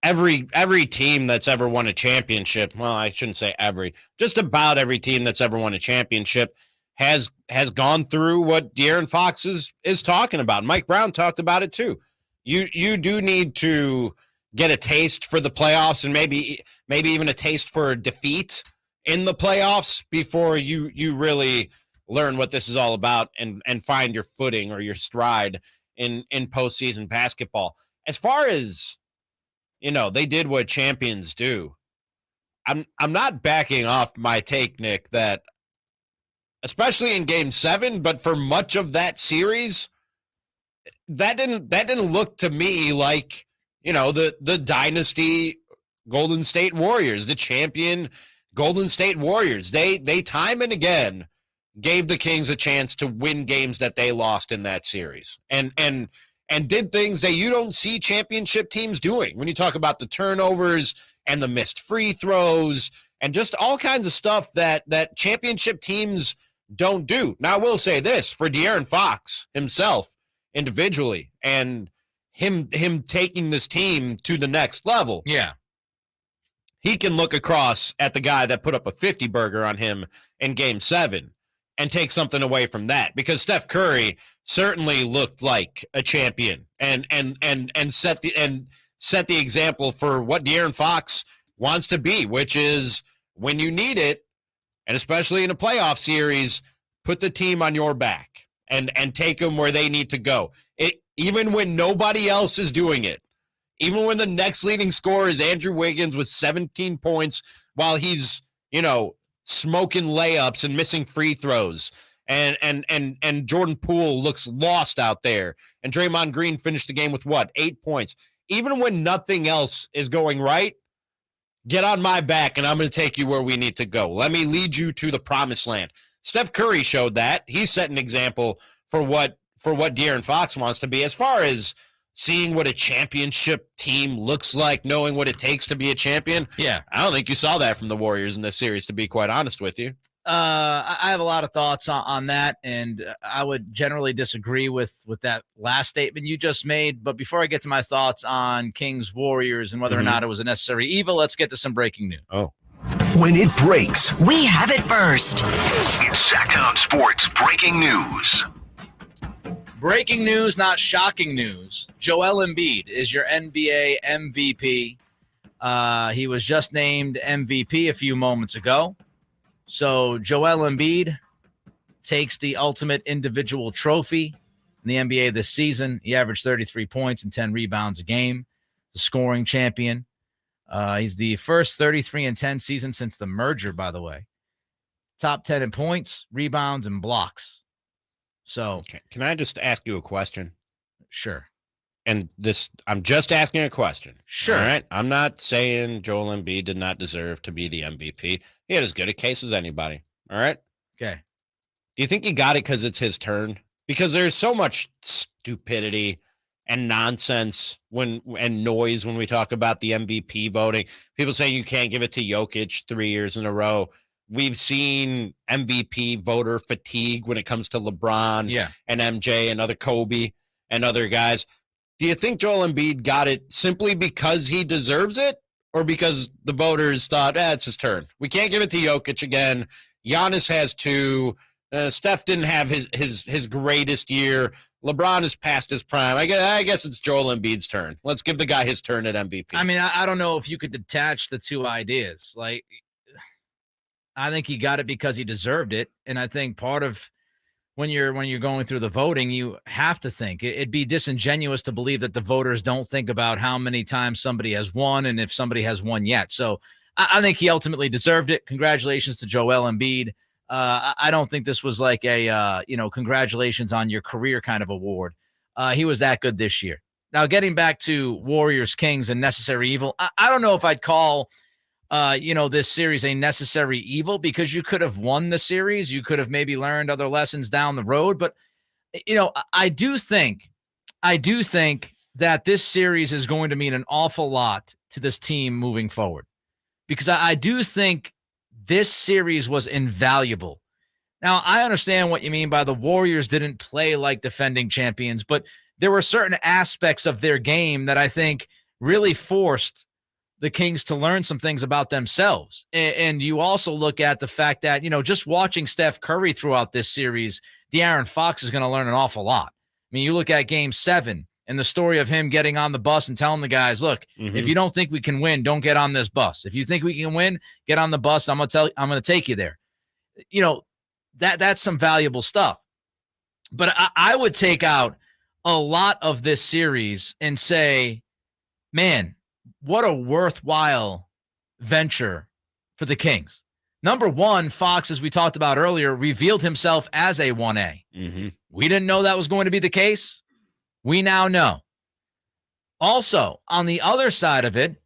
every team that's ever won a championship, well, I shouldn't say every, just about every team that's ever won a championship has gone through what De'Aaron Fox is talking about. Mike Brown talked about it too. You do need to get a taste for the playoffs and maybe even a taste for defeat in the playoffs before you really learn what this is all about and find your footing or your stride in postseason basketball. As far as, you know, they did what champions do. I'm not backing off my take, Nick, that especially in Game 7, but for much of that series, that didn't look to me like, you know, the dynasty Golden State Warriors, the champion Golden State Warriors. They time and again gave the Kings a chance to win games that they lost in that series, and did things that you don't see championship teams doing. When you talk about the turnovers and the missed free throws and just all kinds of stuff that championship teams don't do. Now, I will say this for De'Aaron Fox himself individually and him taking this team to the next level. Yeah. He can look across at the guy that put up a 50 burger on him in Game 7 and take something away from that, because Steph Curry certainly looked like a champion and set the example for what De'Aaron Fox wants to be, which is when you need it, and especially in a playoff series, put the team on your back and take them where they need to go. Even when nobody else is doing it. Even when the next leading scorer is Andrew Wiggins with 17 points while he's, you know, smoking layups and missing free throws. And Jordan Poole looks lost out there. And Draymond Green finished the game with 8 points. Even when nothing else is going right, get on my back and I'm going to take you where we need to go. Let me lead you to the promised land. Steph Curry showed that. He set an example for what De'Aaron Fox wants to be, as far as seeing what a championship team looks like, knowing what it takes to be a champion. Yeah. I don't think you saw that from the Warriors in this series, to be quite honest with you. I have a lot of thoughts on that, and I would generally disagree with that last statement you just made. But before I get to my thoughts on Kings Warriors and whether or not it was a necessary evil, let's get to some breaking news. Oh. When it breaks, We have it first. it's Sactown Sports Breaking News. Breaking news, not shocking news. Joel Embiid is your NBA MVP. He was just named MVP a few moments ago. So Joel Embiid takes the ultimate individual trophy in the NBA this season. He averaged 33 points and 10 rebounds a game. The scoring champion. He's the first 33-10 season since the merger, by the way. Top 10 in points, rebounds, and blocks. So can I just ask you a question? Sure. And I'm just asking a question. Sure. All right. I'm not saying Joel Embiid did not deserve to be the MVP. He had as good a case as anybody. All right. Okay. Do you think he got it because it's his turn? Because there's so much stupidity and nonsense and noise when we talk about the MVP voting. People saying you can't give it to Jokic 3 years in a row. We've seen MVP voter fatigue when it comes to LeBron and MJ and other Kobe and other guys. Do you think Joel Embiid got it simply because he deserves it, or because the voters thought, it's his turn? We can't give it to Jokic again. Giannis has 2. Steph didn't have his greatest year. LeBron is past his prime. I guess it's Joel Embiid's turn. Let's give the guy his turn at MVP. I mean, I don't know if you could detach the two ideas. Like, I think he got it because he deserved it, and I think part of when you're going through the voting, you have to think. It'd be disingenuous to believe that the voters don't think about how many times somebody has won and if somebody has won yet. So I think he ultimately deserved it. Congratulations to Joel Embiid. I don't think this was like a, congratulations on your career kind of award. He was that good this year. Now, getting back to Warriors, Kings, and necessary evil, I don't know if I'd call this series a necessary evil, because you could have won the series. You could have maybe learned other lessons down the road. But, I do think that this series is going to mean an awful lot to this team moving forward, because I do think this series was invaluable. Now, I understand what you mean by the Warriors didn't play like defending champions, but there were certain aspects of their game that I think really forced the Kings to learn some things about themselves. And you also look at the fact that, just watching Steph Curry throughout this series, De'Aaron Fox is going to learn an awful lot. I mean, you look at Game 7 and the story of him getting on the bus and telling the guys, look, if you don't think we can win, don't get on this bus. If you think we can win, get on the bus. I'm going to take you there. That's some valuable stuff. But I would take out a lot of this series and say, man, what a worthwhile venture for the Kings. Number one, Fox, as we talked about earlier, revealed himself as a 1A. We didn't know that was going to be the case. We now know. Also, on the other side of it,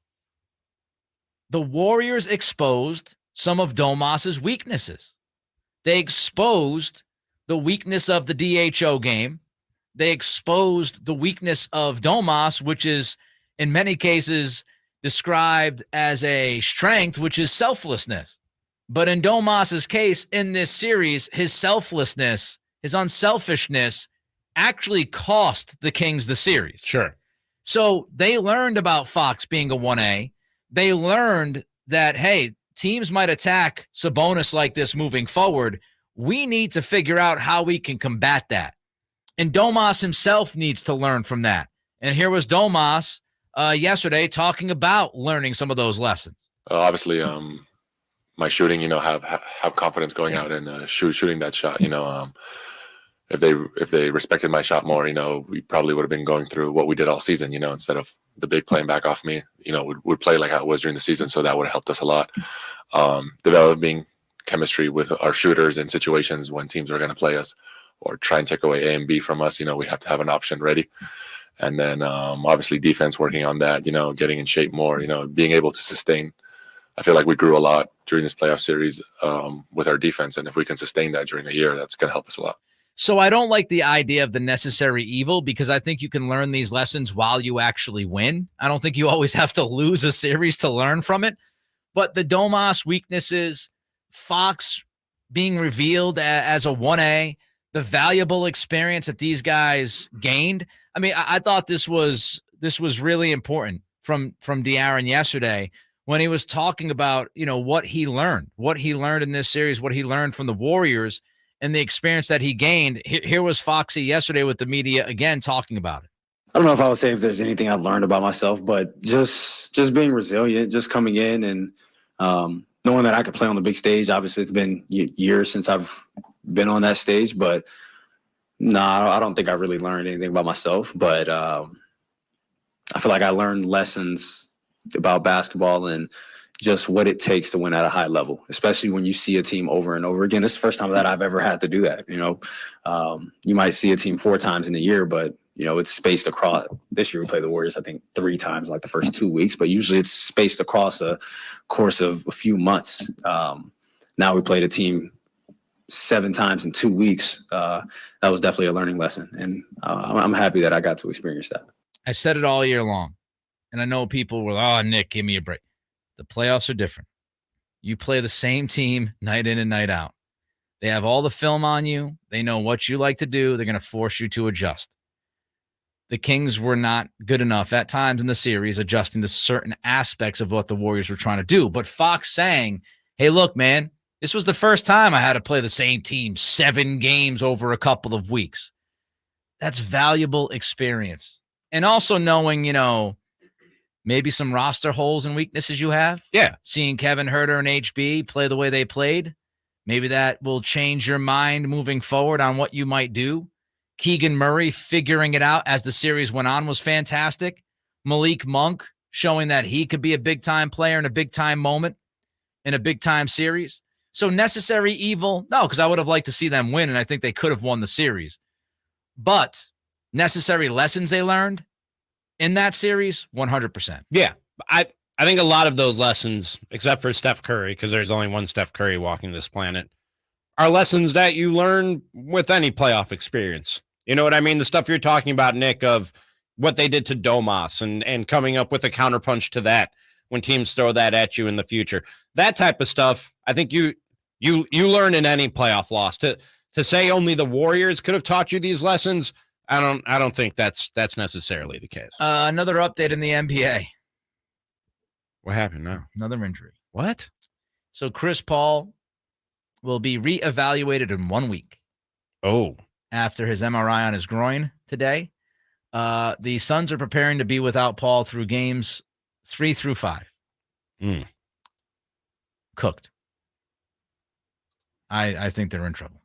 the Warriors exposed some of Domas's weaknesses. They exposed the weakness of the DHO game. They exposed the weakness of Domas, which is in many cases described as a strength, which is selflessness. But in Domas's case, in this series, his selflessness, his unselfishness actually cost the Kings the series. Sure. So they learned about Fox being a 1A. They learned that, hey, teams might attack Sabonis like this moving forward. We need to figure out how we can combat that. And Domas himself needs to learn from that. And here was Domas yesterday talking about learning some of those lessons. Obviously, my shooting, have confidence going out and shooting that shot. If they respected my shot more, we probably would have been going through what we did all season. Instead of the big playing back off me, would play like how it was during the season. So that would have helped us a lot. Developing chemistry with our shooters in situations when teams are going to play us or try and take away A and B from us. We have to have an option ready. And then obviously defense, working on that, getting in shape more, being able to sustain. I feel like we grew a lot during this playoff series with our defense. And if we can sustain that during a year, that's going to help us a lot. So I don't like the idea of the necessary evil, because I think you can learn these lessons while you actually win. I don't think you always have to lose a series to learn from it. But the Domas weaknesses, Fox being revealed as a 1A, the valuable experience that these guys gained. I mean, I thought this was really important from De'Aaron yesterday when he was talking about, what he learned in this series, what he learned from the Warriors and the experience that he gained. Here was Foxy yesterday with the media again talking about it. I don't know if I would say if there's anything I've learned about myself, but just being resilient, just coming in and knowing that I could play on the big stage. Obviously, it's been years since I've been on that stage, but I don't think I really learned anything about myself. But I feel like I learned lessons about basketball and just what it takes to win at a high level, especially when you see a team over and over again. This is the first time that I've ever had to do that. You might see a team 4 times in a year, but it's spaced across. This year we played the Warriors, I think, 3 times, like the first 2 weeks, but usually it's spaced across a course of a few months. Now we played a team 7 times in 2 weeks. That was definitely a learning lesson, and I'm happy that I got to experience that. I said it all year long, and I know people were like, "Oh, Nick, give me a break." The playoffs are different. You play the same team night in and night out. They have all the film on you. They know what you like to do. They're going to force you to adjust. The Kings were not good enough at times in the series adjusting to certain aspects of what the Warriors were trying to do. But Fox saying, hey, look, man, this was the first time I had to play the same team 7 games over a couple of weeks. That's valuable experience. And also knowing, maybe some roster holes and weaknesses you have. Yeah. Seeing Kevin Huerter and HB play the way they played, maybe that will change your mind moving forward on what you might do. Keegan Murray figuring it out as the series went on was fantastic. Malik Monk showing that he could be a big-time player in a big-time moment in a big-time series. So necessary evil? No, because I would have liked to see them win, and I think they could have won the series. But necessary lessons they learned in that series, 100%. Yeah. I think a lot of those lessons, except for Steph Curry, because there's only one Steph Curry walking this planet, are lessons that you learn with any playoff experience. You know what I mean? The stuff you're talking about, Nick, of what they did to Domas and coming up with a counterpunch to that when teams throw that at you in the future. That type of stuff, I think you learn in any playoff loss. To say only the Warriors could have taught you these lessons, I don't think that's necessarily the case. Another update in the NBA. What happened now? Another injury. What? So Chris Paul will be reevaluated in 1 week. Oh. After his MRI on his groin today. The Suns are preparing to be without Paul through games 3 through 5. Cooked. I think they're in trouble.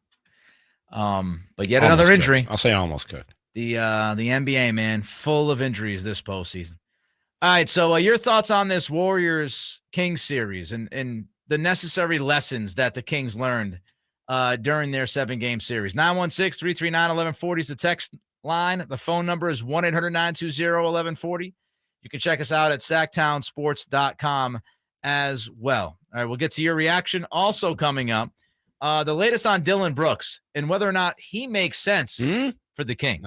But yet Almost another injury. I'll say almost cooked. The NBA, man, full of injuries this postseason. All right, so your thoughts on this Warriors-Kings series and the necessary lessons that the Kings learned during their 7-game series. 916-339-1140 is the text line. The phone number is 1-800-920-1140. You can check us out at sactownsports.com as well. All right, we'll get to your reaction. Also coming up, the latest on Dylan Brooks and whether or not he makes sense for the Kings.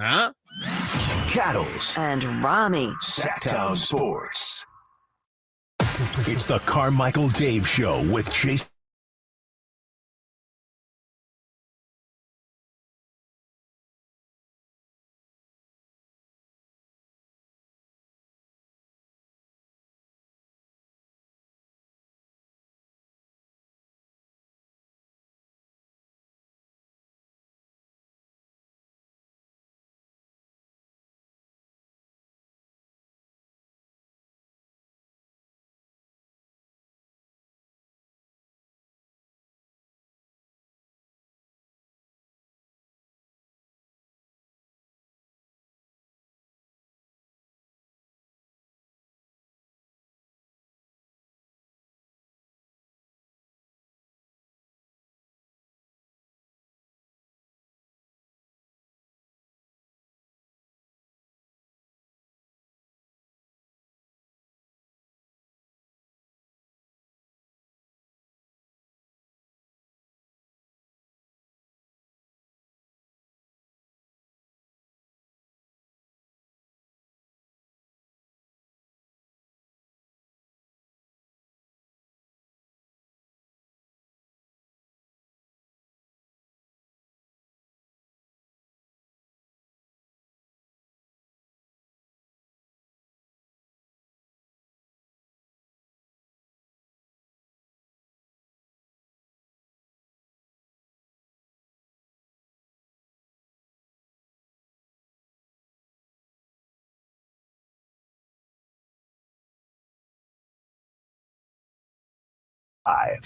Cattles and Ramie. Sactown Sports. It's the Carmichael Dave Show with Chase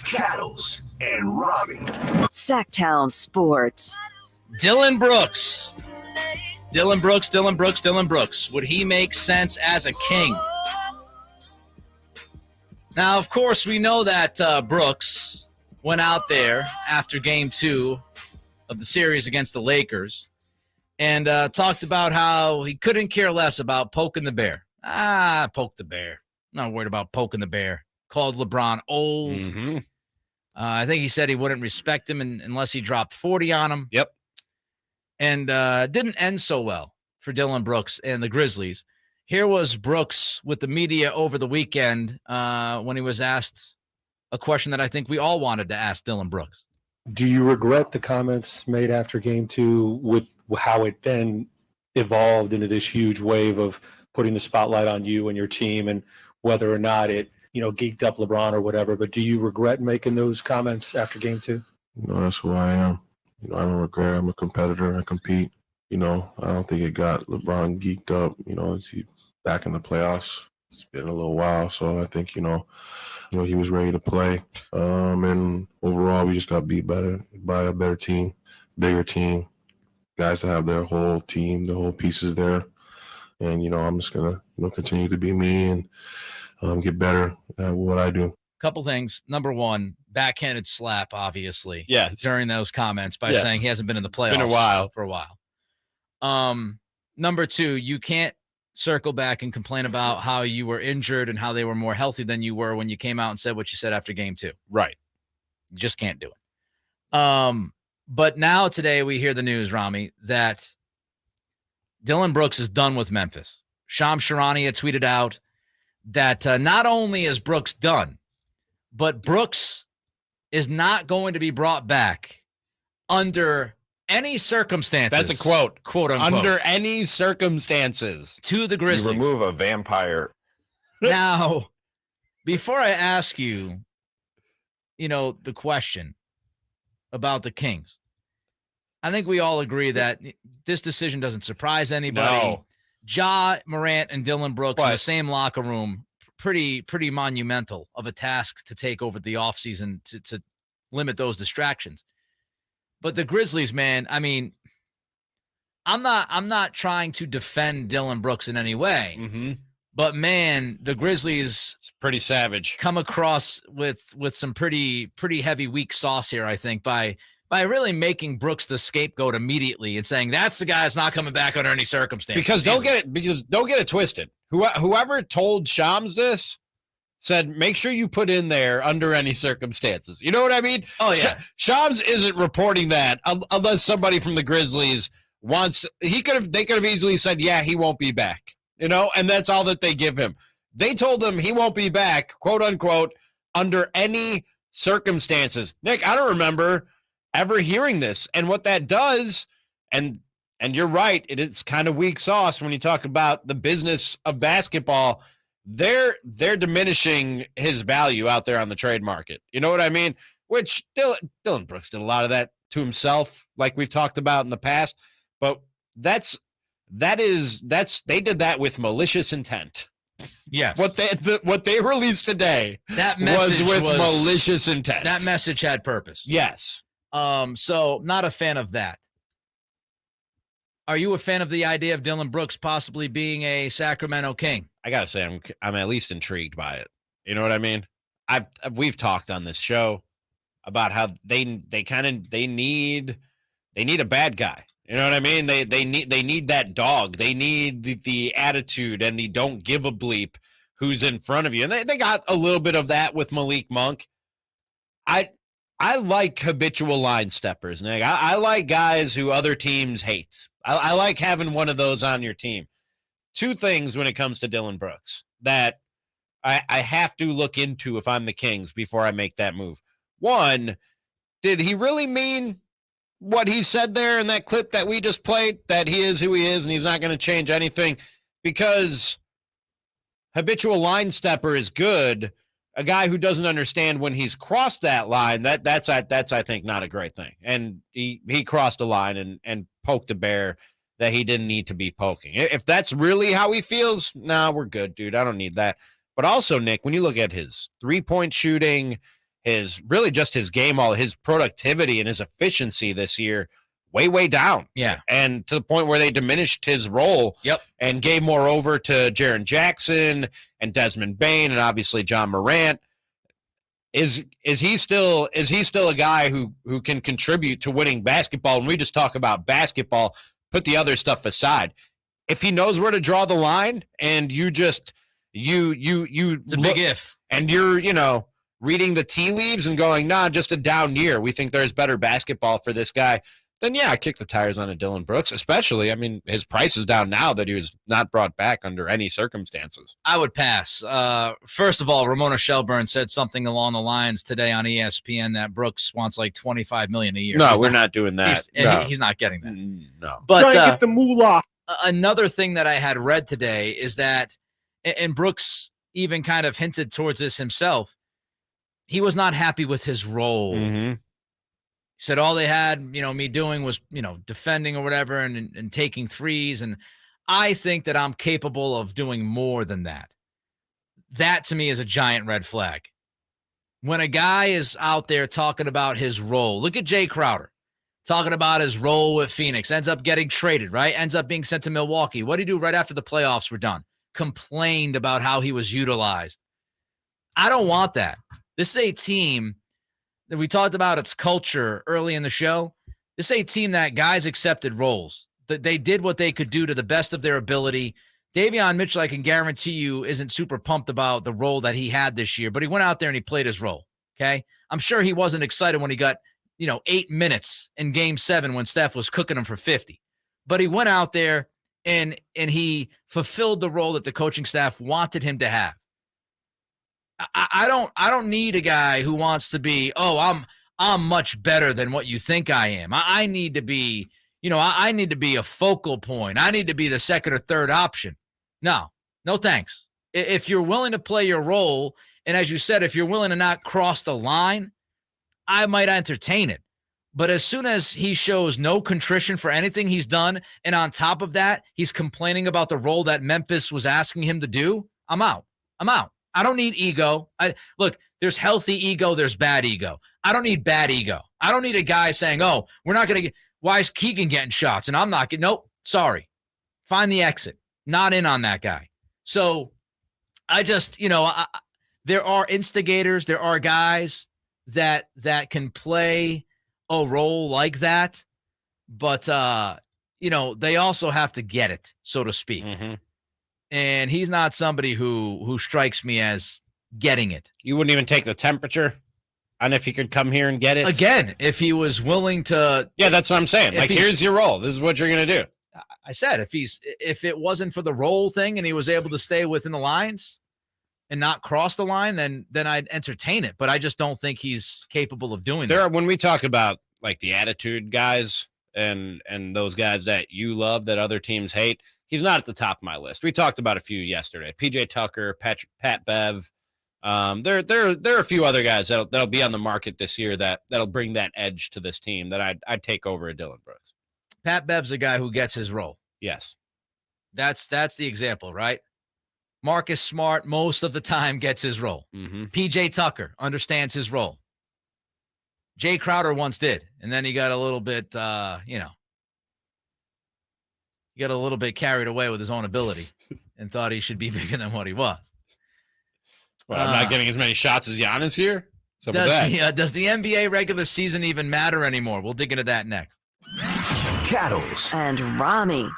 Cattles and Ramie. Sactown Sports. Dylan Brooks. Dylan Brooks. Would he make sense as a King? Now, of course, we know that Brooks went out there after Game 2 of the series against the Lakers and talked about how he couldn't care less about poking the bear. Poke the bear. I'm not worried about poking the bear. Called LeBron old. Mm-hmm. I think he said he wouldn't respect him unless he dropped 40 on him. Yep. And didn't end so well for Dylan Brooks and the Grizzlies. Here was Brooks with the media over the weekend when he was asked a question that I think we all wanted to ask Dylan Brooks. Do you regret the comments made after Game 2 with how it then evolved into this huge wave of putting the spotlight on you and your team, and whether or not it, geeked up LeBron or whatever, but do you regret making those comments after Game 2? That's who I am. I don't regret it. I'm a competitor. I compete. I don't think it got LeBron geeked up. Is he back in the playoffs? It's been a little while, so I think, he was ready to play. And overall, we just got beat by a better team, bigger team, guys that have their whole team, their whole pieces there. And, I'm just going to, continue to be me and get better at what I do. Couple things. Number one, backhanded slap, obviously. Yeah. During those comments by saying he hasn't been in the playoffs for a while. Number two, you can't circle back and complain about how you were injured and how they were more healthy than you were when you came out and said what you said after Game 2. Right. You just can't do it. But now today we hear the news, Ramie, that Dylan Brooks is done with Memphis. Shams Charania had tweeted out that not only is Brooks done, but Brooks is not going to be brought back under any circumstances. That's a quote. Quote unquote. Under any circumstances. To the Grizzlies. You remove a vampire. Now, before I ask you, the question about the Kings, I think we all agree that this decision doesn't surprise anybody. No. Ja Morant and Dylan Brooks in the same locker room, pretty monumental of a task to take over the offseason to limit those distractions. But the Grizzlies, man, I mean, I'm not trying to defend Dylan Brooks in any way. Mm-hmm. But man, the Grizzlies, it's pretty savage, come across with some pretty heavy weak sauce here, I think, by really making Brooks the scapegoat immediately and saying that's the guy that's not coming back under any circumstances. Because don't get it twisted. Whoever told Shams this said, make sure you put in there under any circumstances. You know what I mean? Oh yeah. Shams isn't reporting that unless somebody from the Grizzlies wants. They could have easily said, yeah, he won't be back. And that's all that they give him. They told him he won't be back, quote unquote, under any circumstances. Nick, I don't remember ever hearing this. And what that does, and you're right, it's kind of weak sauce when you talk about the business of basketball. They're diminishing his value out there on the trade market. You know what I mean? Which Dylan Brooks did a lot of that to himself, like we've talked about in the past. But they did that with malicious intent. Yes. What they released today was with malicious intent. That message had purpose. Yes. So not a fan of that. Are you a fan of the idea of Dylan Brooks possibly being a Sacramento King? I gotta say, I'm at least intrigued by it. You know what I mean? We've talked on this show about how they need a bad guy. You know what I mean? They need that dog. They need the attitude and the don't give a bleep who's in front of you. And they got a little bit of that with Malik Monk. I like habitual line steppers, Nick. I like guys who other teams hate. I like having one of those on your team. Two things when it comes to Dylan Brooks that I have to look into if I'm the Kings before I make that move. One, did he really mean what he said there in that clip that we just played, that he is who he is and he's not going to change anything? Because habitual line stepper is good. A guy who doesn't understand when he's crossed that line, that's I think not a great thing. And he crossed a line and poked a bear that he didn't need to be poking. If that's really how he feels, nah, we're good, dude. I don't need that. But also, Nick, when you look at his 3-point shooting, really just his game, all his productivity and his efficiency this year way down. Yeah. And to the point where they diminished his role. Yep. And gave more over to Jaren Jackson and Desmond Bane and obviously John Morant. Is he still a guy who can contribute to winning basketball? When we just talk about basketball, put the other stuff aside. If he knows where to draw the line and you just it's a big if. And you're, reading the tea leaves and going, nah, just a down year. We think there's better basketball for this guy. Then, yeah, I kick the tires on a Dylan Brooks, especially, his price is down now that he was not brought back under any circumstances. I would pass. First of all, Ramona Shelburne said something along the lines today on ESPN that Brooks wants like $25 million a year. No, we're not doing that. He's not getting that. No. But Try and get the moolah. Another thing that I had read today is that, and Brooks even kind of hinted towards this himself, he was not happy with his role. Mm-hmm. He said all they had, me doing was, defending or whatever and taking threes. And I think that I'm capable of doing more than that. That to me is a giant red flag. When a guy is out there talking about his role, look at Jay Crowder talking about his role with Phoenix, ends up getting traded, right? Ends up being sent to Milwaukee. What did he do right after the playoffs were done? Complained about how he was utilized. I don't want that. This is a team that we talked about its culture early in the show. This is a team that guys accepted roles. They did what they could do to the best of their ability. Davion Mitchell, I can guarantee you, isn't super pumped about the role that he had this year, but he went out there and he played his role, okay? I'm sure he wasn't excited when he got, 8 minutes in Game 7 when Steph was cooking him for 50. But he went out there and he fulfilled the role that the coaching staff wanted him to have. I don't need a guy who wants to be, I'm much better than what you think I am. I need to be, I need to be a focal point. I need to be the second or third option. No thanks. If you're willing to play your role, and as you said, if you're willing to not cross the line, I might entertain it. But as soon as he shows no contrition for anything he's done, and on top of that, he's complaining about the role that Memphis was asking him to do, I'm out. I don't need ego. Look, there's healthy ego, there's bad ego. I don't need bad ego. I don't need a guy saying, we're not going to get, why is Keegan getting shots? And I'm not getting, nope, sorry. Find the exit. Not in on that guy. So I just, there are instigators, there are guys that can play a role like that, but, they also have to get it, so to speak. Mm-hmm. And he's not somebody who strikes me as getting it. You wouldn't even take the temperature on if he could come here and get it? Again, if he was willing to. Yeah, that's what I'm saying. Like, here's your role. This is what you're going to do. I said, if it wasn't for the role thing and he was able to stay within the lines and not cross the line, then I'd entertain it. But I just don't think he's capable of doing that. When we talk about like the attitude guys and those guys that you love that other teams hate, he's not at the top of my list. We talked about a few yesterday. PJ Tucker, Pat Bev. There are a few other guys that'll be on the market this year that'll bring that edge to this team that I'd take over a Dylan Brooks. Pat Bev's a guy who gets his role. Yes. That's the example, right? Marcus Smart most of the time gets his role. Mm-hmm. PJ Tucker understands his role. Jay Crowder once did, and then he got a little bit, he got a little bit carried away with his own ability and thought he should be bigger than what he was. Well, I'm not getting as many shots as Giannis here. So does the NBA regular season even matter anymore? We'll dig into that next. Cattles and Ramie.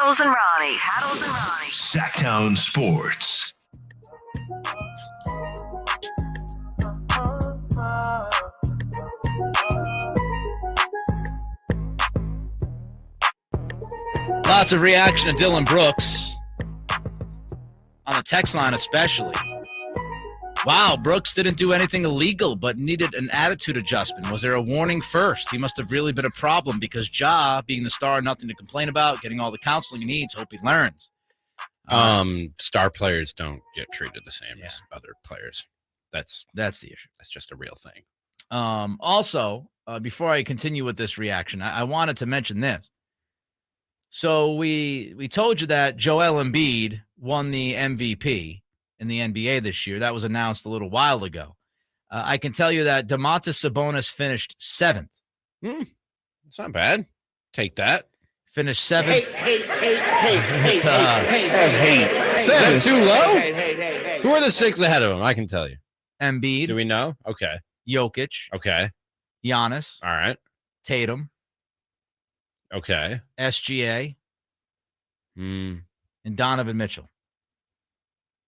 Haddles and Ronnie. Sactown Sports. Lots of reaction to Dylan Brooks on the text line especially. Wow, Brooks didn't do anything illegal but needed an attitude adjustment. Was there a warning first? He must have really been a problem because Ja, being the star, nothing to complain about, getting all the counseling he needs, hope he learns. Star players don't get treated the same as other players. That's the issue. That's just a real thing. Also, before I continue with this reaction, I wanted to mention this. So we told you that Joel Embiid won the MVP in the NBA this year. That was announced a little while ago. I can tell you that Domantas Sabonis finished 7th. It's not bad. Take that. Finished 7th. Hate. Is that too low? Who are the 6 ahead of him? I can tell you. Embiid. Do we know? Okay. Jokic. Okay. Giannis. All right. Tatum. Okay. SGA. And Donovan Mitchell.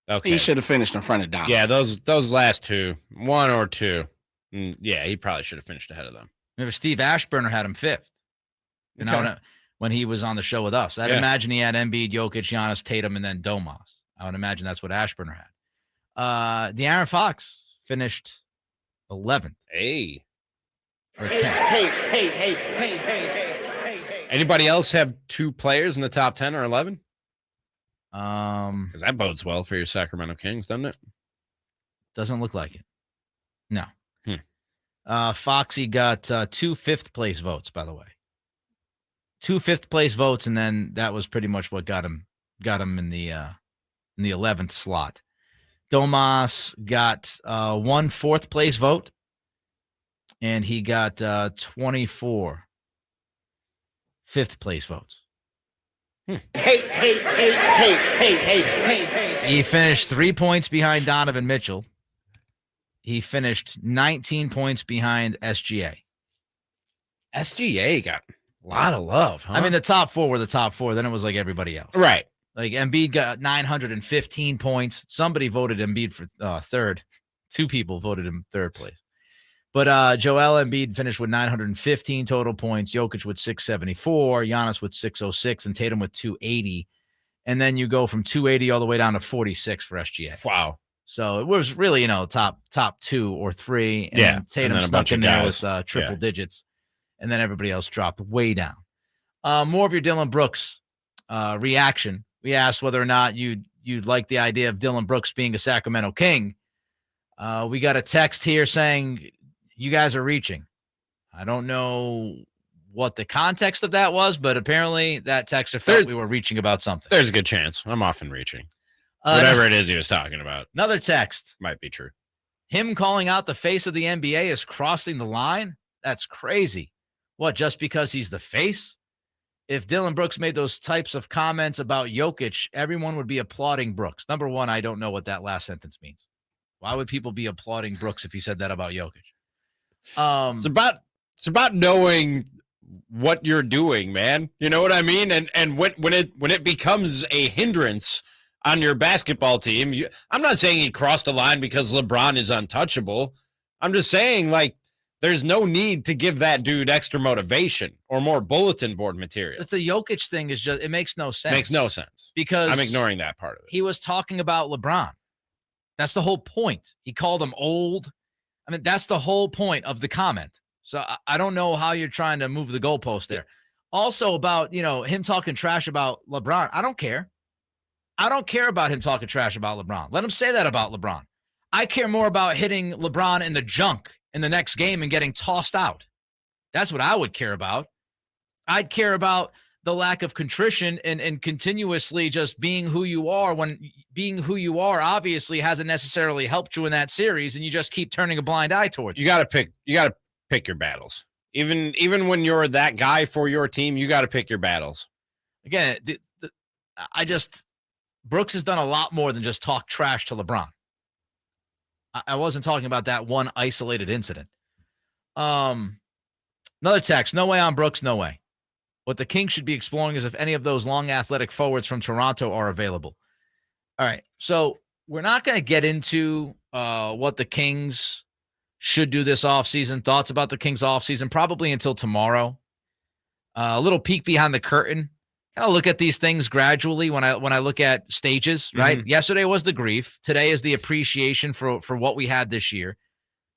Okay. He should have finished in front of Donovan. Yeah, those last 2, 1 or 2. Yeah, he probably should have finished ahead of them. Remember, Steve Ashburner had him 5th. Okay. When he was on the show with us. I'd imagine he had Embiid, Jokic, Giannis, Tatum, and then Domas. I would imagine that's what Ashburner had. De'Aaron Fox finished 11th. Hey. Or 10th. Anybody else have 2 players in the top 10 or 11? 'Cause that bodes well for your Sacramento Kings, doesn't it? Doesn't look like it. No. Foxy got 2 5th-place votes, by the way. 2 5th-place votes, and then that was pretty much what got him in the 11th slot. Domas got 1 4th-place vote, and he got 24 5th-place votes. He finished 3 points behind Donovan Mitchell. He finished 19 points behind SGA. SGA got a lot of love, huh? I mean, the top 4 were the top 4. Then it was like everybody else. Right. Like Embiid got 915 points. Somebody voted Embiid for 3rd. 2 people voted him 3rd place. But Joel Embiid finished with 915 total points. Jokic with 674. Giannis with 606. And Tatum with 280. And then you go from 280 all the way down to 46 for SGA. Wow. So it was really, top 2 or 3. And Yeah. Tatum and then stuck in there with guys. triple digits. And then everybody else dropped way down. More of your Dylan Brooks reaction. We asked whether or not you'd like the idea of Dylan Brooks being a Sacramento King. We got a text here saying you guys are reaching. I don't know what the context of that was, but apparently that texter felt we were reaching about something. There's a good chance. I'm often reaching. Whatever it is he was talking about. Another text. Might be true. Him calling out the face of the NBA is crossing the line? That's crazy. What, just because he's the face? If Dylan Brooks made those types of comments about Jokic, everyone would be applauding Brooks. Number one, I don't know what that last sentence means. Why would people be applauding Brooks if he said that about Jokic? It's about knowing what you're doing, man. You know what I mean? And when it becomes a hindrance on your basketball team, I'm not saying he crossed a line because LeBron is untouchable. I'm just saying, like, there's no need to give that dude extra motivation or more bulletin board material. It's a Jokic thing. It makes no sense. Makes no sense. Because I'm ignoring that part of it. He was talking about LeBron. That's the whole point. He called him old. I mean, that's the whole point of the comment. So I don't know how you're trying to move the goalpost there. Also about, him talking trash about LeBron. I don't care. I don't care about him talking trash about LeBron. Let him say that about LeBron. I care more about hitting LeBron in the junk in the next game and getting tossed out. That's what I would care about. I'd care about the lack of contrition and continuously just being who you are, when being who you are obviously hasn't necessarily helped you in that series, and you just keep turning a blind eye towards it. You got to pick your battles. Even when you're that guy for your team, you got to pick your battles. Again, Brooks has done a lot more than just talk trash to LeBron. I wasn't talking about that one isolated incident. Another text. No way on Brooks. No way. What the Kings should be exploring is if any of those long athletic forwards from Toronto are available. All right, so we're not going to get into what the Kings should do this offseason, thoughts about the Kings offseason, probably until tomorrow. A little peek behind the curtain. Kind of look at these things gradually when I look at stages, right? Mhm. Yesterday was the grief. Today is the appreciation for what we had this year.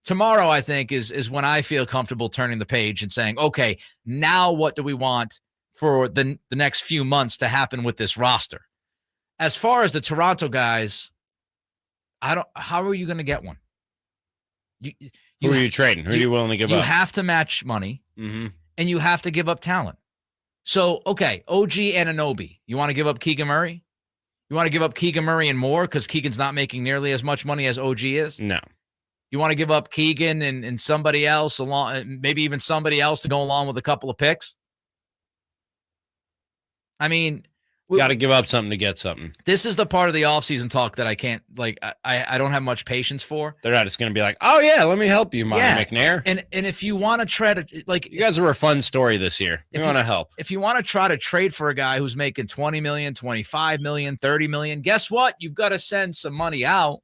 Tomorrow, I think, is when I feel comfortable turning the page and saying, okay, now what do we want for the next few months to happen with this roster? As far as the Toronto guys, how are you going to get one? Who are you trading? Who are you willing to give up? You have to match money, Mhm. and you have to give up talent. So, okay, OG Anunoby. You want to give up Keegan Murray? You want to give up Keegan Murray and more because Keegan's not making nearly as much money as OG is? No. You want to give up Keegan and somebody else along, maybe even somebody else to go along with a couple of picks? I mean, You got to give up something to get something. this is the part of the offseason talk that I can't, like, I don't have much patience for. They're not just going to be like, oh, yeah, let me help you, Monty Yeah. McNair. And if you want to try to, like, You guys were a fun story this year. We want to help. if you want to try to trade for a guy who's making 20 million, 25 million, 30 million, guess what? You've got to send some money out.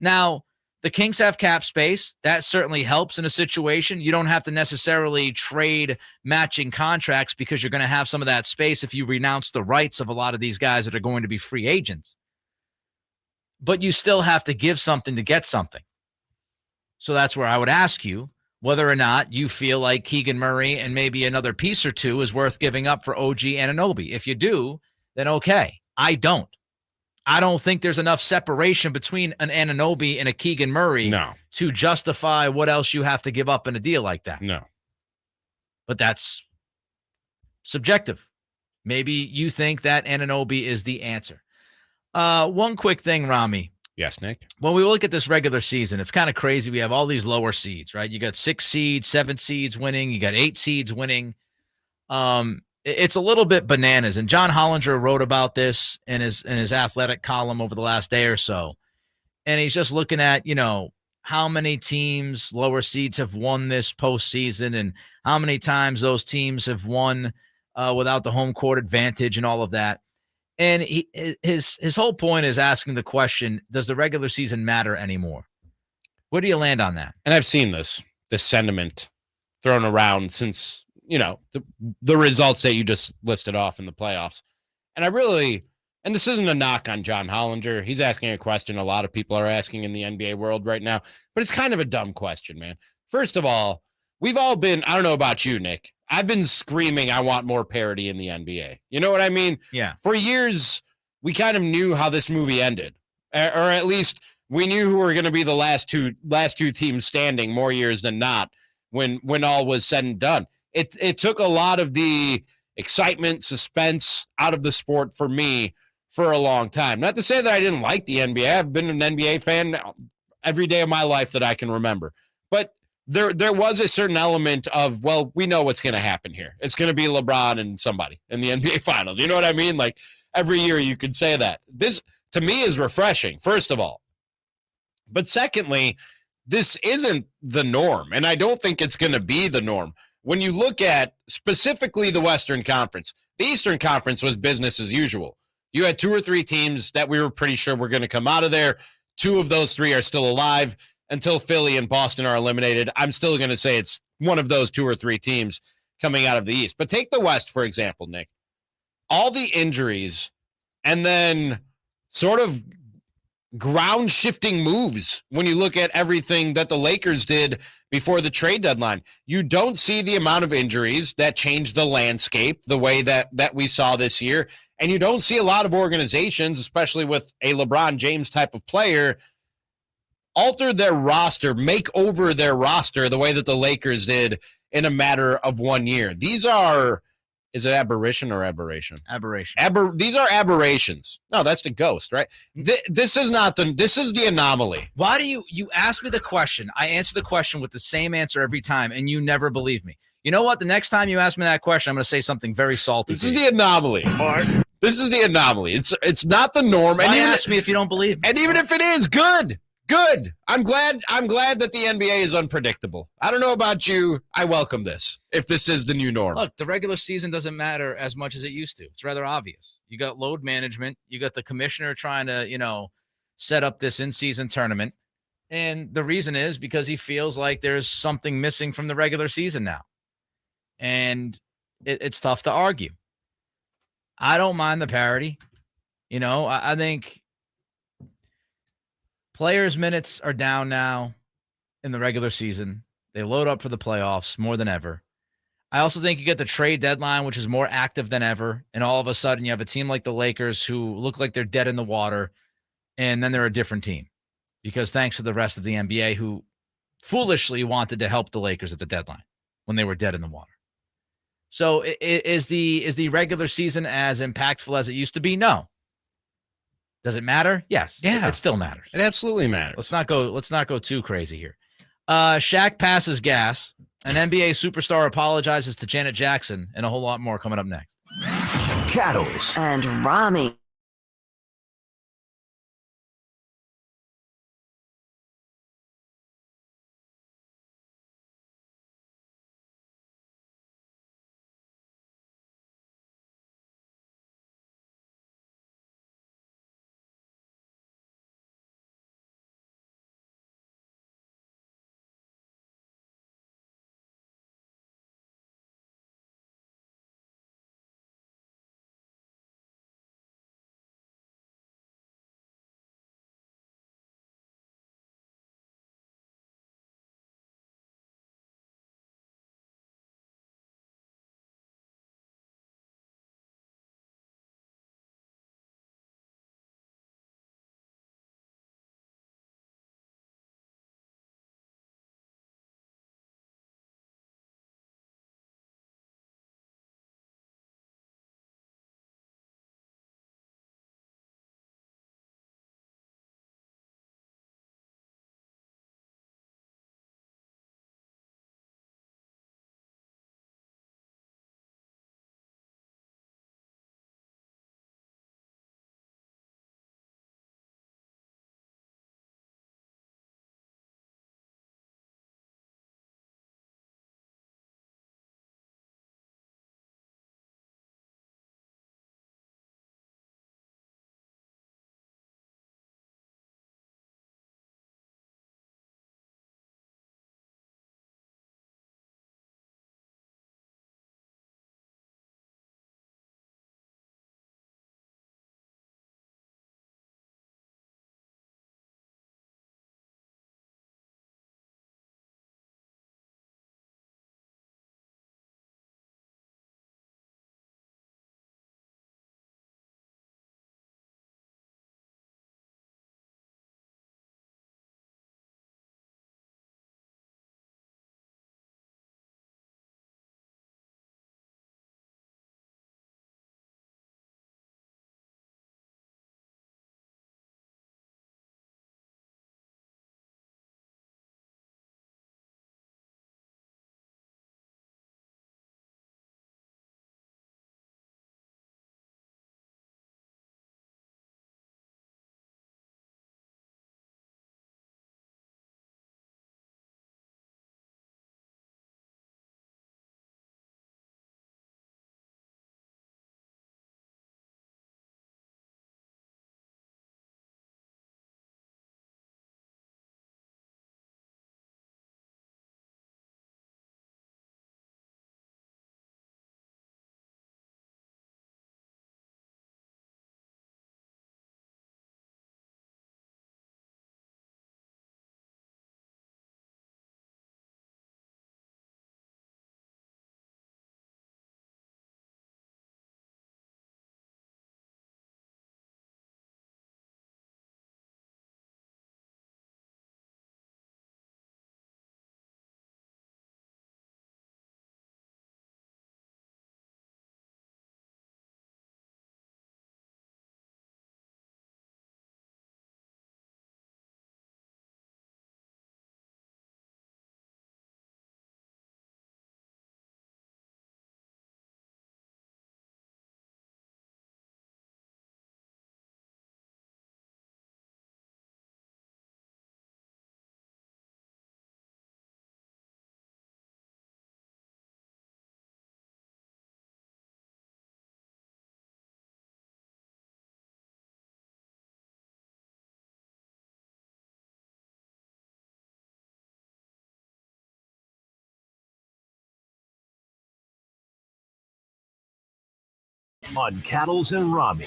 Now, the Kings have cap space. That certainly helps in a situation. You don't have to necessarily trade matching contracts because you're going to have some of that space if you renounce the rights of a lot of these guys that are going to be free agents. But you still have to give something to get something. So that's where I would ask you whether or not you feel like Keegan Murray and maybe another piece or two is worth giving up for OG Anunoby. If you do, then okay. I don't. I don't think there's enough separation between an Anunoby and a Keegan Murray to justify what else you have to give up in a deal like that. No. But that's subjective. Maybe you think that Anunoby is the answer. One quick thing, Ramie. Yes, Nick. When we look at this regular season, it's kind of crazy. We have all these lower seeds, right? You got 6 seeds, 7 seeds winning. You got 8 seeds winning. It's a little bit bananas. And John Hollinger wrote about this in his athletic column over the last day or so. And he's just looking at, how many teams, lower seeds, have won this postseason and how many times those teams have won without the home court advantage and all of that. And his whole point is asking the question, does the regular season matter anymore? Where do you land on that? And I've seen this sentiment thrown around since, the results that you just listed off in the playoffs. And and this isn't a knock on John Hollinger. He's asking a question a lot of people are asking in the NBA world right now, but it's kind of a dumb question, man. First of all, we've all been, I don't know about you, Nick. I've been screaming, I want more parity in the NBA. You know what I mean? Yeah. For years, we kind of knew how this movie ended, or at least we knew who were going to be the last two teams standing more years than not when all was said and done. It took a lot of the excitement, suspense out of the sport for me for a long time. Not to say that I didn't like the NBA. I've been an NBA fan every day of my life that I can remember. But there was a certain element of, well, we know what's going to happen here. It's going to be LeBron and somebody in the NBA Finals. You know what I mean? Like, every year you could say that. This, to me, is refreshing, first of all. But secondly, this isn't the norm, and I don't think it's going to be the norm. When you look at specifically the Western Conference, the Eastern Conference was business as usual. You had 2 or 3 teams that we were pretty sure were going to come out of there. 2 of those 3 are still alive until Philly and Boston are eliminated. I'm still going to say it's one of those 2 or 3 teams coming out of the East. But take the West, for example, Nick. All the injuries and then sort of ground-shifting moves when you look at everything that the Lakers did before the trade deadline. You don't see the amount of injuries that changed the landscape the way that we saw this year, and you don't see a lot of organizations, especially with a LeBron James type of player, alter their roster, make over their roster the way that the Lakers did in a matter of 1 year. These are... Is it aberration or aberration? Aberration. These are aberrations. No, that's the ghost, right? This is the anomaly. Why do you ask me the question? I answer the question with the same answer every time, and you never believe me. You know what? The next time you ask me that question, I'm going to say something very salty. This is the anomaly, Mark. This is the anomaly. It's not the norm. Why ask me if you don't believe me? And even if it is, good. Good. I'm glad that the NBA is unpredictable. I don't know about you. I welcome this if this is the new norm. Look, the regular season doesn't matter as much as it used to. It's rather obvious. You got load management. You got the commissioner trying to, set up this in-season tournament. And the reason is because he feels like there's something missing from the regular season now. And it's tough to argue. I don't mind the parity. I think players' minutes are down now in the regular season. They load up for the playoffs more than ever. I also think you get the trade deadline, which is more active than ever. And all of a sudden you have a team like the Lakers who look like they're dead in the water. And then they're a different team because thanks to the rest of the NBA who foolishly wanted to help the Lakers at the deadline when they were dead in the water. So is the regular season as impactful as it used to be? No. Does it matter? Yes. Yeah. It still matters. It absolutely matters. Let's not go too crazy here. Shaq passes gas. An NBA superstar apologizes to Janet Jackson, and a whole lot more coming up next. Cattles. And Ramie. on Cattles and Ramie.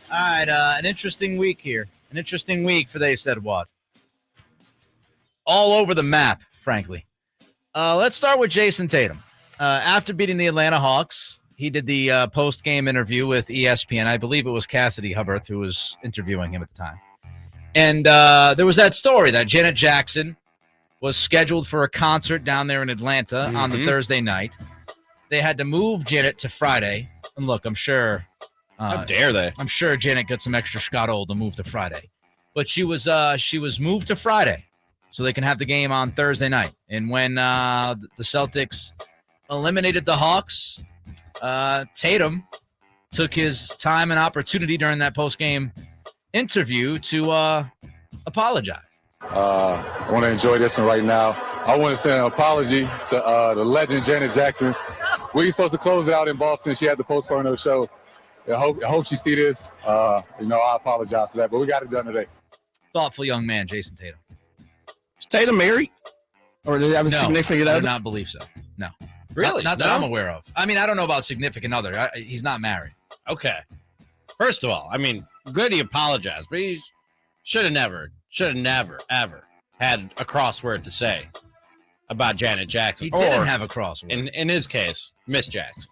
All right, an interesting week here. An interesting week for They Said What. All over the map, frankly. Let's start with Jason Tatum. After beating the Atlanta Hawks, he did the post-game interview with ESPN. I believe it was Cassidy Hubbard who was interviewing him at the time. And there was that story that Janet Jackson was scheduled for a concert down there in Atlanta on the Thursday night. They had to move Janet to Friday. And look, I'm sure... How dare they? I'm sure Janet got some extra scuttle to move to Friday. But she was moved to Friday so they can have the game on Thursday night. And when the Celtics eliminated the Hawks, Tatum took his time and opportunity during that post-game interview to apologize. I want to enjoy this one right now. I want to send an apology to the legend Janet Jackson. We were supposed to close it out in Boston. She had to postpone her show. I hope she see this. I apologize for that, but we got it done today. Thoughtful young man, Jason Tatum. Is Tatum married? Or did he have a significant other? I do not believe so. No. Really? Not that I'm aware of. I mean, I don't know about significant other. He's not married. Okay. First of all, I mean, good he apologized, but he should have never, ever had a crossword to say about Janet Jackson. He didn't have a crossword. In his case, Miss Jackson.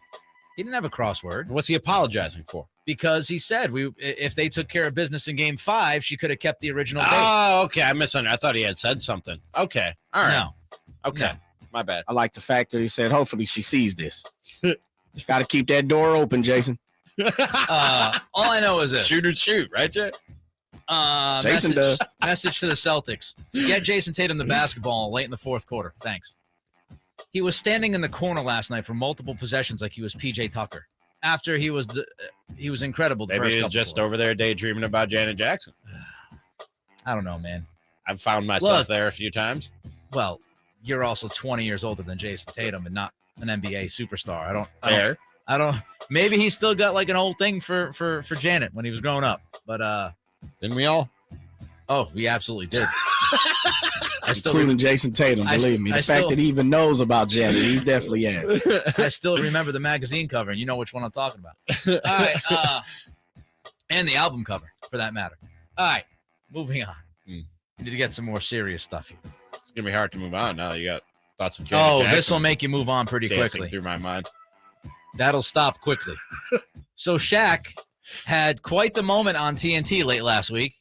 He didn't have a crossword. What's he apologizing for? Because he said if they took care of business in Game 5, she could have kept the original date. Oh, okay. I misunderstood. I thought he had said something. Okay. All right. No. Okay. No. My bad. I like the fact that he said, hopefully she sees this. Got to keep that door open, Jason. All I know is this. Shoot or shoot, right, Jay? Jason does. Message to the Celtics. Get Jason Tatum the basketball late in the fourth quarter. Thanks. He was standing in the corner last night for multiple possessions like he was PJ Tucker. After he was incredible. Maybe he was just over there daydreaming about Janet Jackson. I don't know, man. I've found myself there a few times. Well, you're also 20 years older than Jason Tatum and not an NBA superstar. I don't. Maybe he still got like an old thing for Janet when he was growing up. But didn't we all? Oh, we absolutely did. Including Jason Tatum, believe me. The fact that he even knows about Janet, he definitely has. I still remember the magazine cover, and you know which one I'm talking about. All right. And the album cover, for that matter. All right. Moving on. We need to get some more serious stuff here. It's going to be hard to move on now. You got thoughts of Janet Jackson. This will make you move on pretty quickly. Through my mind. That'll stop quickly. So Shaq had quite the moment on TNT late last week.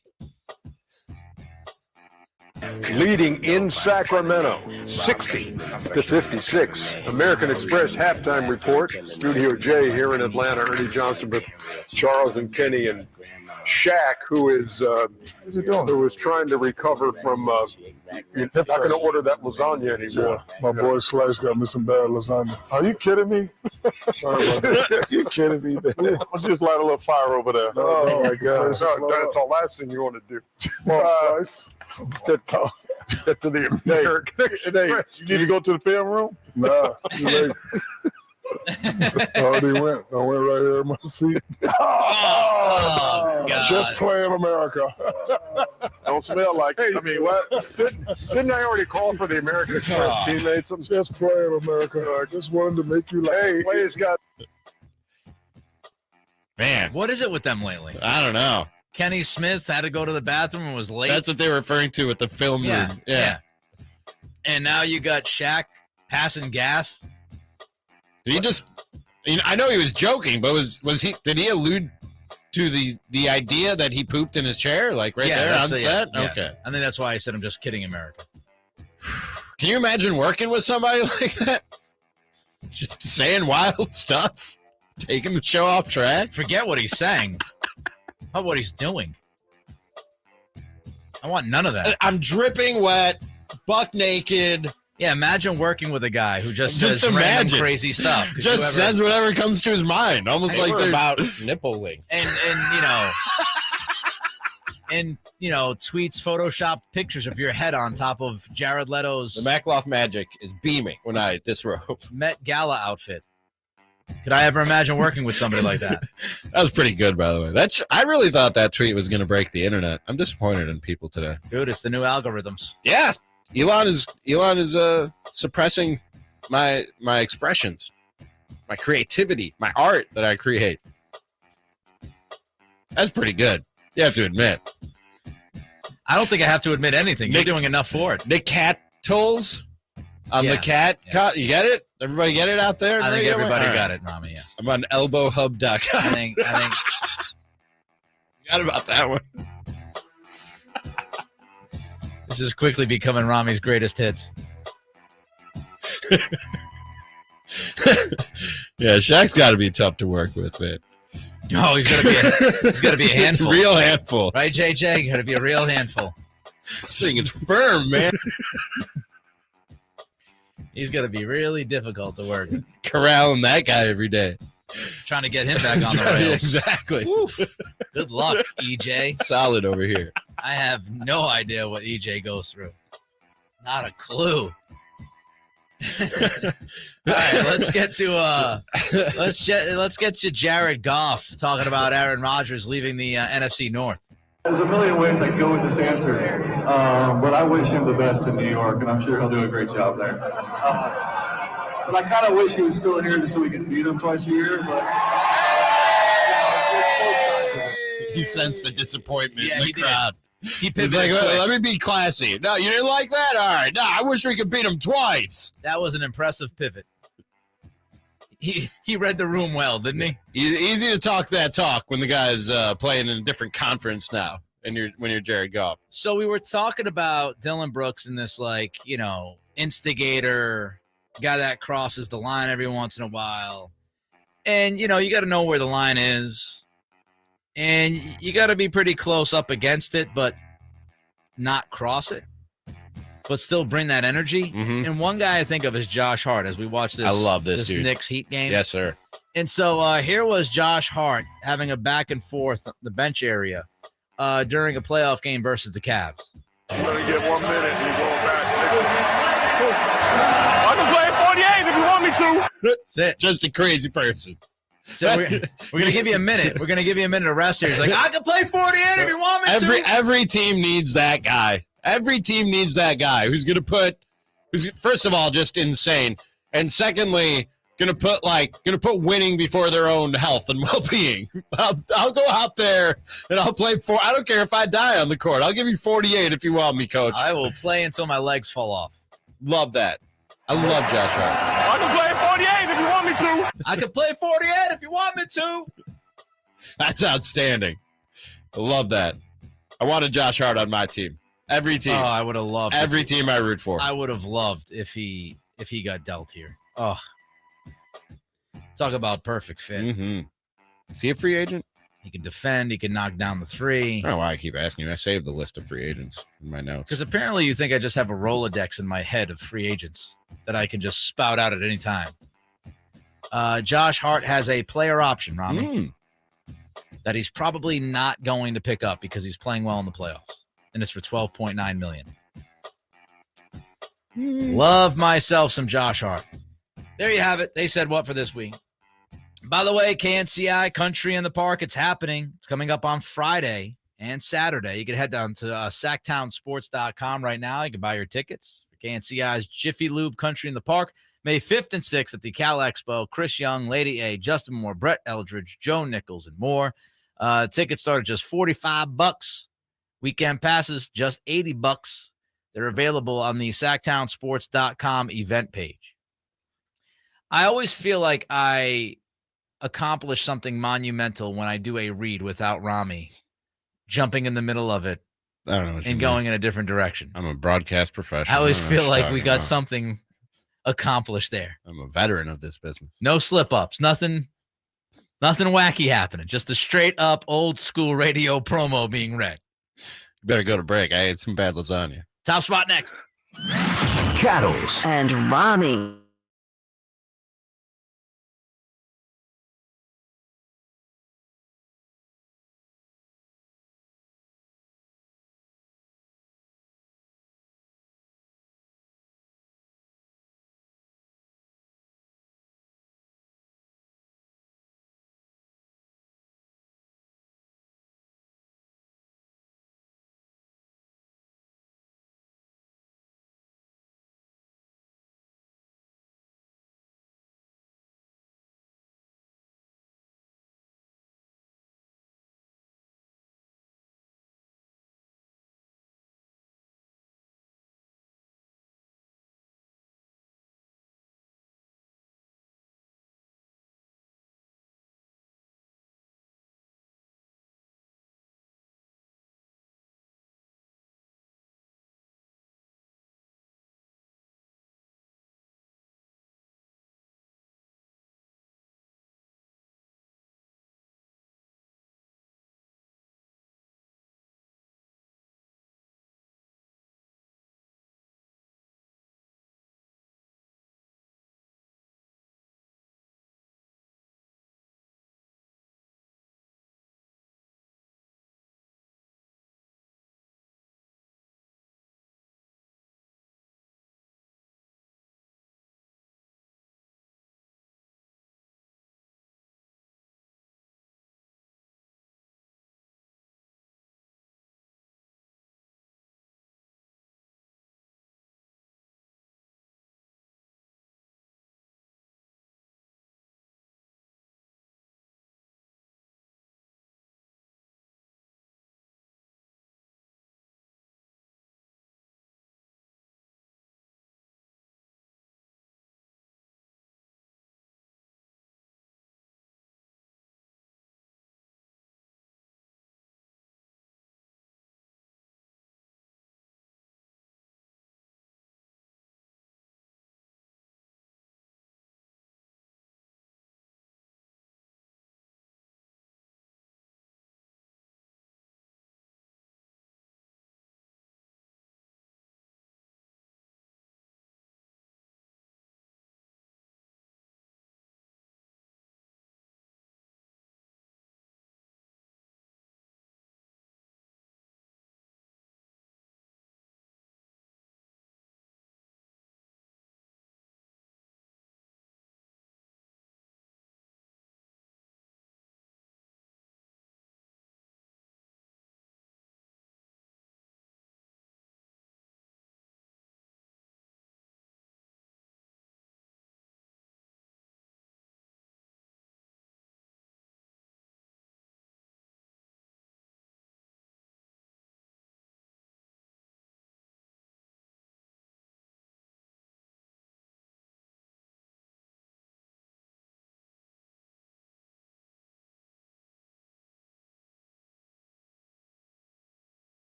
Leading in Sacramento, 60-56. American Express halftime report. Studio J here in Atlanta. Ernie Johnson with Charles and Kenny and Shaq, who is trying to recover from. You're not going to order that lasagna anymore. My boy Slice got me some bad lasagna. Are you kidding me? You kidding me, baby? I'll just light a little fire over there. Oh my God! That's the last thing you want to do. Slice. Get to the American Express. You need to go to the film room? Nah, too late. Already went. I went right here in my seat. Oh, God. Just playing America. Don't smell like it. I mean, what? Didn't I already call for the American Express teammates? I'm just playing America. I just wanted to make you laugh. Hey, players got. Man, what is it with them lately? I don't know. Kenny Smith had to go to the bathroom and was late. That's what they're referring to with the film room. Yeah. And now you got Shaq passing gas. Did he just? I know he was joking, but was he? Did he allude to the idea that he pooped in his chair, like there on set? Yeah. Okay. I think that's why I said I'm just kidding, America. Can you imagine working with somebody like that? Just saying wild stuff, taking the show off track. Forget what he's saying. How about what he's doing? I want none of that. I'm dripping wet, buck naked. Yeah, imagine working with a guy who just says random crazy stuff. Just says whatever comes to his mind, almost like they're about nipple links. And tweets Photoshopped pictures of your head on top of Jared Leto's. The Macloff magic is beaming when I disrobe. Met Gala outfit. Could I ever imagine working with somebody like that? That was pretty good, by the way. I really thought that tweet was going to break the internet. I'm disappointed in people today. Dude, it's the new algorithms. Yeah. Elon is suppressing my expressions, my creativity, my art that I create. That's pretty good. You have to admit. I don't think I have to admit anything. You're doing enough for it. The cat tolls on the cat. You get it? Everybody get it out there? I think everybody got it, Ramie. Yeah. I'm on elbowhub.com. I think forgot about that one. This is quickly becoming Ramie's greatest hits. Yeah, Shaq's got to be tough to work with, man. No, he's gonna be a handful. Real handful. Right, JJ? Gonna be a real handful. This thing is firm, man. He's gonna be really difficult to work with. Corralling that guy every day. Trying to get him back on the rails. Exactly. Oof. Good luck, EJ. Solid over here. I have no idea what EJ goes through. Not a clue. All right, let's get to Jared Goff talking about Aaron Rodgers leaving the NFC North. There's a million ways I could go with this answer, but I wish him the best in New York, and I'm sure he'll do a great job there. But I kind of wish he was still here just so we could beat him twice a year. But he sensed the disappointment in the did. crowd. He He's like, let me be classy. No, you didn't like that? All right. No, I wish we could beat him twice. That was an impressive pivot. He read the room well, didn't he? Easy to talk that talk when the guy's playing in a different conference now, and when you're Jared Goff. So we were talking about Dylan Brooks and this, instigator guy that crosses the line every once in a while. And, you got to know where the line is. And you got to be pretty close up against it, but not cross it, but still bring that energy. Mm-hmm. And one guy I think of is Josh Hart as we watch this. I love this dude. Knicks Heat game. Yes, sir. And so here was Josh Hart having a back and forth the bench area during a playoff game versus the Cavs. You're going to get 1 minute and you're going back. I can play 48 if you want me to. That's it. Just a crazy person. So we're going to give you a minute. We're going to give you a minute to rest here. He's like, I can play 48 if you want me to. Every team needs that guy. Every team needs that guy who's first of all, just insane. And secondly, gonna put winning before their own health and well-being. I'll go out there and I'll play I don't care if I die on the court. I'll give you 48 if you want me, coach. I will play until my legs fall off. Love that. I love Josh Hart. I can play 48 if you want me to. I can play 48 if you want me to. That's outstanding. I love that. I wanted Josh Hart on my team. Every team. Oh, I would have loved every team I root for. I would have loved if he got dealt here. Oh, talk about perfect fit. Mm-hmm. Is he a free agent? He can defend. He can knock down the three. I don't know why I keep asking you. I saved the list of free agents in my notes. Because apparently you think I just have a Rolodex in my head of free agents that I can just spout out at any time. Josh Hart has a player option, Ramie, that he's probably not going to pick up because he's playing well in the playoffs. And it's for $12.9 million. Love myself some Josh Hart. There you have it. They said what for this week. By the way, KNCI Country in the Park, it's happening. It's coming up on Friday and Saturday. You can head down to SactownSports.com right now. You can buy your tickets for KNCI's Jiffy Lube Country in the Park. May 5th and 6th at the Cal Expo. Chris Young, Lady A, Justin Moore, Brett Eldridge, Joe Nichols, and more. Tickets start at just $45. Weekend passes, just $80. They're available on the SactownSports.com event page. I always feel like I accomplish something monumental when I do a read without Ramie jumping in the middle of it I don't know what and going in a different direction. I'm a broadcast professional. I always don't know feel what you're like we talking got about. something accomplished there. I'm a veteran of this business. No slip-ups, nothing wacky happening. Just a straight-up old-school radio promo being read. You better go to break. I ate some bad lasagna. Top spot next. Cattles. And Ramie.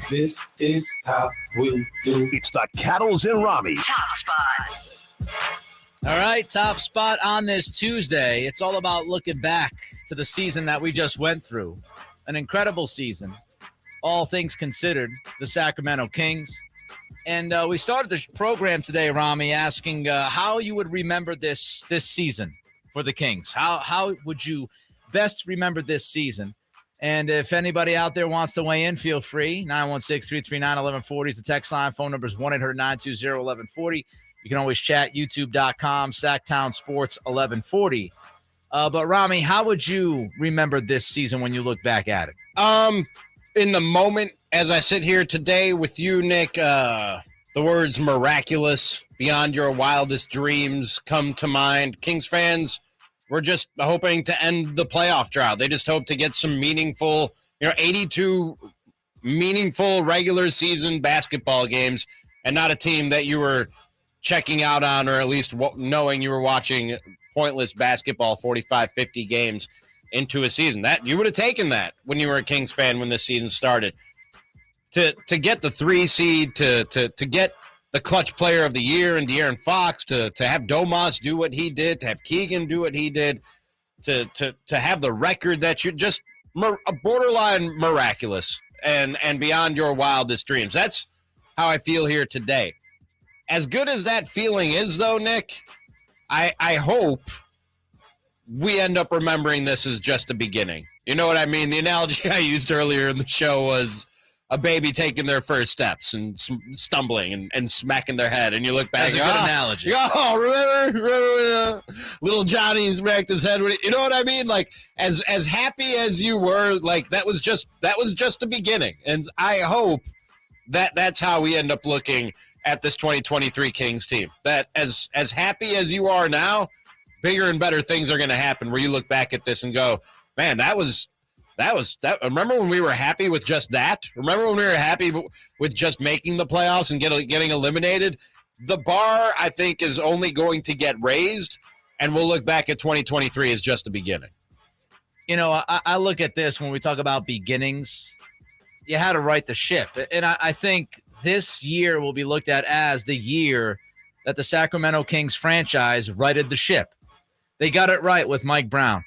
This is how we do. It's the Cattles and Ramie Top Spot. All right, top spot on this Tuesday. It's all about looking back to the season that we just went through. An incredible season, all things considered, the Sacramento Kings. And we started the program today, Ramie, asking how you would remember this season for the Kings. How would you best remember this season? And if anybody out there wants to weigh in, feel free. 916-339-1140 is the text line. Phone number is 1-800-920-1140. You can always chat, youtube.com, Sactown Sports 1140. But, Ramie, how would you remember this season when you look back at it? In the moment, as I sit here today with you, Nick, the words miraculous, beyond your wildest dreams come to mind. Kings fans were just hoping to end the playoff drought. They just hope to get some meaningful, 82 meaningful regular season basketball games, and not a team that you were checking out on, or at least knowing you were watching pointless basketball, 45, 50 games into a season. That you would have taken that when you were a Kings fan when this season started. To get the 3 seed, to get the clutch player of the year and De'Aaron Fox, to have Domas do what he did, to have Keegan do what he did, to have the record that you just a borderline miraculous and beyond your wildest dreams. That's how I feel here today. As good as that feeling is, though, Nick, I hope we end up remembering this as just the beginning. You know what I mean? The analogy I used earlier in the show was a baby taking their first steps and stumbling and smacking their head. And you look back. That's a good analogy. Remember little Johnny smacked his head with it. You know what I mean? Like, as happy as you were, like, that was just the beginning. And I hope that's how we end up looking at this 2023 Kings team. That as happy as you are now, bigger and better things are going to happen where you look back at this and go, man, that was. Remember when we were happy with just that? Remember when we were happy with just making the playoffs and getting eliminated? The bar, I think, is only going to get raised, and we'll look back at 2023 as just the beginning. I look at this when we talk about beginnings. You had to right the ship. And I think this year will be looked at as the year that the Sacramento Kings franchise righted the ship. They got it right with Mike Brown.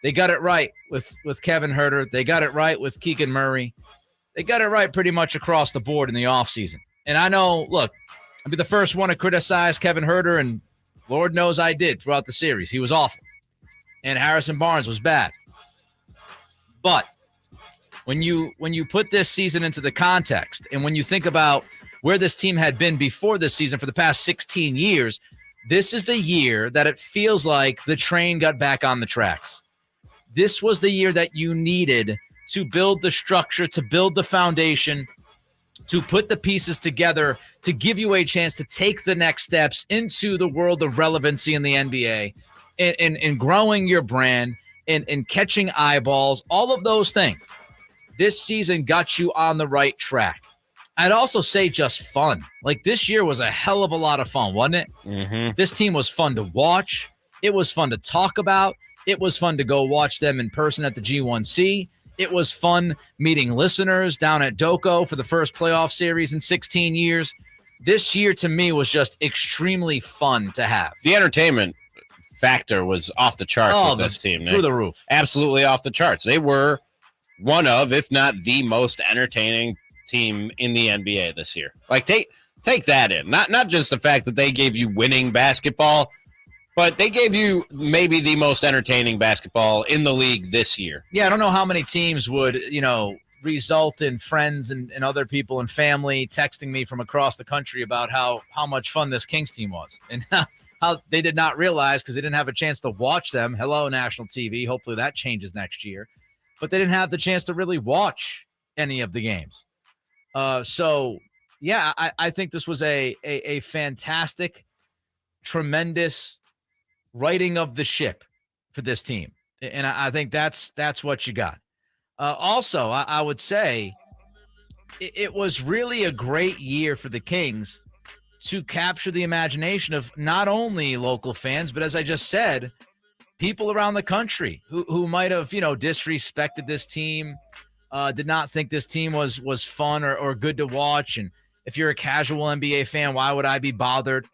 They got it right with Kevin Huerter. They got it right with Keegan Murray. They got it right pretty much across the board in the offseason. And I know, look, I'll be the first one to criticize Kevin Huerter, and Lord knows I did throughout the series. He was awful. And Harrison Barnes was bad. But when you put this season into the context, and when you think about where this team had been before this season for the past 16 years, this is the year that it feels like the train got back on the tracks. This was the year that you needed to build the structure, to build the foundation, to put the pieces together, to give you a chance to take the next steps into the world of relevancy in the NBA, and growing your brand, and catching eyeballs, all of those things. This season got you on the right track. I'd also say just fun. Like, this year was a hell of a lot of fun, wasn't it? Mm-hmm. This team was fun to watch. It was fun to talk about. It was fun to go watch them in person at the G1C. It was fun meeting listeners down at Doco for the first playoff series in 16 years. This year, to me, was just extremely fun to have. The entertainment factor was off the charts with this team. Through the roof. Absolutely off the charts. They were one of, if not the most entertaining team in the NBA this year. Like, take that in. Not just the fact that they gave you winning basketball, but they gave you maybe the most entertaining basketball in the league this year. Yeah, I don't know how many teams would, result in friends and other people and family texting me from across the country about how much fun this Kings team was, and how they did not realize, because they didn't have a chance to watch them. Hello, national TV. Hopefully that changes next year. But they didn't have the chance to really watch any of the games. So, yeah, I think this was a fantastic, tremendous righting of the ship for this team. And I think that's what you got. Also, I would say it was really a great year for the Kings to capture the imagination of not only local fans, but as I just said, people around the country who might have, disrespected this team, Did not think this team was fun or good to watch. And if you're a casual NBA fan, why would I be bothered?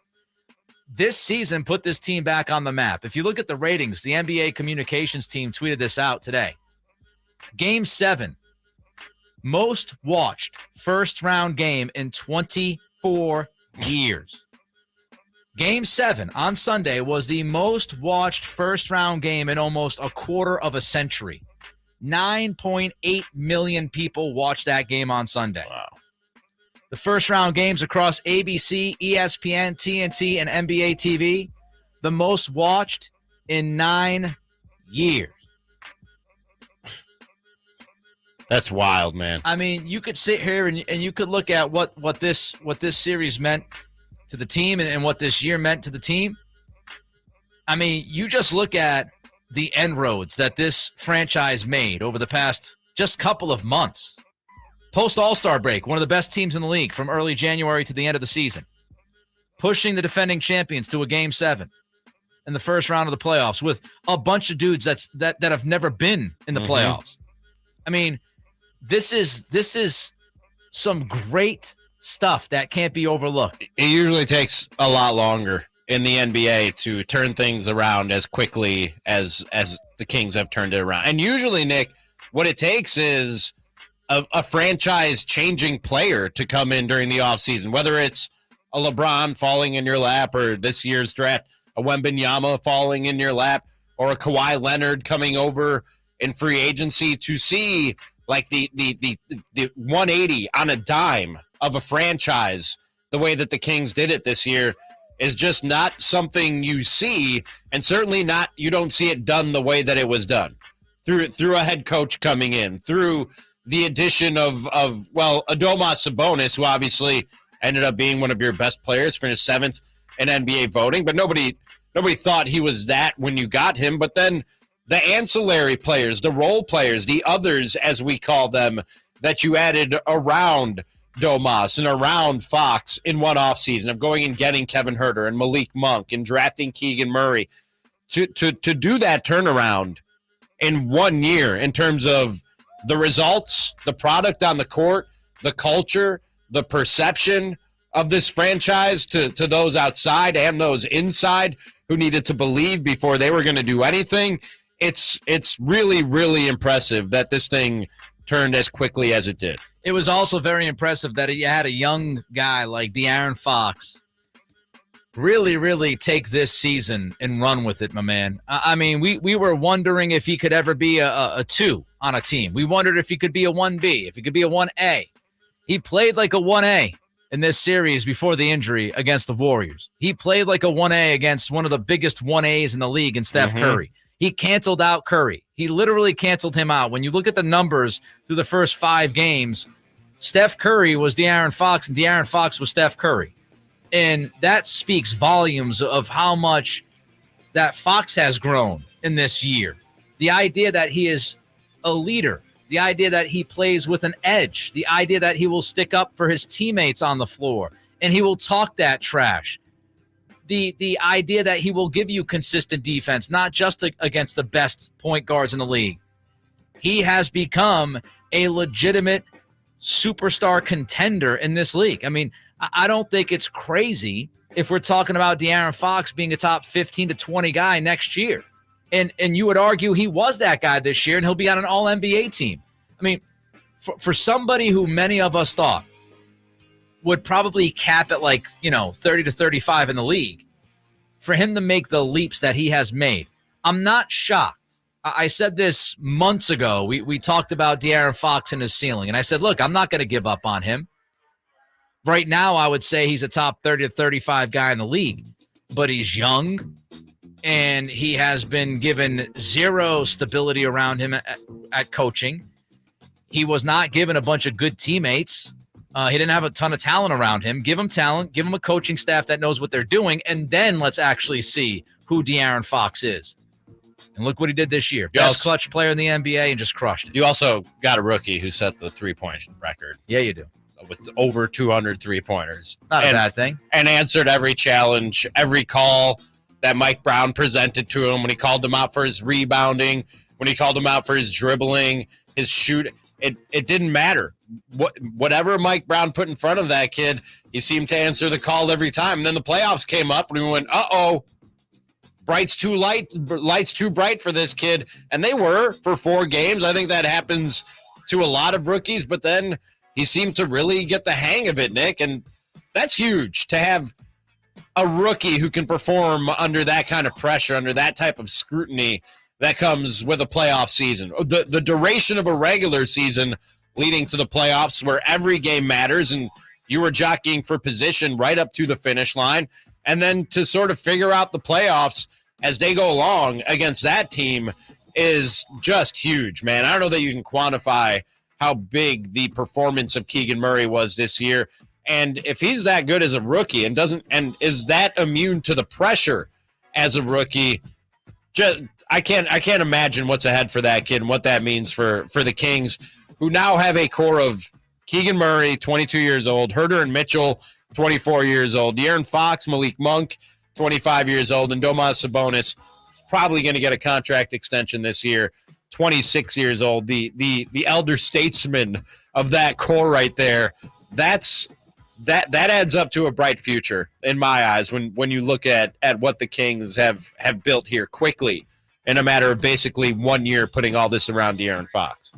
This season put this team back on the map. If you look at the ratings, the NBA communications team tweeted this out today. Game 7, most watched first-round game in 24 years. Game 7 on Sunday was the most watched first-round game in almost a quarter of a century. 9.8 million people watched that game on Sunday. Wow. The first-round games across ABC, ESPN, TNT, and NBA TV, the most watched in 9 years. That's wild, man. I mean, you could sit here and you could look at what this series meant to the team and what this year meant to the team. I mean, you just look at the inroads that this franchise made over the past just couple of months. Post All-Star break, one of the best teams in the league from early January to the end of the season. Pushing the defending champions to a Game 7 in the first round of the playoffs with a bunch of dudes that have never been in the playoffs. I mean, this is some great stuff that can't be overlooked. It usually takes a lot longer in the NBA to turn things around as quickly as the Kings have turned it around. And usually, Nick, what it takes is a franchise-changing player to come in during the offseason, whether it's a LeBron falling in your lap or this year's draft, a Wembanyama falling in your lap, or a Kawhi Leonard coming over in free agency to see like the 180 on a dime of a franchise, the way that the Kings did it this year, is just not something you see, and certainly not, you don't see it done the way that it was done. Through a head coach coming in, through the addition of Adomas Sabonis, who obviously ended up being one of your best players, finished 7th in NBA voting, but nobody thought he was that when you got him. But then the ancillary players, the role players, the others, as we call them, that you added around Domas and around Fox in one offseason of going and getting Kevin Huerter and Malik Monk and drafting Keegan Murray to do that turnaround in 1 year in terms of the results, the product on the court, the culture, the perception of this franchise to those outside and those inside who needed to believe before they were going to do anything. It's really, really impressive that this thing turned as quickly as it did. It was also very impressive that he had a young guy like De'Aaron Fox really, really take this season and run with it, my man. I mean, we were wondering if he could ever be a 2 on a team. We wondered if he could be a 1B, if he could be a 1A. He played like a 1A in this series before the injury against the Warriors. He played like a 1A against one of the biggest 1As in the league in Steph Curry. He canceled out Curry. He literally canceled him out. When you look at the numbers through the first 5 games, Steph Curry was De'Aaron Fox, and De'Aaron Fox was Steph Curry. And that speaks volumes of how much that Fox has grown in this year. The idea that he is a leader, the idea that he plays with an edge, the idea that he will stick up for his teammates on the floor, and he will talk that trash. The idea that he will give you consistent defense, not just against the best point guards in the league. He has become a legitimate superstar contender in this league. I mean, I don't think it's crazy if we're talking about De'Aaron Fox being a top 15 to 20 guy next year. And you would argue he was that guy this year, and he'll be on an all-NBA team. I mean, for somebody who many of us thought would probably cap at 30 to 35 in the league, for him to make the leaps that he has made, I'm not shocked. I said this months ago. We talked about De'Aaron Fox and his ceiling, and I said, look, I'm not going to give up on him. Right now, I would say he's a top 30 to 35 guy in the league, but he's young, and he has been given zero stability around him at coaching. He was not given a bunch of good teammates. He didn't have a ton of talent around him. Give him talent, give him a coaching staff that knows what they're doing, and then let's actually see who De'Aaron Fox is. And look what he did this year. Best clutch player in the NBA and just crushed it. You also got a rookie who set the three-point record. Yeah, you do. With over 200 three-pointers. Not a bad thing. And answered every challenge, every call that Mike Brown presented to him when he called him out for his rebounding, when he called him out for his dribbling, his shooting. it didn't matter. Whatever Mike Brown put in front of that kid, he seemed to answer the call every time. And then the playoffs came up, and we went, uh-oh, lights too bright for this kid. And they were for 4 games. I think that happens to a lot of rookies, but then he seemed to really get the hang of it, Nick. And that's huge to have a rookie who can perform under that kind of pressure, under that type of scrutiny that comes with a playoff season. The duration of a regular season leading to the playoffs where every game matters and you were jockeying for position right up to the finish line. And then to sort of figure out the playoffs as they go along against that team is just huge, man. I don't know that you can quantify how big the performance of Keegan Murray was this year. And if he's that good as a rookie and is that immune to the pressure as a rookie, I can't imagine what's ahead for that kid and what that means for the Kings, who now have a core of Keegan Murray, 22 years old, Herter and Mitchell, 24 years old, De'Aaron Fox, Malik Monk, 25 years old, and Domas Sabonis, probably going to get a contract extension this year, 26 years old, the elder statesman of that core right there. That adds up to a bright future in my eyes when you look at what the Kings have built here quickly in a matter of basically 1 year, putting all this around De'Aaron Fox.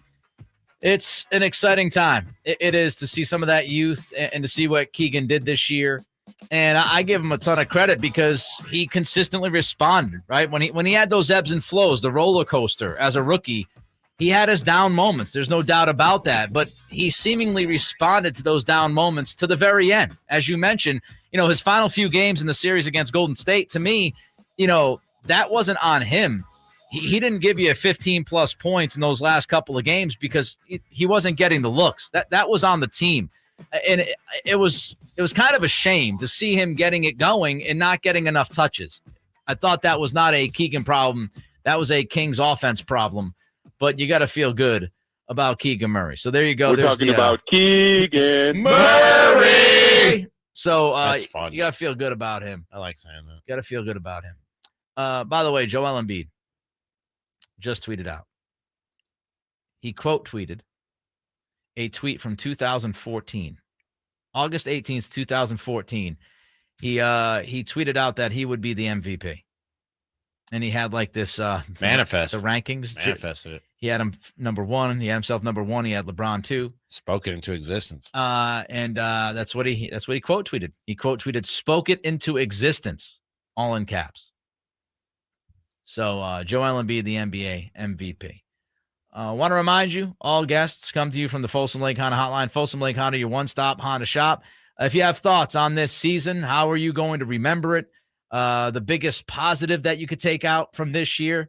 It's an exciting time. It is to see some of that youth and to see what Keegan did this year. And I give him a ton of credit because he consistently responded, right? When he had those ebbs and flows, the roller coaster as a rookie, he had his down moments. There's no doubt about that. But he seemingly responded to those down moments to the very end. As you mentioned, his final few games in the series against Golden State, to me, that wasn't on him. He didn't give you 15-plus points in those last couple of games because he wasn't getting the looks. That was on the team. And it was kind of a shame to see him getting it going and not getting enough touches. I thought that was not a Keegan problem. That was a Kings offense problem. But you got to feel good about Keegan Murray. So there you go. We're talking about Keegan Murray. So That's fun. You got to feel good about him. I like saying that. You got to feel good about him. By the way, Joel Embiid just tweeted out. He quote tweeted a tweet from 2014, August 18th, 2014. He tweeted out that he would be the MVP. And he had like this manifest, the rankings. Manifested it. He had him number 1. He had himself number 1. He had LeBron 2. Spoke it into existence. And that's what he quote tweeted. He quote tweeted, "Spoke it into existence," all in caps. So Joel Embiid, the NBA MVP. Want to remind you, all guests come to you from the Folsom Lake Honda Hotline. Folsom Lake Honda, your one-stop Honda shop. If you have thoughts on this season, how are you going to remember it? The biggest positive that you could take out from this year?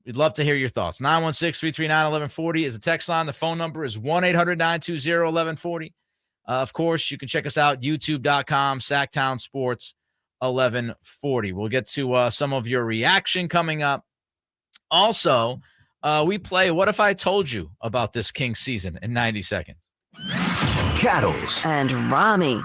We'd love to hear your thoughts. 916-339-1140 is a text line. The phone number is 1-800-920-1140. Of course, you can check us out, youtube.com, Sactown Sports 1140. We'll get to some of your reaction coming up. Also, we play What If I Told You About This Kings season in 90 seconds. Cattles and Ramie.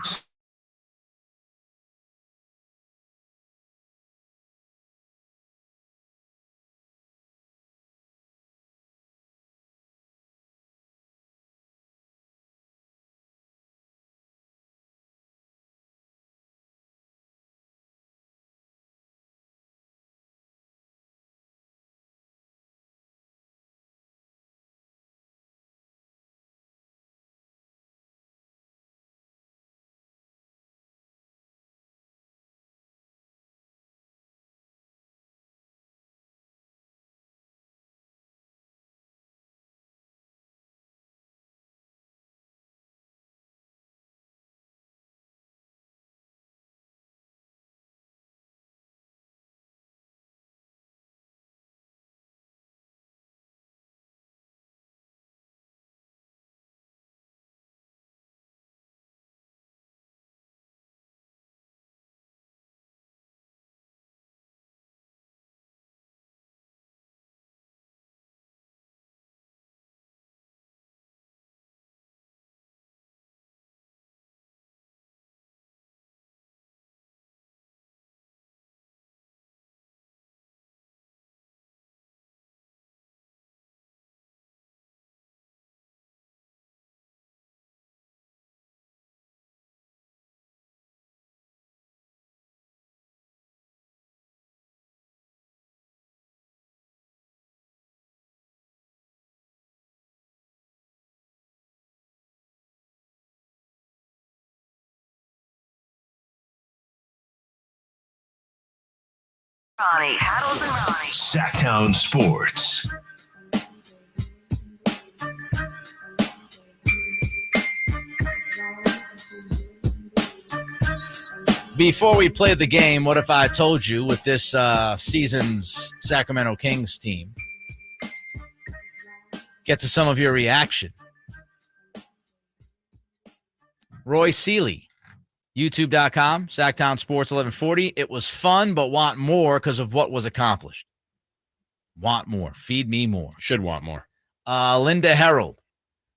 Ronnie. Paddles and Ronnie. Sactown Sports. Before we play the game, what if I told you with this season's Sacramento Kings team? Get to some of your reaction. Roy Seeley, YouTube.com, Sactown Sports 1140. It was fun, but want more because of what was accomplished. Want more. Feed me more. Should want more. Linda Harold.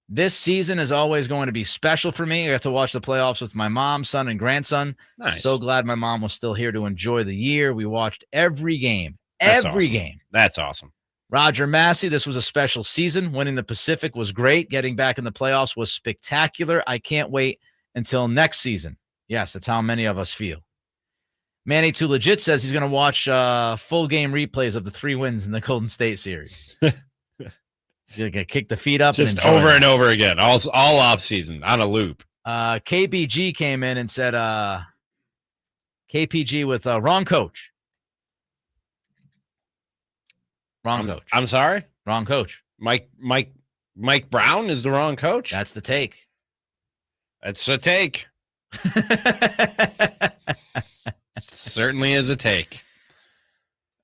This season is always going to be special for me. I got to watch the playoffs with my mom, son, and grandson. Nice. So glad my mom was still here to enjoy the year. We watched every game. Game. That's awesome. Roger Massey, this was a special season. Winning the Pacific was great. Getting back in the playoffs was spectacular. I can't wait until next season. Yes, that's how many of us feel. Manny Too Legit says he's going to watch full game replays of the 3 wins in the Golden State series. You're going to kick the feet up. Just over and over again, all off season on a loop. KBG came in and said, KPG with wrong coach. Wrong coach. I'm sorry? Wrong coach. Mike Brown is the wrong coach? That's the take. That's a take. Certainly is a take.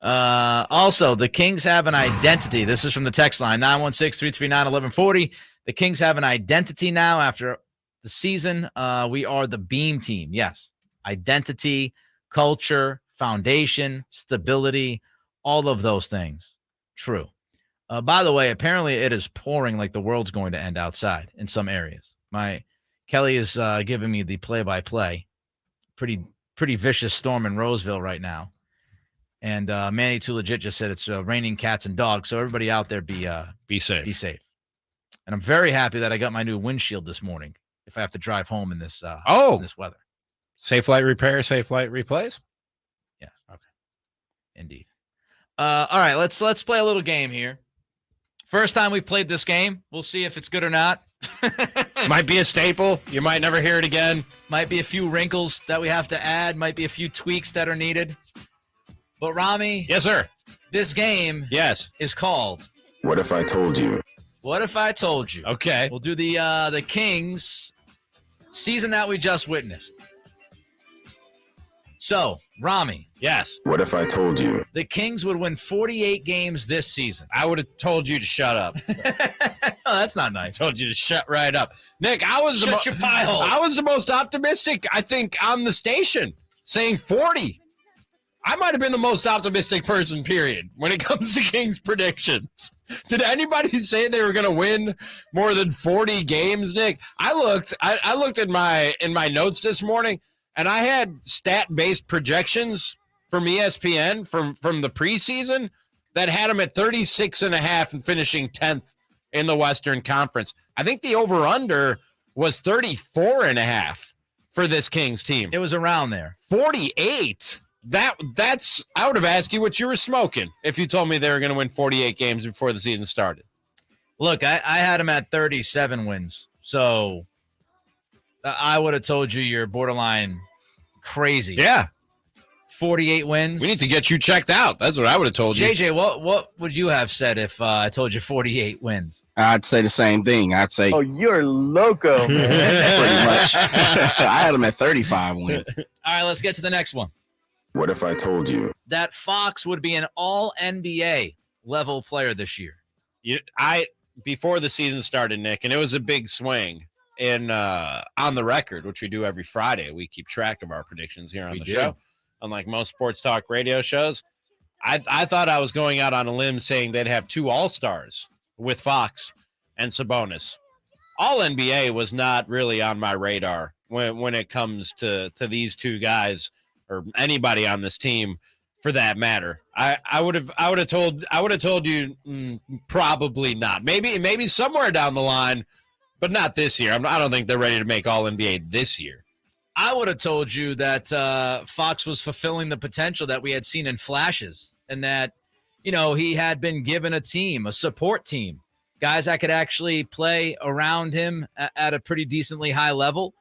Also, the Kings have an identity. This is from the text line, 916-339-1140. The Kings have an identity now after the season. We are the Beam team. Yes. Identity, culture, foundation, stability, all of those things. True. By the way, apparently it is pouring like the world's going to end outside in some areas. Kelly is giving me the play-by-play. Pretty vicious storm in Roseville right now. And Manny Too Legit just said it's raining cats and dogs. So everybody out there be safe. Be safe. And I'm very happy that I got my new windshield this morning if I have to drive home in this in this weather. Safe Light Repair, Safe Light Replace? Yes. Okay. Indeed. All right, let's play a little game here. First time we played this game. We'll see if it's good or not. Might be a staple. You might never hear it again. Might be a few wrinkles that we have to add. Might be a few tweaks that are needed. But Ramie. Yes, sir. This game is called What If I Told You? What If I Told You? Okay. We'll do the Kings season that we just witnessed. So, Ramie. Yes. What if I told you? The Kings would win 48 games this season. I would have told you to shut up. Oh, that's not nice. I told you to shut right up. Nick, I was your pie hole. I was the most optimistic, I think, on the station, saying 40. I might have been the most optimistic person, period, when it comes to Kings predictions. Did anybody say they were going to win more than 40 games, Nick? I looked in my notes this morning, and I had stat-based projections from ESPN from the preseason that had them at 36.5 and finishing 10th in the Western Conference. I think the over-under was 34.5 for this Kings team. It was around there. 48. That's I would have asked you what you were smoking if you told me they were going to win 48 games before the season started. Look, I had them at 37 wins, so I would have told you you're borderline crazy. Yeah. 48 wins. We need to get you checked out. That's what I would have told you. JJ, what would you have said if I told you 48 wins? I'd say the same thing. I'd say, oh, you're loco, man. Pretty much. I had them at 35 wins. All right, let's get to the next one. What if I told you that Fox would be an all-NBA level player this year? Before the season started, Nick, and it was a big swing in on the record, which we do every Friday. We keep track of our predictions here on the show. Unlike most sports talk radio shows, I thought I was going out on a limb saying they'd have 2 all-stars with Fox and Sabonis. All-NBA was not really on my radar when it comes to these 2 guys or anybody on this team for that matter. I would have told you probably not. Maybe somewhere down the line, but not this year. I don't think they're ready to make All-NBA this year. I would have told you that Fox was fulfilling the potential that we had seen in flashes, and that, he had been given a team, a support team, guys that could actually play around him at a pretty decently high level.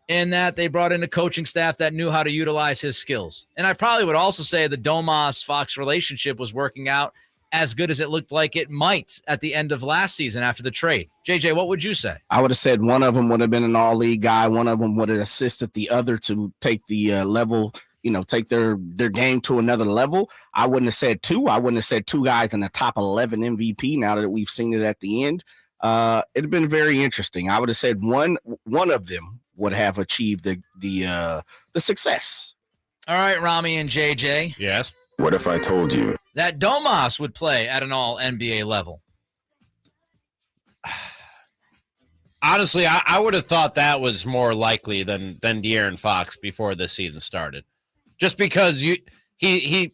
in that they brought in a coaching staff that knew how to utilize his skills. And I probably would also say the Domas-Fox relationship was working out as good as it looked like it might at the end of last season after the trade. JJ, what would you say? I would have said one of them would have been an all-league guy. One of them would have assisted the other to take the level, take their game to another level. I wouldn't have said two. I wouldn't have said two guys in the top 11 MVP now that we've seen it at the end. It'd have been very interesting. I would have said one of them would have achieved the success. All right, Ramie and JJ. Yes. What if I told you that Domas would play at an all-NBA level? Honestly, I would have thought that was more likely than De'Aaron Fox before this season started. Just because he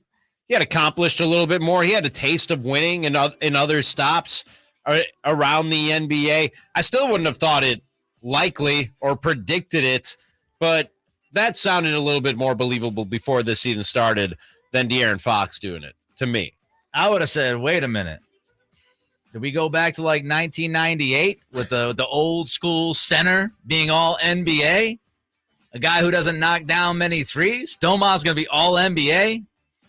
had accomplished a little bit more. He had a taste of winning in other stops around the NBA. I still wouldn't have thought it likely or predicted it, but that sounded a little bit more believable before this season started than De'Aaron Fox doing it, to me. I would have said, wait a minute. Did we go back to like 1998 with the old school center being all NBA? A guy who doesn't knock down many threes? Domas going to be all NBA?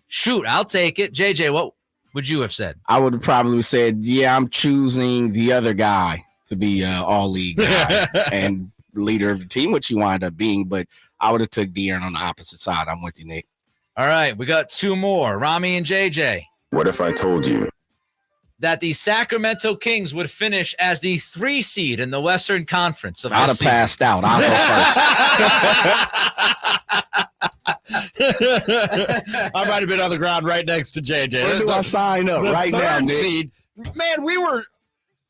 Shoot, I'll take it. JJ, what would you have said? I would have probably said, yeah, I'm choosing the other guy to be all-league guy and leader of the team, which he wound up being, but I would have took De'Aaron on the opposite side. I'm with you, Nick. All right, we got two more, Ramie and JJ. What if I told you that the Sacramento Kings would finish as the 3 seed in the Western Conference of I'd this have passed out. I'll go first. I might have been on the ground right next to JJ. Where do I sign up right now, Nick? Seed, man, we were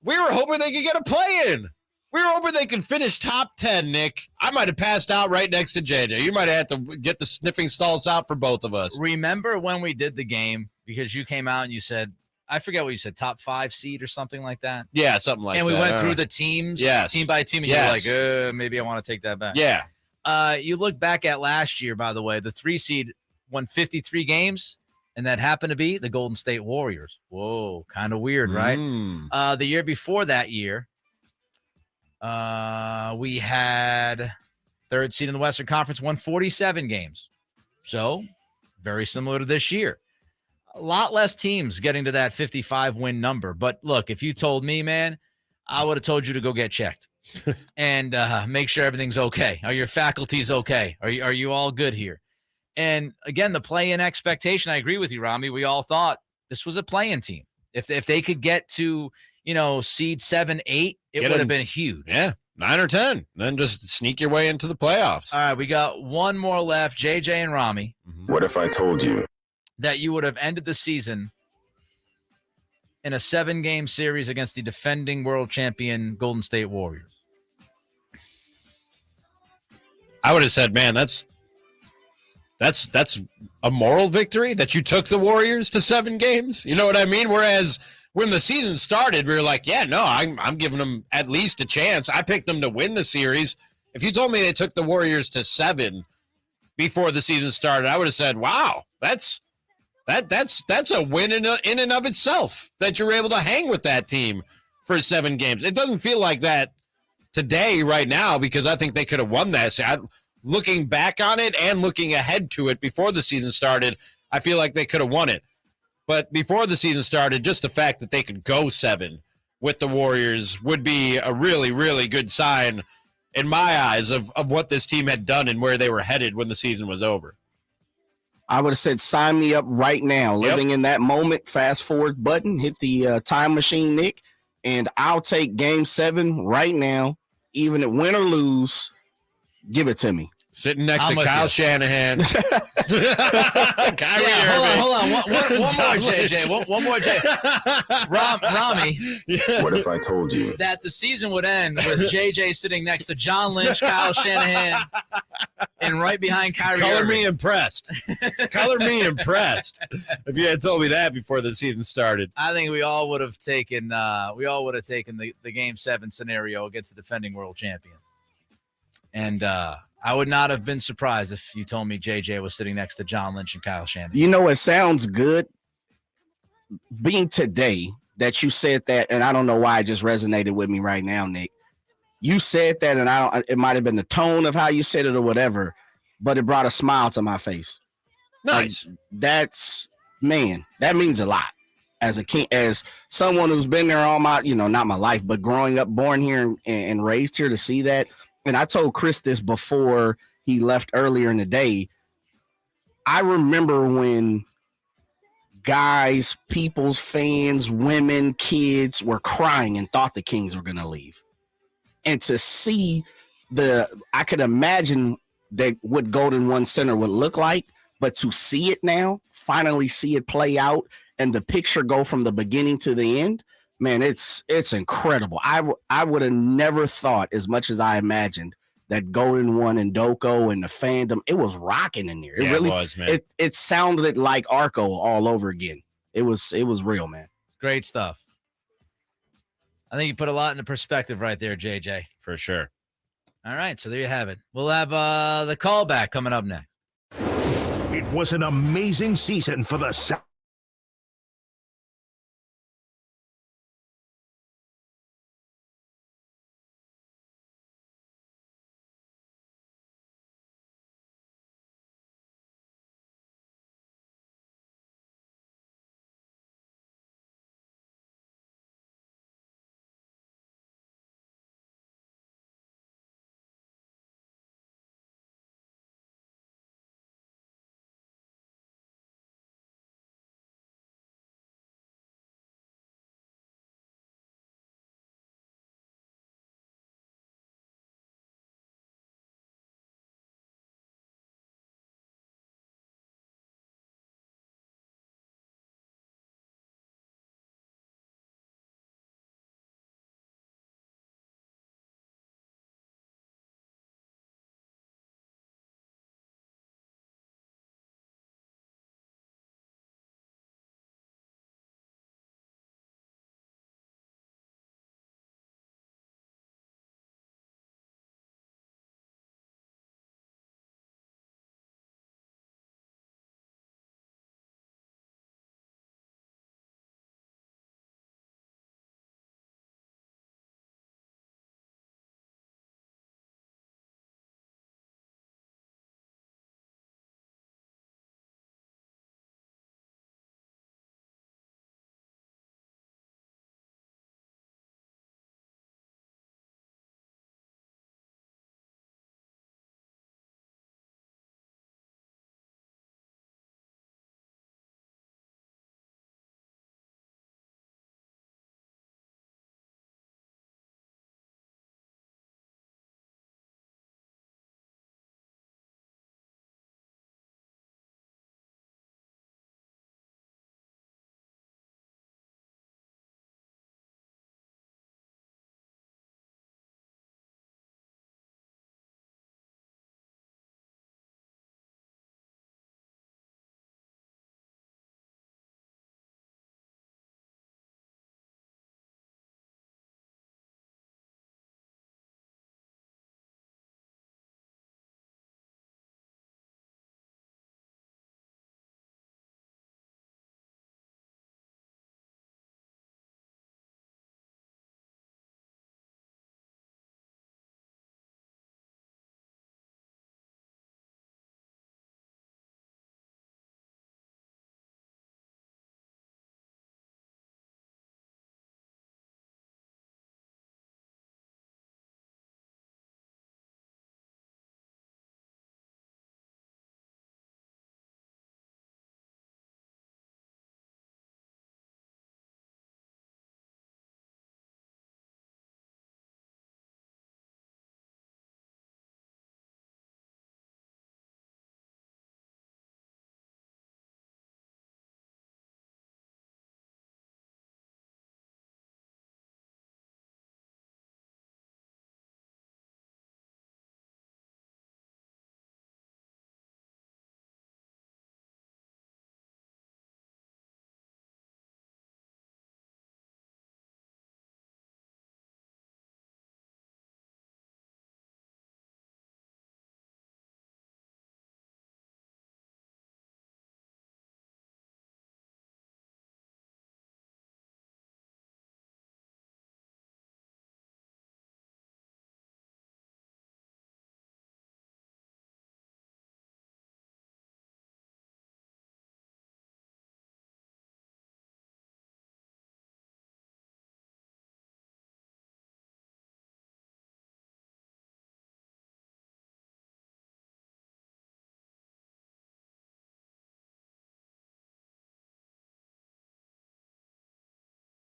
hoping they could get a play-in. We were hoping they could finish top 10, Nick. I might have passed out right next to JJ. You might have had to get the sniffing salts out for both of us. Remember when we did the game, because you came out and you said, I forget what you said, top 5 seed or something like that? Yeah, something like that. And we went through the teams, team by team, and you were like, maybe I want to take that back. Yeah. You look back at last year, by the way, the 3 seed won 53 games, and that happened to be the Golden State Warriors. Whoa, kind of weird, right? The year before that year, we had 3rd seed in the Western Conference, won 47 games. So very similar to this year. A lot less teams getting to that 55 win number. But look, if you told me, man, I would have told you to go get checked and make sure everything's okay. Are your faculties okay? Are you all good here? And again, the play-in expectation, I agree with you, Ramie. We all thought this was a play-in team. If they could get to, seed 7, 8, it would have been huge. Yeah, 9 or 10. Then just sneak your way into the playoffs. All right, we got one more left, JJ and Ramie. What if I told you that you would have ended the season in a 7-game series against the defending world champion Golden State Warriors? I would have said, man, that's a moral victory that you took the Warriors to 7 games. You know what I mean? Whereas when the season started, we were like, yeah, no, I'm giving them at least a chance. I picked them to win the series. If you told me they took the Warriors to 7 before the season started, I would have said, wow, that's a win in and of itself that you're able to hang with that team for 7 games. It doesn't feel like that today, right now, because I think they could have won that. Looking back on it and looking ahead to it before the season started, I feel like they could have won it. But before the season started, just the fact that they could go 7 with the Warriors would be a really, really good sign in my eyes of what this team had done and where they were headed when the season was over. I would have said, sign me up right now. Living in that moment, fast forward button, hit the time machine, Nick, and I'll take game 7 right now, even if win or lose, give it to me. Sitting next to Kyle Shanahan. Hold on. One more, JJ. One more, JJ. Ramie. What if I told you that the season would end with JJ sitting next to John Lynch, Kyle Shanahan, and right behind Kyrie Color Irving? me impressed. Color me impressed. If you had told me that before the season started. I think we all would have taken the game 7 scenario against the defending world champions. And I would not have been surprised if you told me JJ was sitting next to John Lynch and Kyle Shanahan. You know, it sounds good being today that you said that, and I don't know why it just resonated with me right now, Nick. you said that, and it might have been the tone of how you said it or whatever, but it brought a smile to my face. Nice. Like, that means a lot. As a king, as someone who's been there all my, not my life, but growing up, born here and raised here, to see that. And I told Chris this before he left earlier in the day. I remember when guys, people's fans, women, kids were crying and thought the Kings were going to leave. And to see I could imagine that what Golden One Center would look like, but to see it now, finally see it play out, and the picture go from the beginning to the end, man, it's incredible. I would have never thought, as much as I imagined, that Golden One and Doko and the fandom, it was rocking in there. It really was, man. It sounded like Arco all over again. It was real, man. Great stuff. I think you put a lot into perspective right there, JJ. For sure. All right, so there you have it. We'll have the callback coming up next. It was an amazing season for the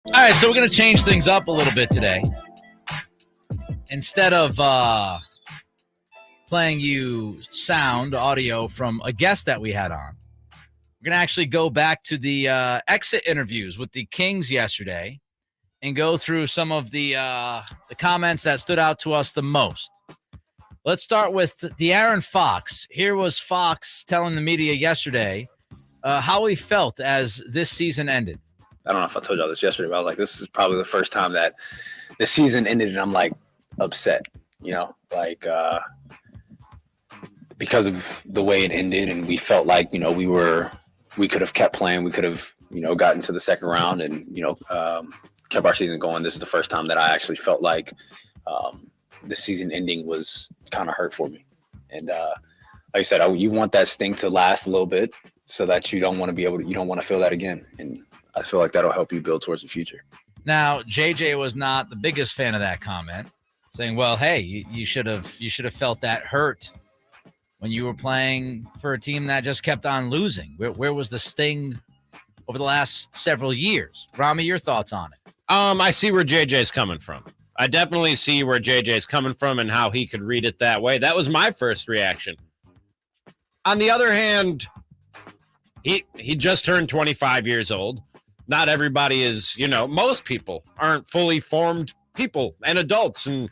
All right, so we're going to change things up a little bit today. Instead of playing you audio from a guest that we had on, we're going to actually go back to the exit interviews with the Kings yesterday and go through some of the comments that stood out to us the most. Let's start with De'Aaron Fox. Here was Fox telling the media yesterday how he felt as this season ended. I don't know if I told y'all this yesterday, but I was like, this is probably the first time that the season ended and I'm like upset, because of the way it ended. And we felt like, we could have kept playing. We could have, gotten to the second round and, kept our season going. This is the first time that I actually felt like the season ending was kind of hurt for me. And like I said, you want that sting to last a little bit so that you don't want to feel that again. And I feel like that'll help you build towards the future. Now, JJ was not the biggest fan of that comment, saying, well, hey, you should have felt that hurt when you were playing for a team that just kept on losing. Where was the sting over the last several years? Ramie, your thoughts on it? I see where JJ's coming from. I definitely see where JJ's coming from and how he could read it that way. That was my first reaction. On the other hand, he just turned 25 years old. Not everybody is, most people aren't fully formed people and adults and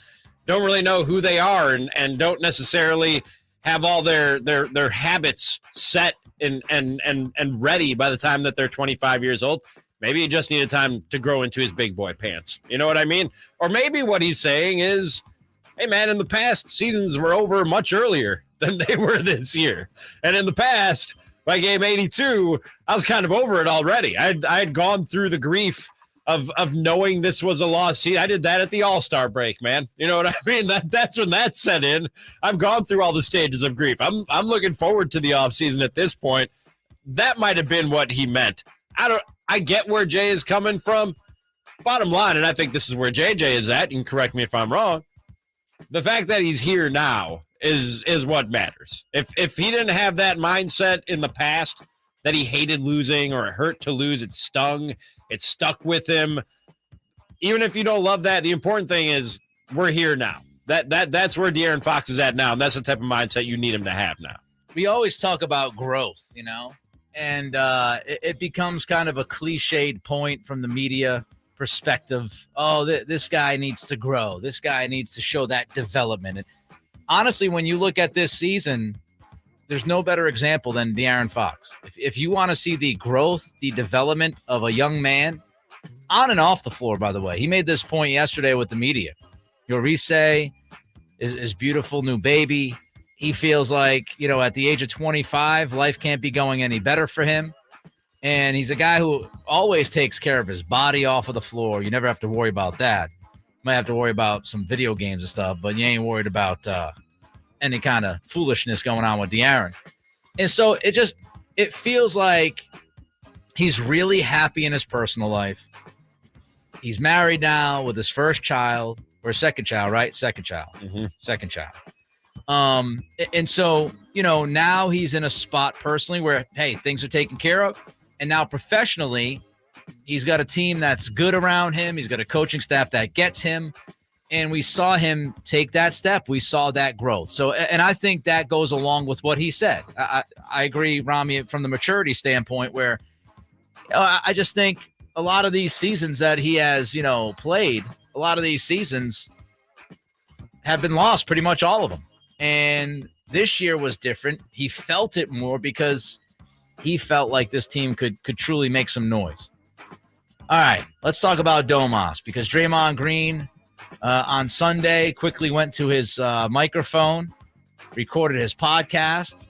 don't really know who they are and don't necessarily have all their habits set and ready by the time that they're 25 years old. Maybe he just needed time to grow into his big boy pants. You know what I mean? Or maybe what he's saying is, hey, man, in the past, seasons were over much earlier than they were this year. And in the past, by game 82, I was kind of over it already. I'd gone through the grief of knowing this was a lost season. I did that at the All-Star break, man. You know what I mean? That's when that set in. I've gone through all the stages of grief. I'm looking forward to the offseason at this point. That might have been what he meant. I get where Jay is coming from. Bottom line, and I think this is where JJ is at, you can correct me if I'm wrong, the fact that he's here now is what matters. If he didn't have that mindset in the past that he hated losing or it hurt to lose, it stung, it stuck with him. Even if you don't love that, the important thing is we're here now. That's where De'Aaron Fox is at now, and that's the type of mindset you need him to have now. We always talk about growth, and it becomes kind of a cliched point from the media perspective. Oh, this guy needs to grow. This guy needs to show that development. And honestly, when you look at this season, there's no better example than De'Aaron Fox. If you want to see the growth, the development of a young man, on and off the floor, by the way. He made this point yesterday with the media. Yorise is beautiful new baby. He feels like, at the age of 25, life can't be going any better for him. And he's a guy who always takes care of his body off of the floor. You never have to worry about that. Might have to worry about some video games and stuff, but you ain't worried about any kind of foolishness going on with De'Aaron. And so it feels like he's really happy in his personal life. He's married now with his first child, or second child, right? Second child. Mm-hmm. Second child. And so, now he's in a spot personally where, hey, things are taken care of. And now professionally, he's got a team that's good around him. He's got a coaching staff that gets him. And we saw him take that step. We saw that growth. So, and I think that goes along with what he said. I agree, Ramie, from the maturity standpoint, where I just think a lot of these seasons that he has, played, a lot of these seasons have been lost, pretty much all of them. And this year was different. He felt it more because he felt like this team could truly make some noise. All right, let's talk about Domas, because Draymond Green on Sunday quickly went to his microphone, recorded his podcast,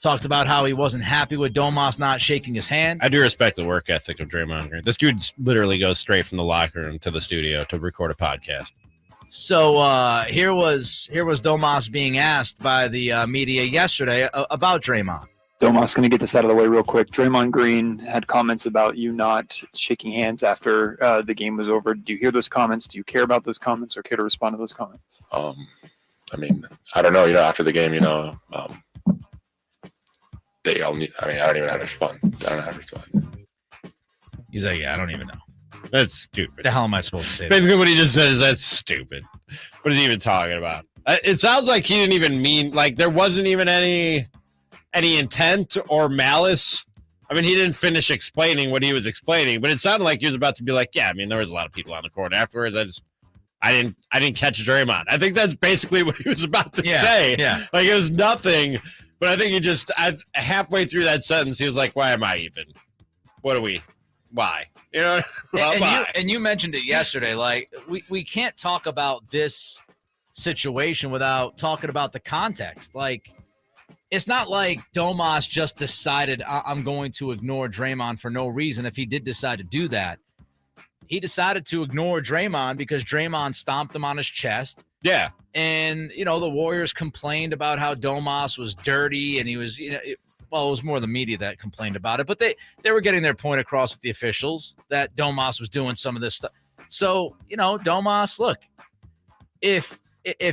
talked about how he wasn't happy with Domas not shaking his hand. I do respect the work ethic of Draymond Green. This dude literally goes straight from the locker room to the studio to record a podcast. So here was Domas being asked by the media yesterday about Draymond. Domas, going to get this out of the way real quick. Draymond Green had comments about you not shaking hands after the game was over. Do you hear those comments? Do you care about those comments or care to respond to those comments? I don't know. After the game, they all need. I don't even know how to respond. He's like, yeah, I don't even know. That's stupid. What the hell am I supposed to say? Basically, what he just said is that's stupid. What is he even talking about? It sounds like he didn't even mean, like, there wasn't even any intent or malice. I mean, he didn't finish explaining what he was explaining, but it sounded like he was about to be like, yeah, I mean, there was a lot of people on the court afterwards. I didn't catch Draymond. I think that's basically what he was about to say. Yeah. Like, it was nothing, but I think he just, halfway through that sentence, he was like, why am I even? Why? You know? And you mentioned it yesterday. Like, we can't talk about this situation without talking about the context. Like, it's not like Domas just decided I'm going to ignore Draymond for no reason. If he did decide to do that, he decided to ignore Draymond because Draymond stomped him on his chest. Yeah. And, the Warriors complained about how Domas was dirty and he was, well, it was more the media that complained about it, but they were getting their point across with the officials that Domas was doing some of this stuff. So, Domas, look, if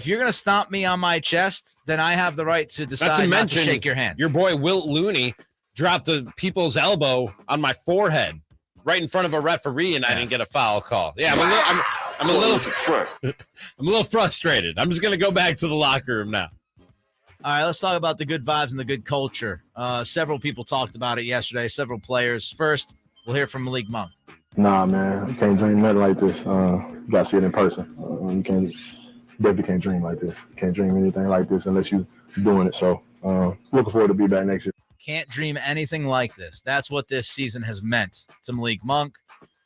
you're going to stomp me on my chest, then I have the right to decide not to shake your hand. Your boy Wilt Looney dropped the people's elbow on my forehead right in front of a referee, and I didn't get a foul call. Yeah, I'm a little frustrated. I'm just going to go back to the locker room now. All right, let's talk about the good vibes and the good culture. Several people talked about it yesterday, several players. First, we'll hear from Malik Monk. Nah, man, you can't dream nothing like this. You got to see it in person. You definitely can't dream like this. You can't dream anything like this unless you're doing it. So looking forward to be back next year. Can't dream anything like this. That's what this season has meant to Malik Monk.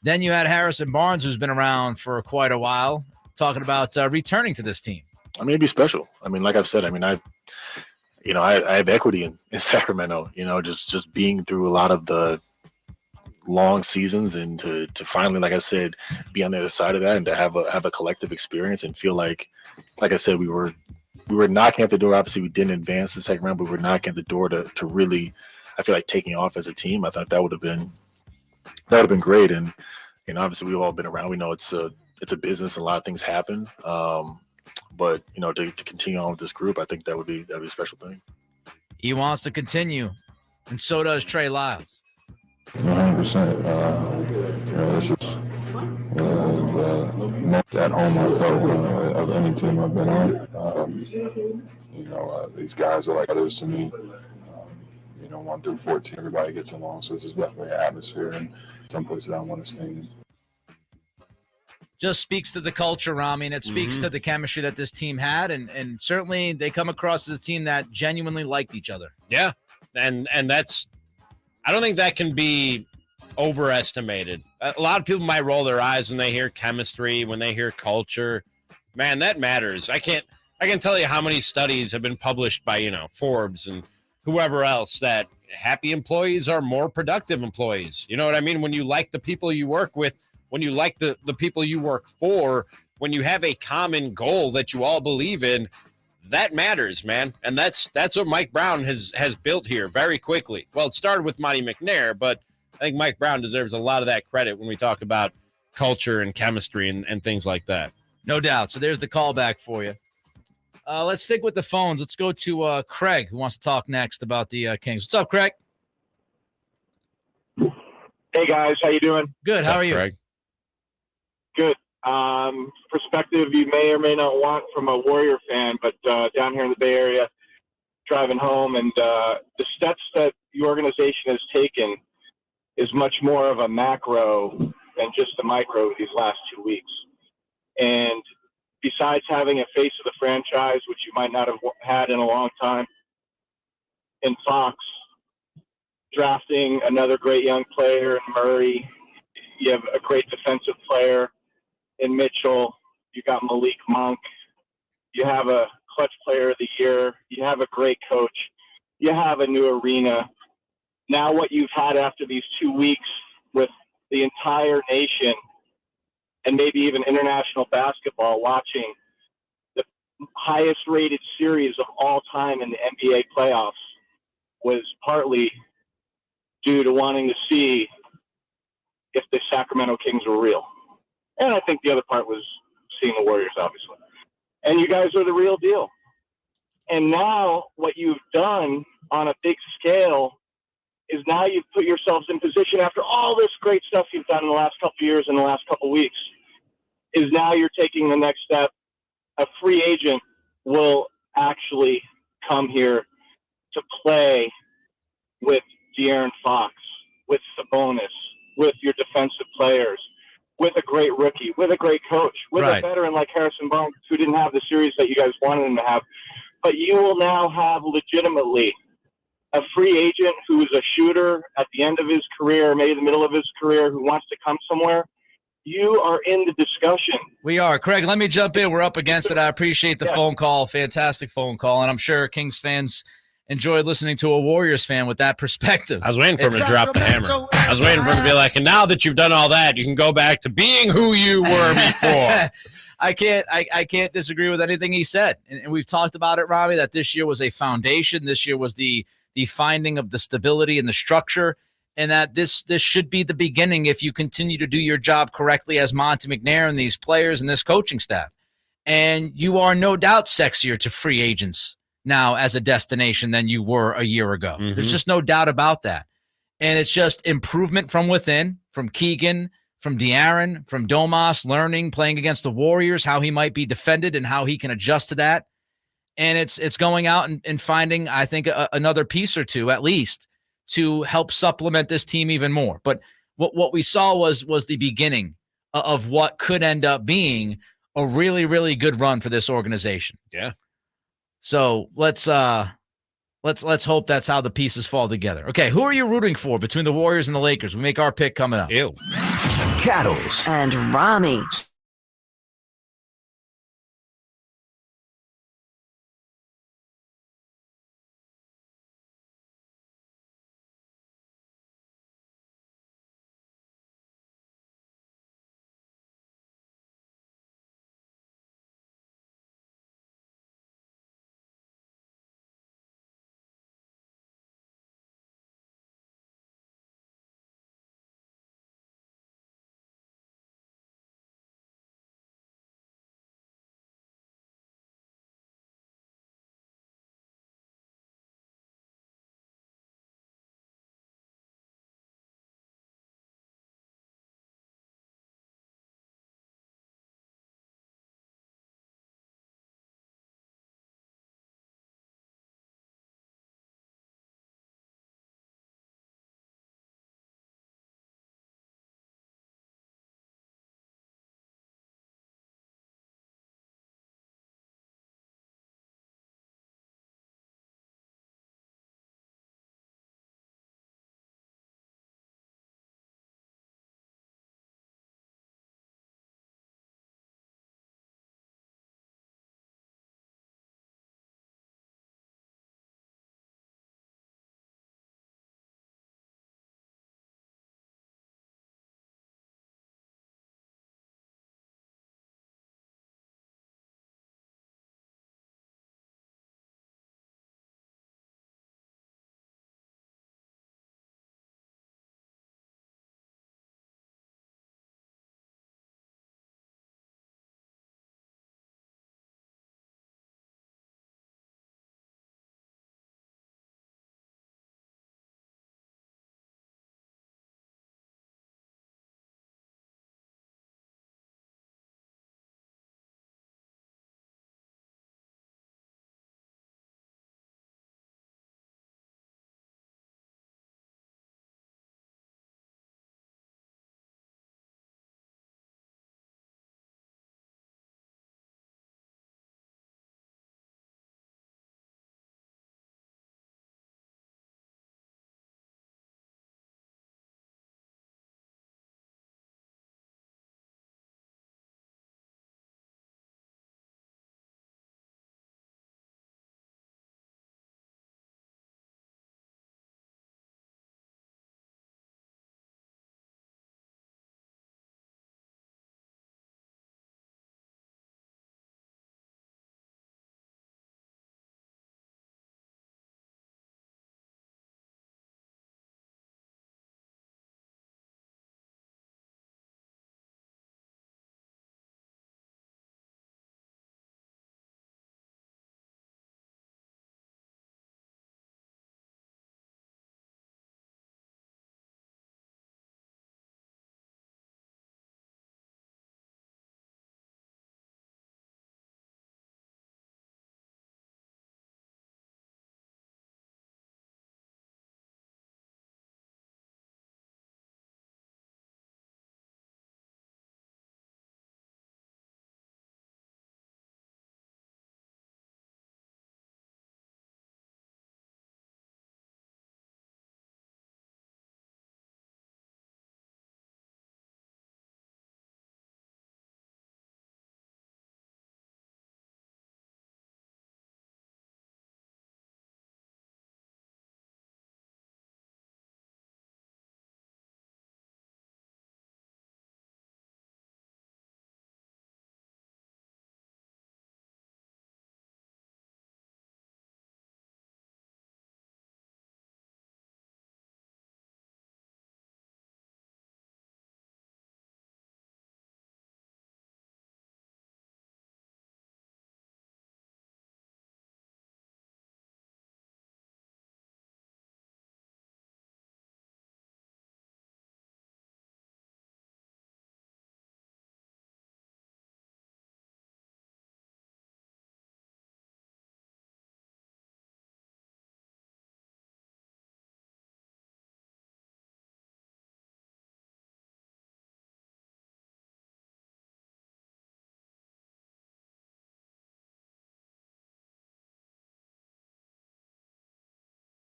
Then you had Harrison Barnes, who's been around for quite a while, talking about returning to this team. I mean, it'd be special. I mean, like I've said, I mean, I have equity in Sacramento, just being through a lot of the long seasons and to finally, like I said, be on the other side of that and to have a collective experience and feel like I said, we were knocking at the door. Obviously we didn't advance to Sacramento, but we were knocking at the door to really, I feel like, taking off as a team. I thought that would have been great. And, obviously we've all been around. We know it's a business. A lot of things happen. But to continue on with this group, I think that'd be a special thing. He wants to continue, and so does Trey Lyles. 100%. This is most at home I felt of any team I've been on. These guys are like others to me. 1 through 14, everybody gets along, so this is definitely an atmosphere and some places I want to stay in. Just speaks to the culture, Ramie, and it speaks to the chemistry that this team had, and certainly they come across as a team that genuinely liked each other. Yeah, and that's – I don't think that can be overestimated. A lot of people might roll their eyes when they hear chemistry, when they hear culture. Man, that matters. I can tell you how many studies have been published by, Forbes and whoever else that happy employees are more productive employees. You know what I mean? When you like the people you work with, when you like the people you work for, when you have a common goal that you all believe in, that matters, man. And that's what Mike Brown has built here very quickly. Well, it started with Monty McNair, but I think Mike Brown deserves a lot of that credit when we talk about culture and chemistry and things like that. No doubt. So there's the callback for you. Let's stick with the phones. Let's go to Craig, who wants to talk next about the Kings. What's up, Craig? Hey, guys. How you doing? Good. How are you? Craig? Good. Perspective you may or may not want from a Warrior fan, but down here in the Bay Area, driving home, and the steps that the organization has taken is much more of a macro than just a micro these last 2 weeks. And besides having a face of the franchise, which you might not have had in a long time, in Fox, drafting another great young player in Murray, you have a great defensive player in Mitchell, you got Malik Monk, you have a clutch player of the year, you have a great coach, you have a new arena. Now what you've had after these 2 weeks with the entire nation and maybe even international basketball watching the highest rated series of all time in the NBA playoffs was partly due to wanting to see if the Sacramento Kings were real. And I think the other part was seeing the Warriors, obviously. And you guys are the real deal. And now what you've done on a big scale is now you've put yourselves in position after all this great stuff you've done in the last couple of years and the last couple of weeks, is now you're taking the next step. A free agent will actually come here to play with De'Aaron Fox, with Sabonis, with your defensive players, with a great rookie, with a great coach, with a veteran like Harrison Barnes, who didn't have the series that you guys wanted him to have. But you will now have legitimately a free agent who is a shooter at the end of his career, maybe the middle of his career, who wants to come somewhere. You are in the discussion. We are. Craig, let me jump in. We're up against it. I appreciate the phone call. Fantastic phone call. And I'm sure Kings fans enjoyed listening to a Warriors fan with that perspective. I was waiting for him to drop the hammer. I was waiting for him to be like, and now that you've done all that, you can go back to being who you were before. I can't disagree with anything he said. And we've talked about it, Ramie, that this year was a foundation. This year was the finding of the stability and the structure, and that this should be the beginning if you continue to do your job correctly as Monty McNair and these players and this coaching staff. And you are no doubt sexier to free agents now as a destination than you were a year ago. Mm-hmm. There's just no doubt about that. And it's just improvement from within, from Keegan, from De'Aaron, from Domas, learning, playing against the Warriors, how he might be defended and how he can adjust to that. And it's going out and finding, I think, another piece or two at least to help supplement this team even more. But what we saw was the beginning of what could end up being a really, really good run for this organization. Yeah. So let's hope that's how the pieces fall together. Okay, who are you rooting for between the Warriors and the Lakers? We make our pick coming up. Ew. Cattles. And Ramie.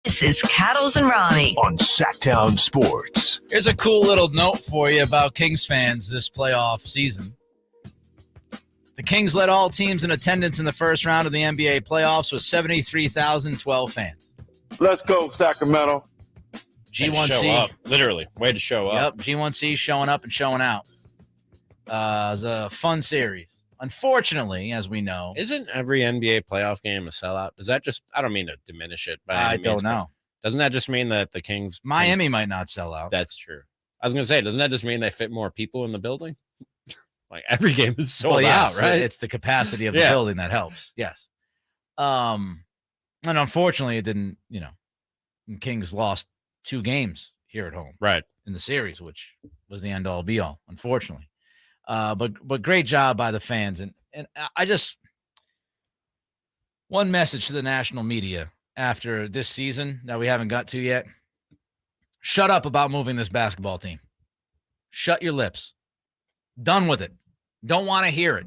This is Cattles and Ramie on Sactown Sports. Here's a cool little note for you about Kings fans this playoff season. The Kings led all teams in attendance in the first round of the NBA playoffs with 73,012 fans. Let's go, Sacramento. G1C. Show up. Literally. Way to show up. Yep, G1C showing up and showing out. It was a fun series. Unfortunately, as we know. Isn't every NBA playoff game a sellout? Does that just, I don't mean to diminish it. I don't know. Doesn't that just mean that the Kings. Miami might not sell out. That's true. I was going to say, doesn't that just mean they fit more people in the building? Like every game is sold out, right? It's the capacity of the building that helps. Yes. And unfortunately, it didn't, the Kings lost 2 games here at home. Right. In the series, which was the end all be all, unfortunately. But great job by the fans. And I just, one message to the national media after this season that we haven't got to yet. Shut up about moving this basketball team. Shut your lips. Done with it. Don't want to hear it.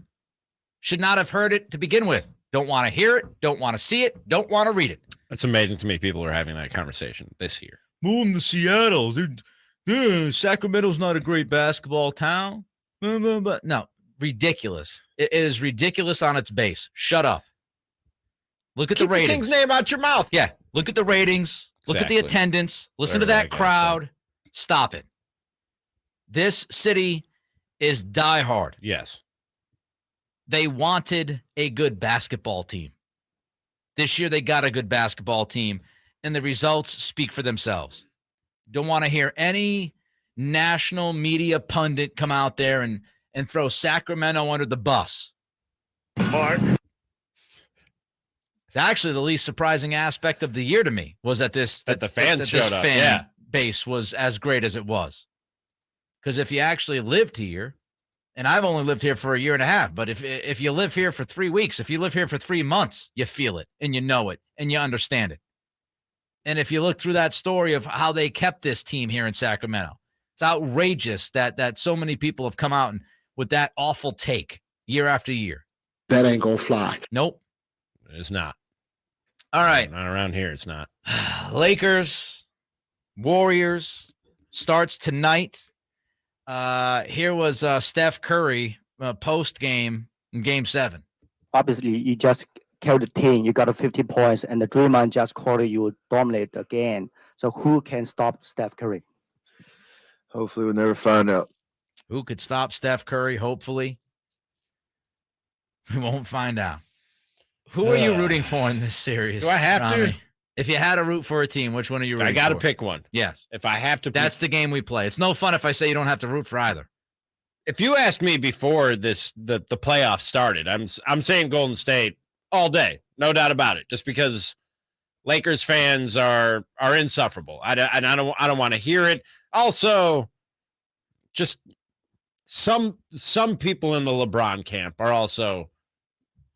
Should not have heard it to begin with. Don't want to hear it. Don't want to see it. Don't want to read it. It's amazing to me people are having that conversation this year. Move them to Seattle. Sacramento's not a great basketball town. No, ridiculous. It is ridiculous on its base. Shut up. Look at Keep the ratings. The King's name out your mouth. Yeah. Look at the ratings. Look at the attendance. Listen to that crowd. Stop it. This city is diehard. Yes. They wanted a good basketball team. This year they got a good basketball team, and the results speak for themselves. Don't want to hear any national media pundit come out there and throw Sacramento under the bus. Mark. It's actually the least surprising aspect of the year to me was that the fans showed up. Fan base was as great as it was. Because if you actually lived here, and I've only lived here for a year and a half, but if you live here for 3 weeks, if you live here for 3 months, you feel it and you know it and you understand it. And if you look through that story of how they kept this team here in Sacramento, it's outrageous that so many people have come out and with that awful take year after year. That ain't gonna fly. Nope. It's not. All right. Not around here. It's not. Lakers, Warriors starts tonight. Here was Steph Curry post game in Game 7. Obviously, you just killed the team. You got 50 points, and the Draymond just called you dominate the game. So who can stop Steph Curry? Hopefully, we'll never find out. Who could stop Steph Curry? Hopefully, we won't find out. Who are you rooting for in this series? Do I have to? If you had to root for a team, which one are you rooting for? I got to pick one. Yes. If I have to pick. That's the game we play. It's no fun if I say you don't have to root for either. If you asked me before the playoffs started, I'm saying Golden State all day. No doubt about it. Just because Lakers fans are insufferable. I don't want to hear it. Also, just some people in the LeBron camp are also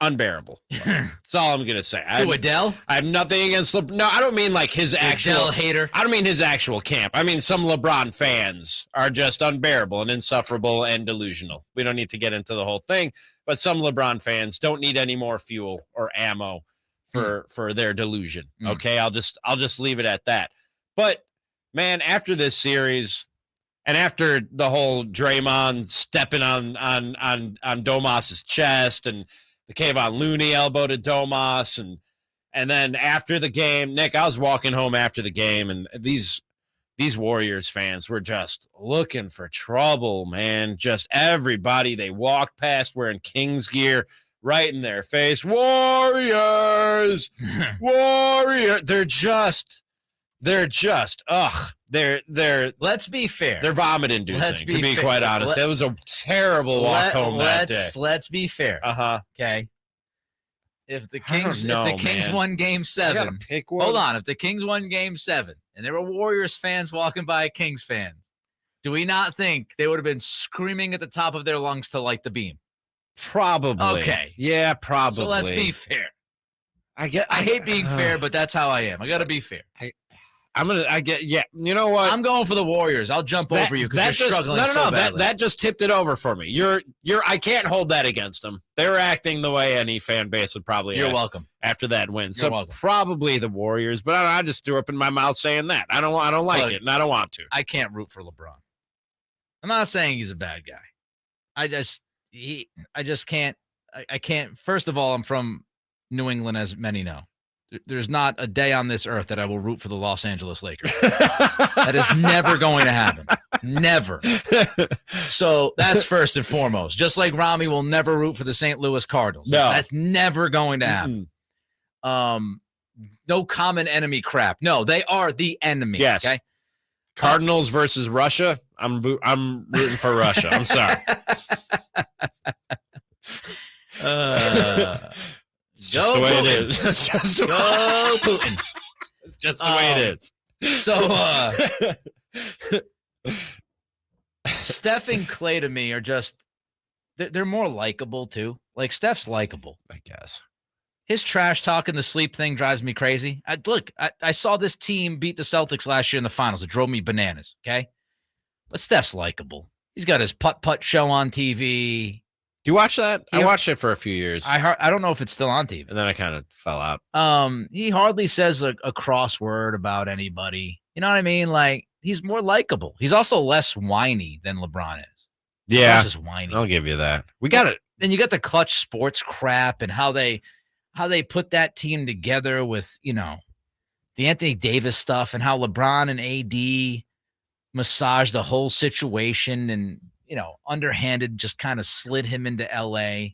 unbearable. That's all I'm gonna say. Adele? I have nothing against LeBron. No, I don't mean like his actual Adele hater. I don't mean his actual camp. I mean some LeBron fans are just unbearable and insufferable and delusional. We don't need to get into the whole thing, but some LeBron fans don't need any more fuel or ammo for their delusion. Okay, I'll just leave it at that. But man, after this series, and after the whole Draymond stepping on Domas's chest and the Kayvon Looney elbow to Domas, and then after the game, Nick, I was walking home after the game, and these Warriors fans were just looking for trouble, man. Just everybody they walked past wearing Kings gear right in their face. Warriors! Warriors! They're just, let's be fair. They're vomit inducing, to be fair. quite honest. It was a terrible walk home that day. Let's be fair. Okay. If the Kings won Game 7, pick one. Hold on. If the Kings won Game 7 and there were Warriors fans walking by Kings fans, do we not think they would have been screaming at the top of their lungs to light the beam? Probably. Okay. Yeah, probably. So let's be fair. I hate being fair, but that's how I am. I got to be fair. You know what? I'm going for the Warriors. I'll jump over you because you're struggling so badly. That just tipped it over for me. I can't hold that against them. They're acting the way any fan base would probably. You're welcome. After that win, You're welcome. Probably the Warriors. But I just threw up in my mouth saying that. I don't like it, and I don't want to. I can't root for LeBron. I'm not saying he's a bad guy. I just can't. I can't. First of all, I'm from New England, as many know. There's not a day on this earth that I will root for the Los Angeles Lakers. That is never going to happen. Never. So that's first and foremost. Just like Ramie will never root for the St. Louis Cardinals. No. That's never going to happen. No common enemy crap. No, they are the enemy. Yes. Okay. Cardinals versus Russia. I'm rooting for Russia. I'm sorry. It's just the way it is. It's just Putin. It's just the way it is. So, Steph and Clay to me are just, they're more likable too. Like Steph's likable, I guess. His trash talking the sleep thing drives me crazy. I saw this team beat the Celtics last year in the finals. It drove me bananas. Okay. But Steph's likable. He's got his putt-putt show on TV. Do you watch that? I watched it for a few years. I don't know if it's still on TV. And then I kind of fell out. He hardly says a crossword about anybody. You know what I mean? Like, he's more likable. He's also less whiny than LeBron is. Yeah. LeBron's just whiny. I'll give you that. We got it. And you got the clutch sports crap and how they put that team together with, the Anthony Davis stuff and how LeBron and AD massaged the whole situation and, underhanded just kind of slid him into LA.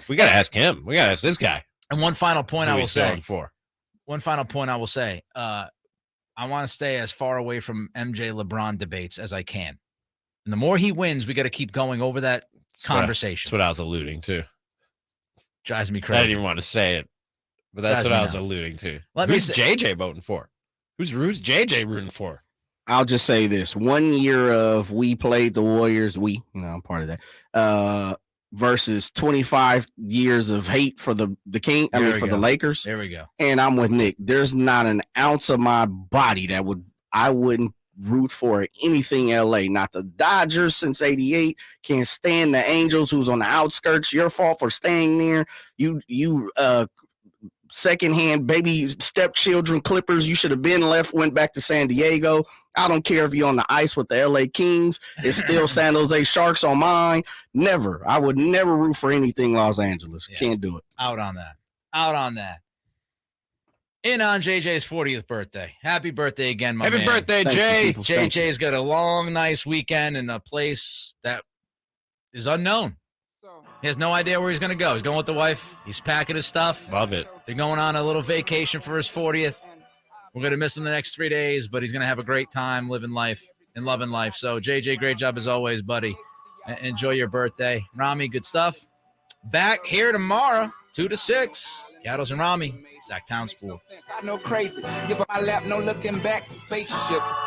We got to ask him. We got to ask this guy. And one final point I will say. One final point I will say. I want to stay as far away from MJ LeBron debates as I can. And the more he wins, we got to keep going over that conversation. That's what I was alluding to. Drives me crazy. I didn't even want to say it, but that's what I was alluding to. Who's JJ voting for? Who's JJ rooting for? I'll just say this: 1 year of we played the Warriors, I'm part of that, versus 25 years of hate for the King. The Lakers. There we go. And I'm with Nick. There's not an ounce of my body that I wouldn't root for anything LA. Not the Dodgers since '88. Can't stand the Angels, who's on the outskirts. Your fault for staying there. You secondhand baby stepchildren Clippers. You should have been left, went back to San Diego. I don't care if you're on the ice with the LA Kings. It's still San Jose Sharks on mine. Never. I would never root for anything Los Angeles. Yeah. Can't do it. Out on that. In on JJ's 40th birthday. Happy birthday again, my man. Happy birthday, Jay. JJ's got a long, nice weekend in a place that is unknown. He has no idea where he's going to go. He's going with the wife. He's packing his stuff. Love it. They're going on a little vacation for his 40th. We're going to miss him the next 3 days, but he's going to have a great time living life and loving life. So, JJ, great job as always, buddy. Enjoy your birthday. Ramie, good stuff. Back here tomorrow, 2 to 6. Cattles and Ramie, Sactown Sports. I know crazy. Give up my lap, no looking back. Spaceships.